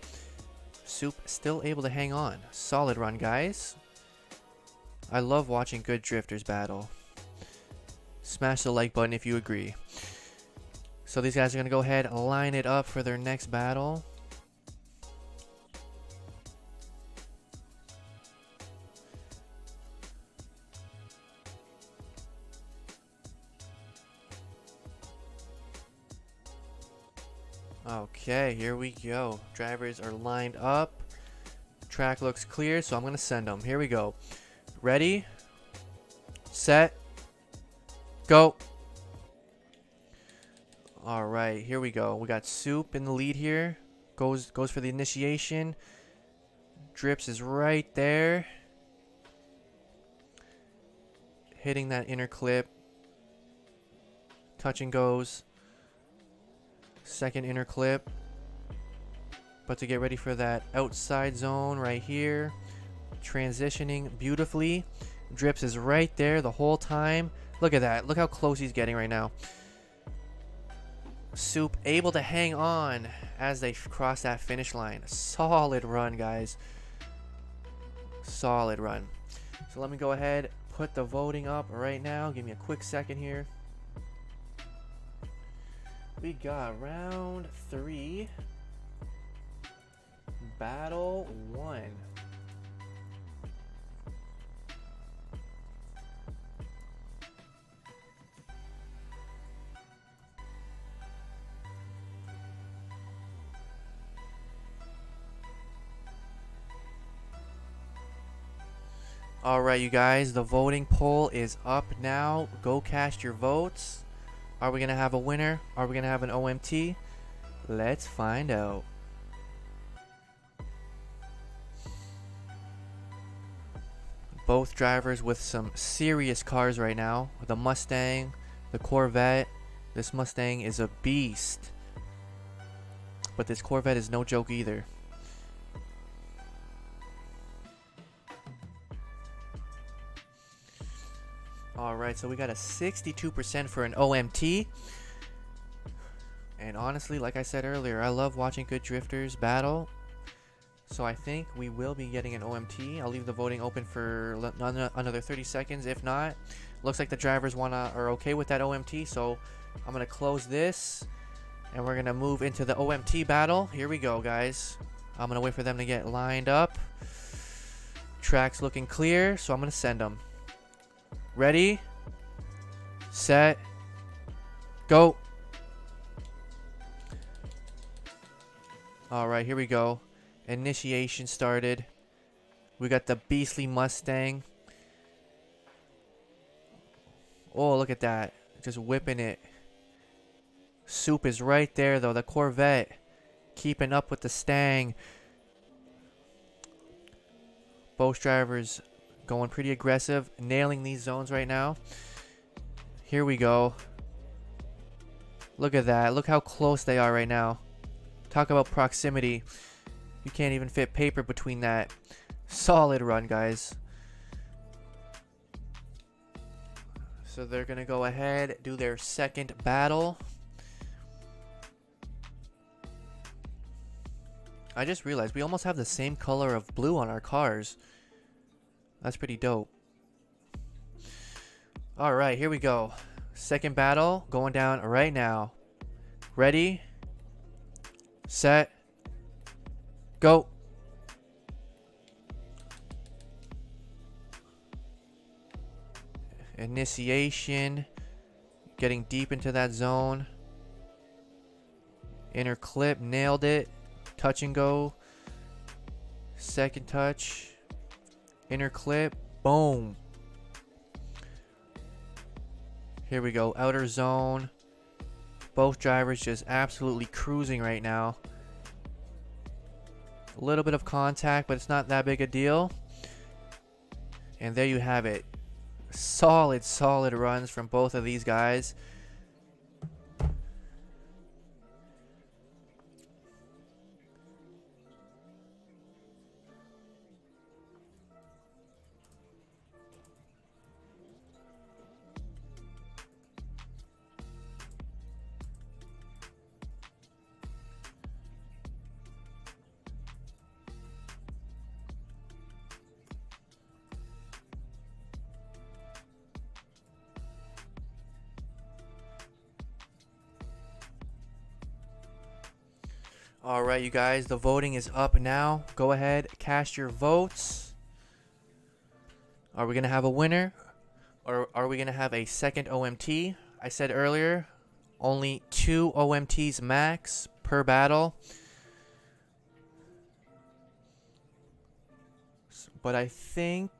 Soup still able to hang on. Solid run, guys. I love watching good drifters battle. Smash the like button if you agree. So these guys are going to go ahead and line it up for their next battle. Okay, here we go. Drivers are lined up. Track looks clear, so I'm going to send them. Here we go. Ready, set, go. Alright, here we go. We got Soup in the lead here. Goes for the initiation. Drips is right there. Hitting that inner clip. Touch and goes. Second inner clip. But to get ready for that outside zone right here. Transitioning beautifully. Drips is right there the whole time. Look at that. Look how close he's getting right now. Soup able to hang on as they cross that finish line. Solid run, guys. Solid run. So let me go ahead, put the voting up right now. Give me a quick second here. We got round 3, battle 1. Alright, you guys, the voting poll is up now. Go cast your votes. Are we going to have a winner? Are we going to have an OMT? Let's find out. Both drivers with some serious cars right now. The Mustang, the Corvette. This Mustang is a beast. But this Corvette is no joke either. Alright, so we got a 62% for an OMT. And honestly, like I said earlier, I love watching good drifters battle. So I think we will be getting an OMT. I'll leave the voting open for another 30 seconds. If not, looks like the drivers are okay with that OMT. So I'm going to close this. And we're going to move into the OMT battle. Here we go, guys. I'm going to wait for them to get lined up. Track's looking clear, so I'm going to send them. Ready, set, go. Alright, here we go. Initiation started. We got the beastly Mustang. Oh, look at that. Just whipping it. Soup is right there, though. The Corvette. Keeping up with the Stang. Both drivers going pretty aggressive. Nailing these zones right now. Here we go. Look at that. Look how close they are right now. Talk about proximity. You can't even fit paper between that. Solid run, guys. So they're going to go ahead, do their second battle. I just realized we almost have the same color of blue on our cars. That's pretty dope. Alright, here we go. Second battle going down right now. Ready? Set. Go. Initiation. Getting deep into that zone. Inner clip. Nailed it. Touch and go. Second touch. Inner clip. Boom. Here we go. Outer zone. Both drivers just absolutely cruising right now. A little bit of contact, but it's not that big a deal. And there you have it. Solid runs from both of these guys. Alright, you guys, the voting is up now. Go ahead, cast your votes. Are we going to have a winner? Or are we going to have a second OMT? I said earlier, only 2 OMTs max per battle. But I think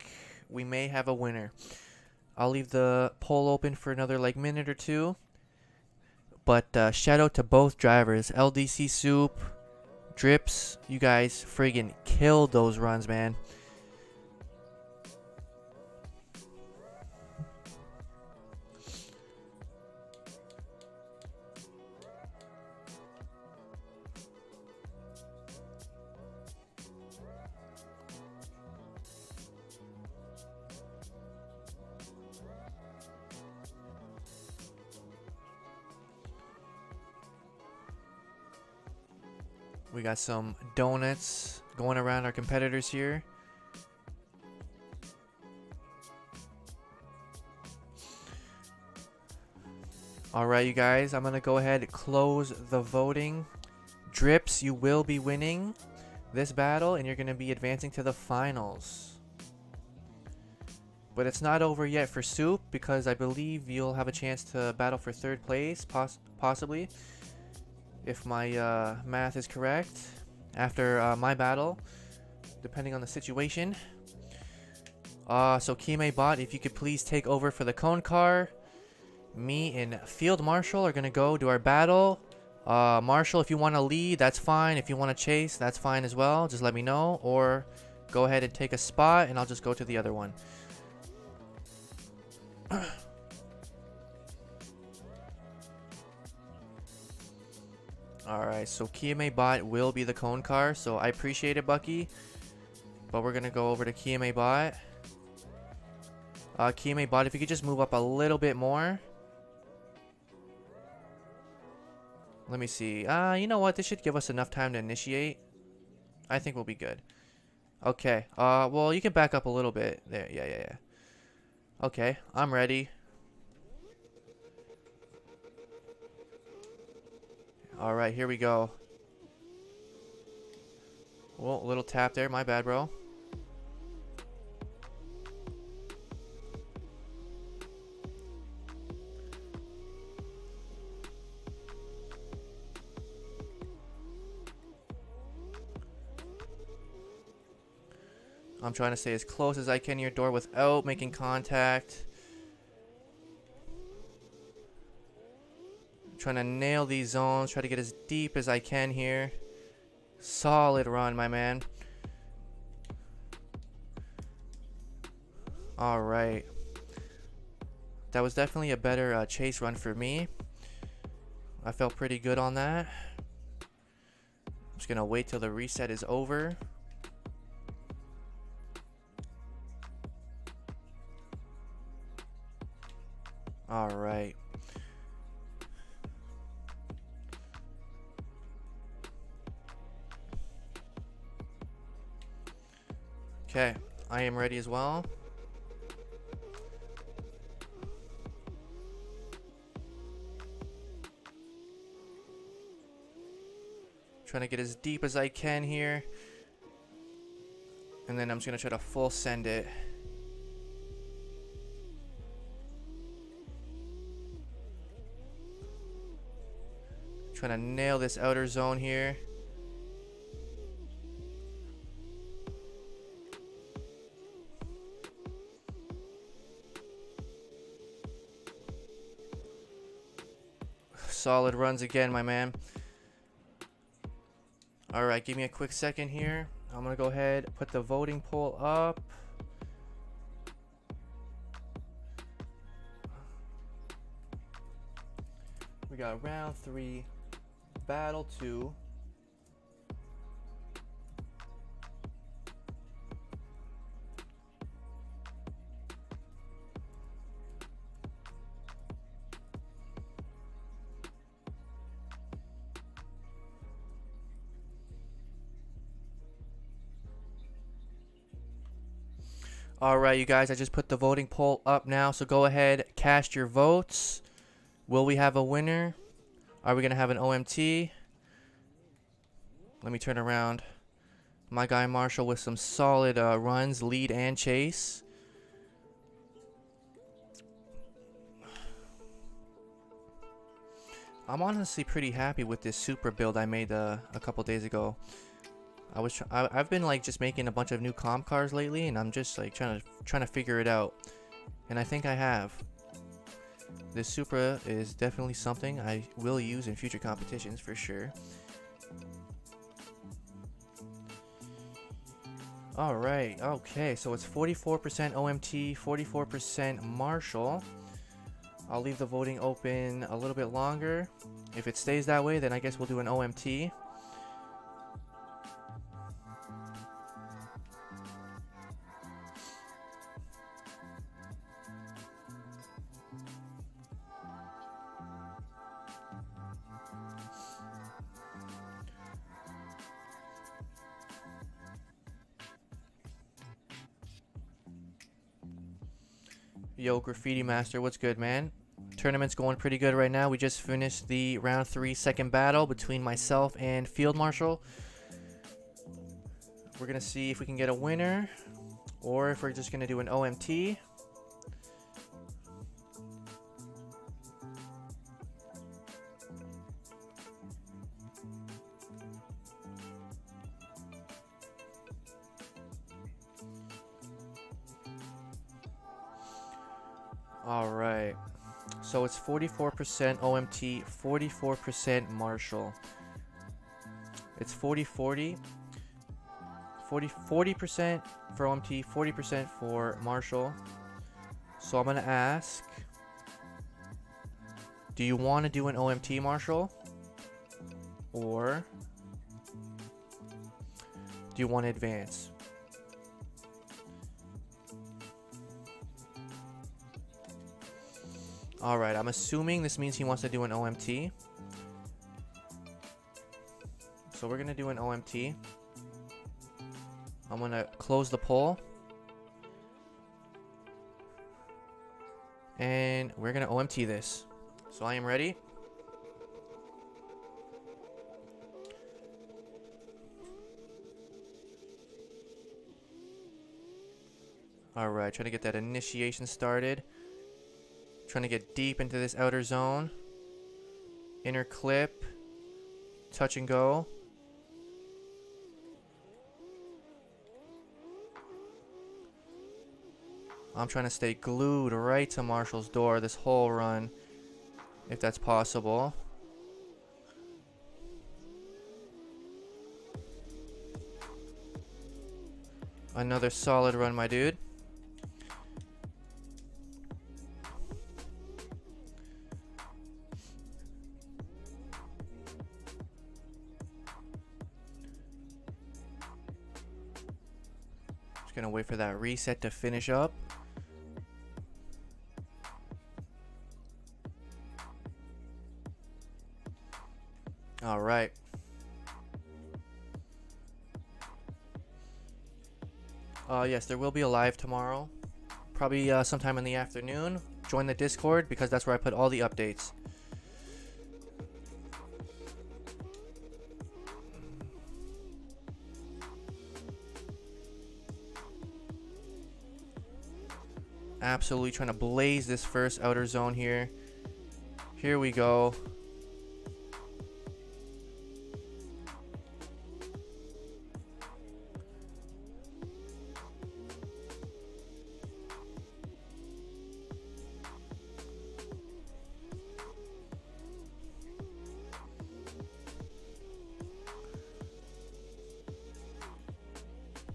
we may have a winner. I'll leave the poll open for another minute or two. But shout out to both drivers. LDC Soup, Drips, you guys friggin' killed those runs, man. We got some donuts going around our competitors here. Alright, you guys, I'm going to go ahead and close the voting. Drips, you will be winning this battle, and you're going to be advancing to the finals. But it's not over yet for Soup, because I believe you'll have a chance to battle for third place, possibly. If my math is correct, after my battle, depending on the situation. So Kime Bot, if you could please take over for the cone car. Me and Field Marshal are gonna go do our battle. Marshal, if you want to lead, that's fine. If you want to chase, that's fine as well. Just let me know, or go ahead and take a spot, and I'll just go to the other one. Alright, so Kiyame Bot will be the cone car, so I appreciate it, Bucky. But we're gonna go over to Kiyame Bot. Kiyame Bot, if you could just move up a little bit more. Let me see. You know what? This should give us enough time to initiate. I think we'll be good. Okay. Well, you can back up a little bit. There. Yeah. Okay, I'm ready. Alright, here we go. Well, a little tap there. My bad, bro. I'm trying to stay as close as I can to your door without making contact. Trying to nail these zones. Try to get as deep as I can here. Solid run, my man. Alright. That was definitely a better chase run for me. I felt pretty good on that. I'm just going to wait till the reset is over. Alright. Okay, I am ready as well. Trying to get as deep as I can here. And then I'm just going to try to full send it. Trying to nail this outer zone here. Solid runs again, my man. Alright, give me a quick second here. I'm going to go ahead, put the voting poll up. We got round 3, battle 2. Alright, you guys, I just put the voting poll up now, so go ahead, cast your votes. Will we have a winner? Are we going to have an OMT? Let me turn around. My guy Marshall with some solid runs, lead and chase. I'm honestly pretty happy with this super build I made a couple days ago. I've been like just making a bunch of new comp cars lately, and I'm just like trying to figure it out. And I think I have. This Supra is definitely something I will use in future competitions for sure. Alright, okay, so it's 44% OMT, 44% Marshall. I'll leave the voting open a little bit longer. If it stays that way, then I guess we'll do an OMT. Yo, Graffiti Master, what's good, man? Tournament's going pretty good right now. We just finished the round 3 second battle between myself and Field Marshal. We're gonna see if we can get a winner, or if we're just gonna do an OMT. Alright, so it's 44% OMT, 44% Marshall. It's 40-40. 40% for OMT, 40% for Marshall. So I'm going to ask, do you want to do an OMT, Marshall? Or do you want to advance? Alright, I'm assuming this means he wants to do an OMT. So we're going to do an OMT. I'm going to close the poll. And we're going to OMT this. So I am ready. Alright, trying to get that initiation started. Trying to get deep into this outer zone. Inner clip. Touch and go. I'm trying to stay glued right to Marshall's door this whole run, if that's possible. Another solid run, my dude. Just gonna wait for that reset to finish up. All right. Yes, there will be a live tomorrow. Probably sometime in the afternoon. Join the Discord because that's where I put all the updates. Absolutely trying to blaze this first outer zone here. Here we go.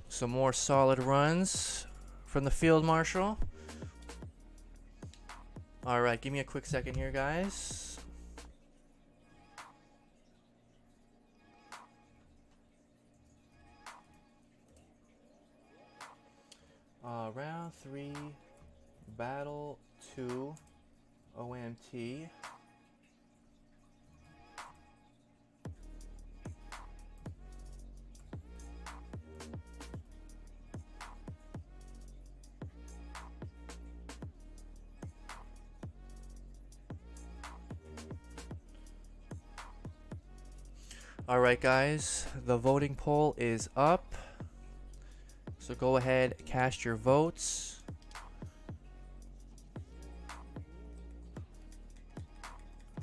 Some more solid runs from the field marshal. Alright, give me a quick second here, guys. Round 3, battle 2, OMT. Alright guys, the voting poll is up. So go ahead, cast your votes.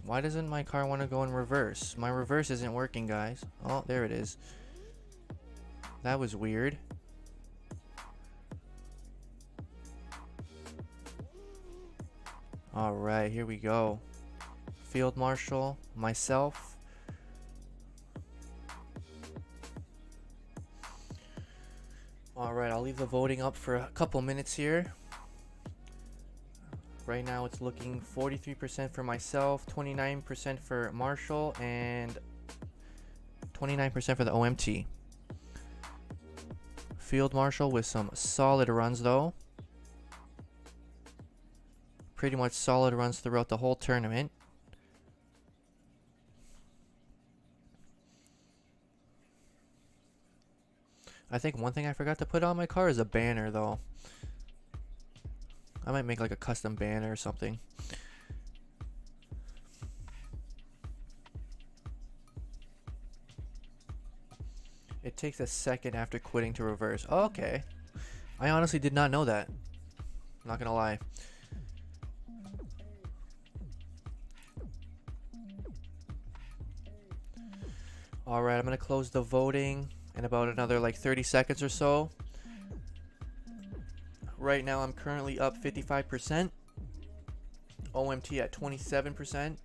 Why doesn't my car want to go in reverse? My reverse isn't working, guys. Oh, there it is. That was weird. Alright, here we go. Field Marshal, myself. Alright, I'll leave the voting up for a couple minutes here. Right now it's looking 43% for myself, 29% for Marshall, and 29% for the OMT. Field Marshal with some solid runs though. Pretty much solid runs throughout the whole tournament. I think one thing I forgot to put on my car is a banner though. I might make like a custom banner or something. It takes a second after quitting to reverse. Oh, okay. I honestly did not know that. I'm not gonna lie. Alright, I'm gonna close the voting in about another like 30 seconds or so. Right now I'm currently up 55%. OMT at 27%.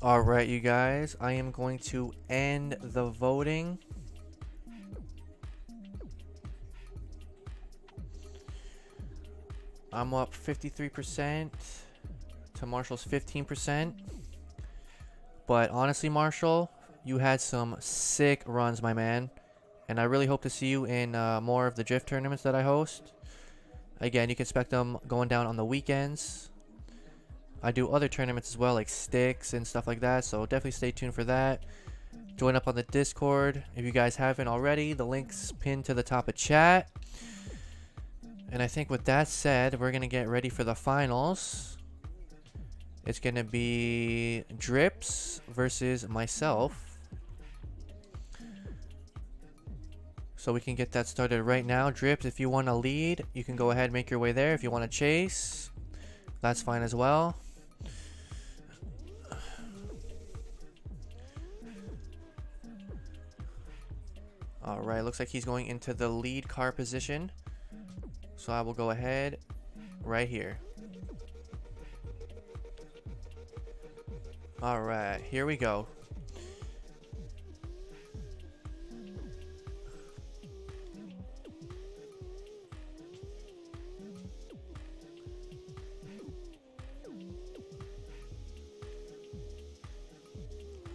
Alright, you guys, I am going to end the voting. I'm up 53% to Marshall's 15%. But honestly, Marshall, you had some sick runs, my man. And I really hope to see you in more of the drift tournaments that I host. Again, you can expect them going down on the weekends. I do other tournaments as well, like sticks and stuff like that, so definitely stay tuned for that. Join up on the Discord if you guys haven't already. The link's pinned to the top of chat. And I think with that said, we're going to get ready for the finals. It's going to be Drips versus myself. So we can get that started right now. Drips, if you want to lead, you can go ahead and make your way there. If you want to chase, that's fine as well. Alright, looks like he's going into the lead car position. So I will go ahead right here. Alright, here we go.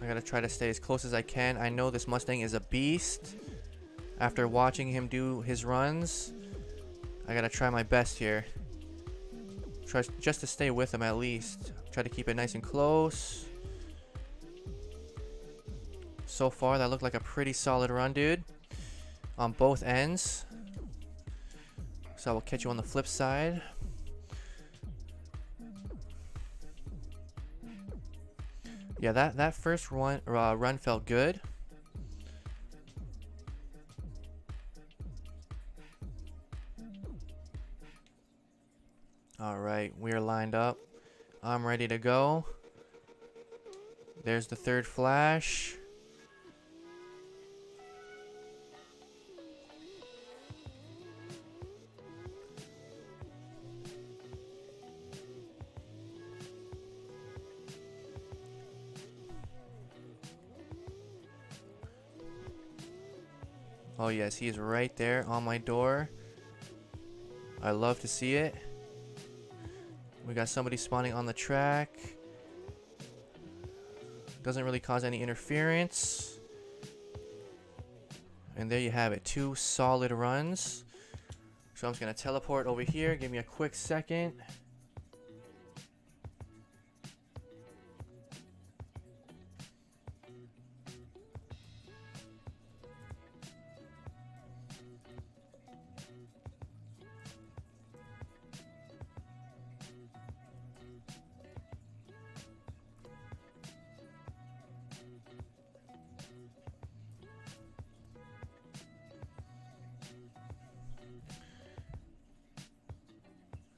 I gotta try to stay as close as I can. I know this Mustang is a beast. After watching him do his runs, I gotta try my best here. Try just to stay with him at least. Try to keep it nice and close. So far, that looked like a pretty solid run, dude. On both ends. So I will catch you on the flip side. Yeah, that first run felt good. All right, we're lined up. I'm ready to go. There's the third flash. Oh yes, he is right there on my door. I love to see it. We got somebody spawning on the track. Doesn't really cause any interference. And there you have it, 2 solid runs. So I'm just gonna teleport over here. Give me a quick second.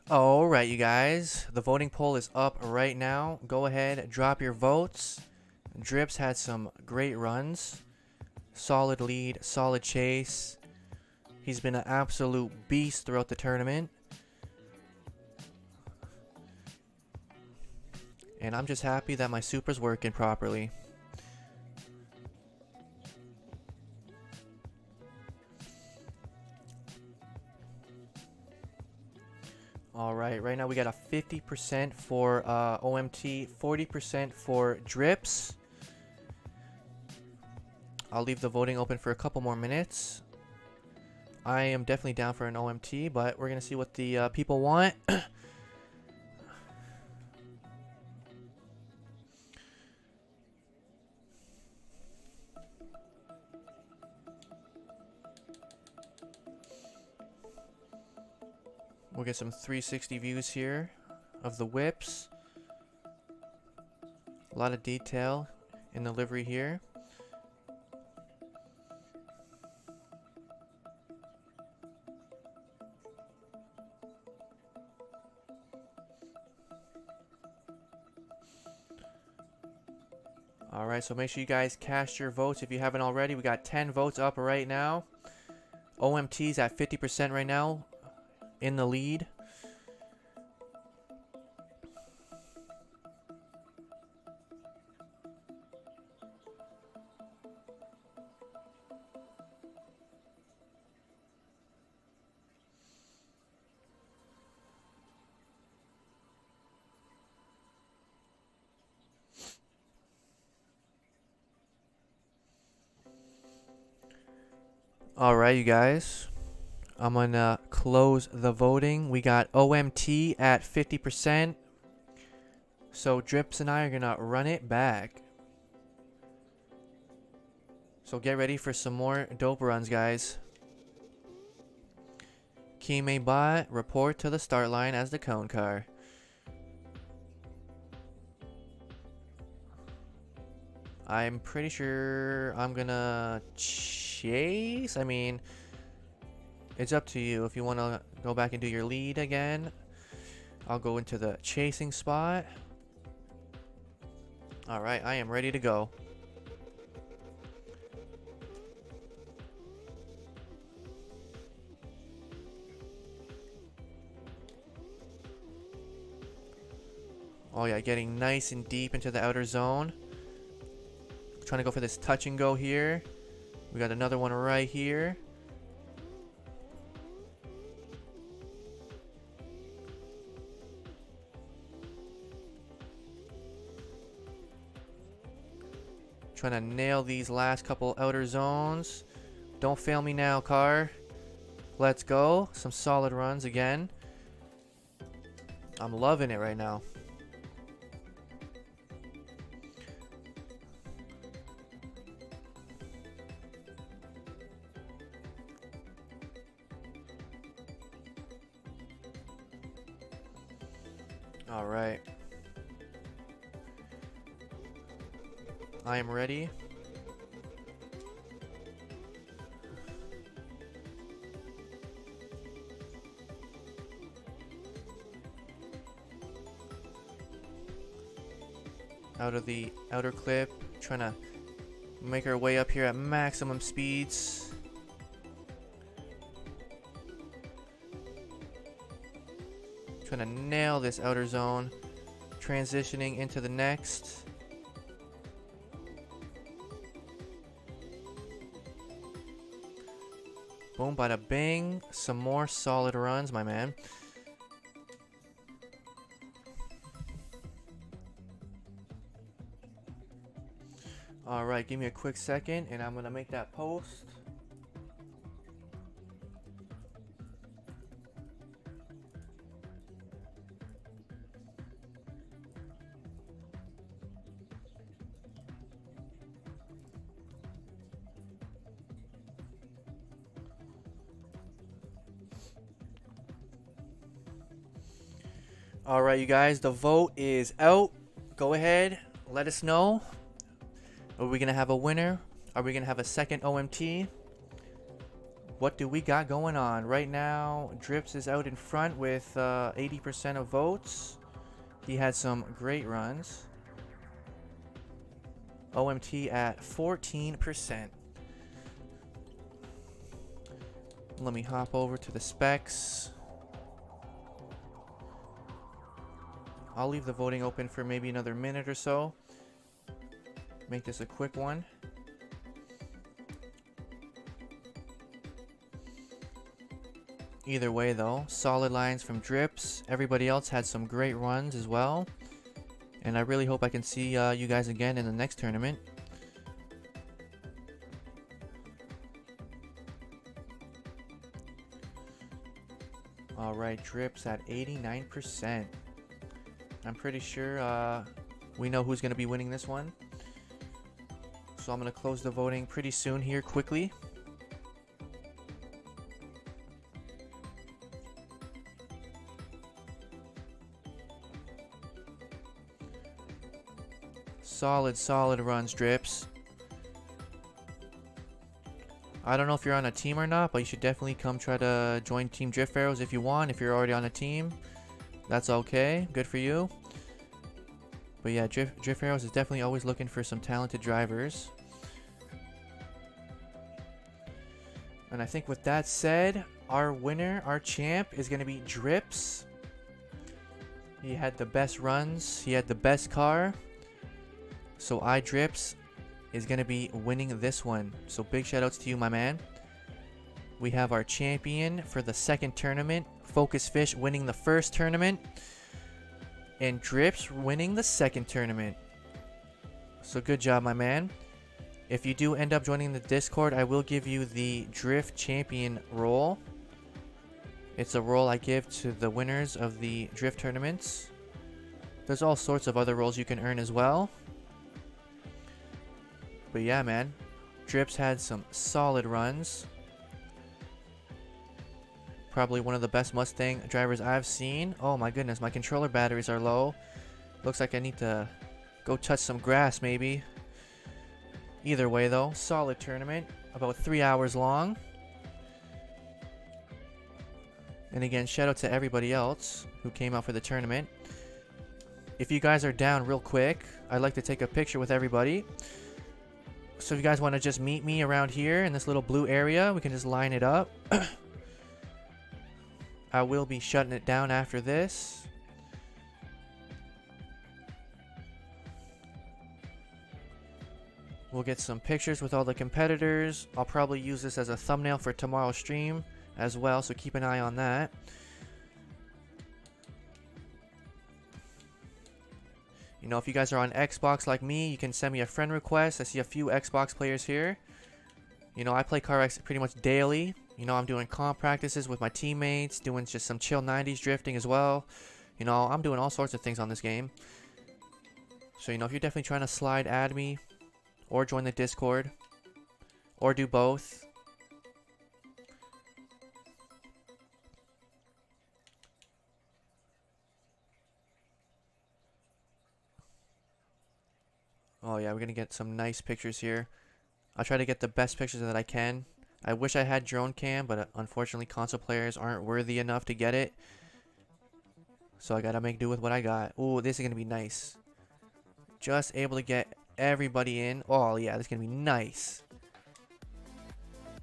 Alright, you guys, the voting poll is up right now. Go ahead, drop your votes. Drips had some great runs. Solid lead, solid chase. He's been an absolute beast throughout the tournament. And I'm just happy that my super's working properly. Alright, right now we got a 50% for OMT, 40% for Drips. I'll leave the voting open for a couple more minutes. I am definitely down for an OMT, but we're going to see what the people want. We'll get some 360 views here of the whips. A lot of detail in the livery here. Alright, so make sure you guys cast your votes if you haven't already. We got 10 votes up right now. OMT's at 50% right now. In the lead. Alright, you guys. I'm gonna close the voting. We got OMT at 50%. So Drips and I are gonna run it back. So get ready for some more dope runs, guys. Kime Bot, report to the start line as the cone car. I'm pretty sure I'm gonna chase. I mean, it's up to you. If you want to go back and do your lead again, I'll go into the chasing spot. Alright, I am ready to go. Oh yeah, getting nice and deep into the outer zone. Trying to go for this touch and go here. We got another one right here. Trying to nail these last couple outer zones. Don't fail me now, car. Let's go. Some solid runs again. I'm loving it right now. All right. I am ready. Out of the outer clip, trying to make our way up here at maximum speeds. Trying to nail this outer zone, transitioning into the next. Boom, bada bing. Some more solid runs, my man. Alright, give me a quick second and I'm going to make that post. Alright, you guys, the vote is out. Go ahead, let us know. Are we going to have a winner? Are we going to have a second OMT? What do we got going on? Right now, Drips is out in front with 80% of votes. He had some great runs. OMT at 14%. Let me hop over to the specs. I'll leave the voting open for maybe another minute or so. Make this a quick one. Either way though, solid lines from Drips. Everybody else had some great runs as well. And I really hope I can see you guys again in the next tournament. Alright, Drips at 89%. I'm pretty sure we know who's going to be winning this one. So I'm going to close the voting pretty soon here, quickly. Solid runs, Drips. I don't know if you're on a team or not, but you should definitely come try to join Team Drift Arrows if you want. If you're already on a team, that's okay. Good for you. But yeah, Drift Arrows is definitely always looking for some talented drivers. And I think with that said, our winner, our champ, is going to be Drips. He had the best runs. He had the best car. So Drips is going to be winning this one. So big shout outs to you, my man. We have our champion for the second tournament. Focus Fish winning the first tournament. And Drips winning the second tournament. So good job, my man. If you do end up joining the Discord, I will give you the Drift Champion role. It's a role I give to the winners of the Drift tournaments. There's all sorts of other roles you can earn as well. But yeah, man. Drips had some solid runs. Probably one of the best Mustang drivers I've seen. Oh my goodness, my controller batteries are low. Looks like I need to go touch some grass maybe. Either way though, solid tournament. About 3 hours long. And again, shout out to everybody else who came out for the tournament. If you guys are down real quick, I'd like to take a picture with everybody. So if you guys want to just meet me around here in this little blue area, we can just line it up. I will be shutting it down after this. We'll get some pictures with all the competitors. I'll probably use this as a thumbnail for tomorrow's stream as well, so keep an eye on that. You know, if you guys are on Xbox like me, you can send me a friend request. I see a few Xbox players here. You know, I play CarX pretty much daily. You know, I'm doing comp practices with my teammates, doing just some chill 90s drifting as well. You know, I'm doing all sorts of things on this game. So, you know, if you're definitely trying to slide, add me, or join the Discord, or do both. Oh yeah, we're gonna get some nice pictures here. I'll try to get the best pictures that I can. I wish I had drone cam, but unfortunately console players aren't worthy enough to get it. So I gotta make do with what I got. Ooh, this is gonna be nice. Just able to get everybody in. Oh yeah, this is gonna be nice.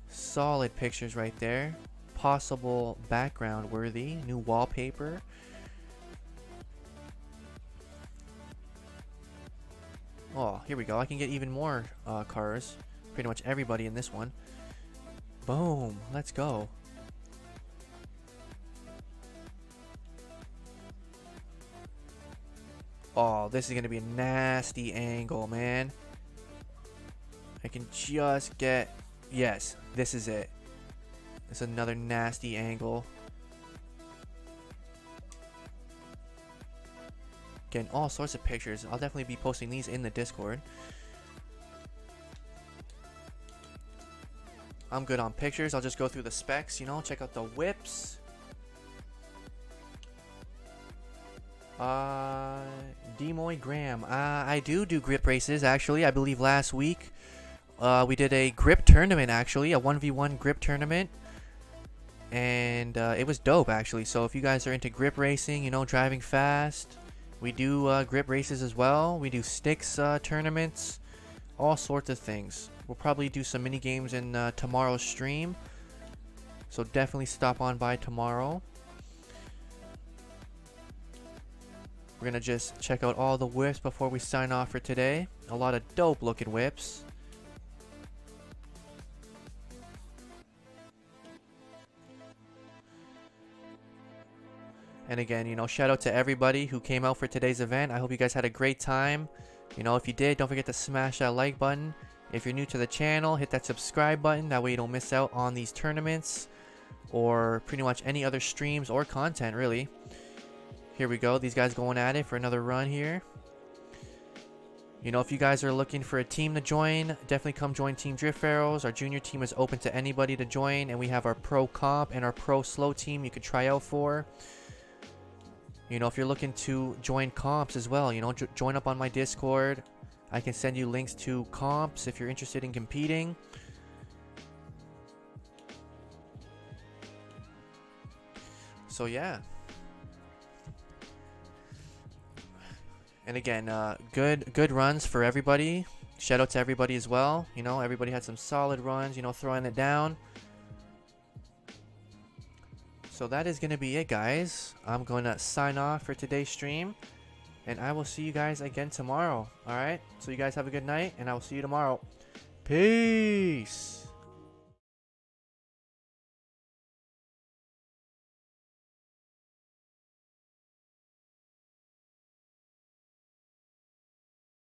Solid pictures right there. Possible background worthy. New wallpaper. Oh, here we go. I can get even more cars. Pretty much everybody in this one. Boom. Let's go. Oh, this is going to be a nasty angle, man. I can just get... Yes, this is it. It's another nasty angle. Getting all sorts of pictures. I'll definitely be posting these in the Discord. I'm good on pictures. I'll just go through the specs, you know, check out the whips. Demoy Graham. I do grip races, actually. I believe last week we did a grip tournament, actually. A 1v1 grip tournament. And it was dope, actually. So if you guys are into grip racing, you know, driving fast, we do grip races as well. We do sticks tournaments. All sorts of things. We'll probably do some mini games in tomorrow's stream. So definitely stop on by tomorrow. We're going to just check out all the whips before we sign off for today. A lot of dope looking whips. And again, you know, shout out to everybody who came out for today's event. I hope you guys had a great time. You know, if you did, don't forget to smash that like button. If you're new to the channel, hit that subscribe button. That way you don't miss out on these tournaments or pretty much any other streams or content, really. Here we go. These guys going at it for another run here. You know, if you guys are looking for a team to join, definitely come join Team Drift Pharaohs. Our junior team is open to anybody to join. And we have our pro comp and our pro slow team you could try out for. You know, if you're looking to join comps as well, you know, join up on my Discord. I can send you links to comps if you're interested in competing. So, yeah. And again, good runs for everybody. Shout out to everybody as well. You know, everybody had some solid runs, you know, throwing it down. So that is going to be it, guys. I'm going to sign off for today's stream. And I will see you guys again tomorrow. Alright? So you guys have a good night. And I will see you tomorrow. Peace.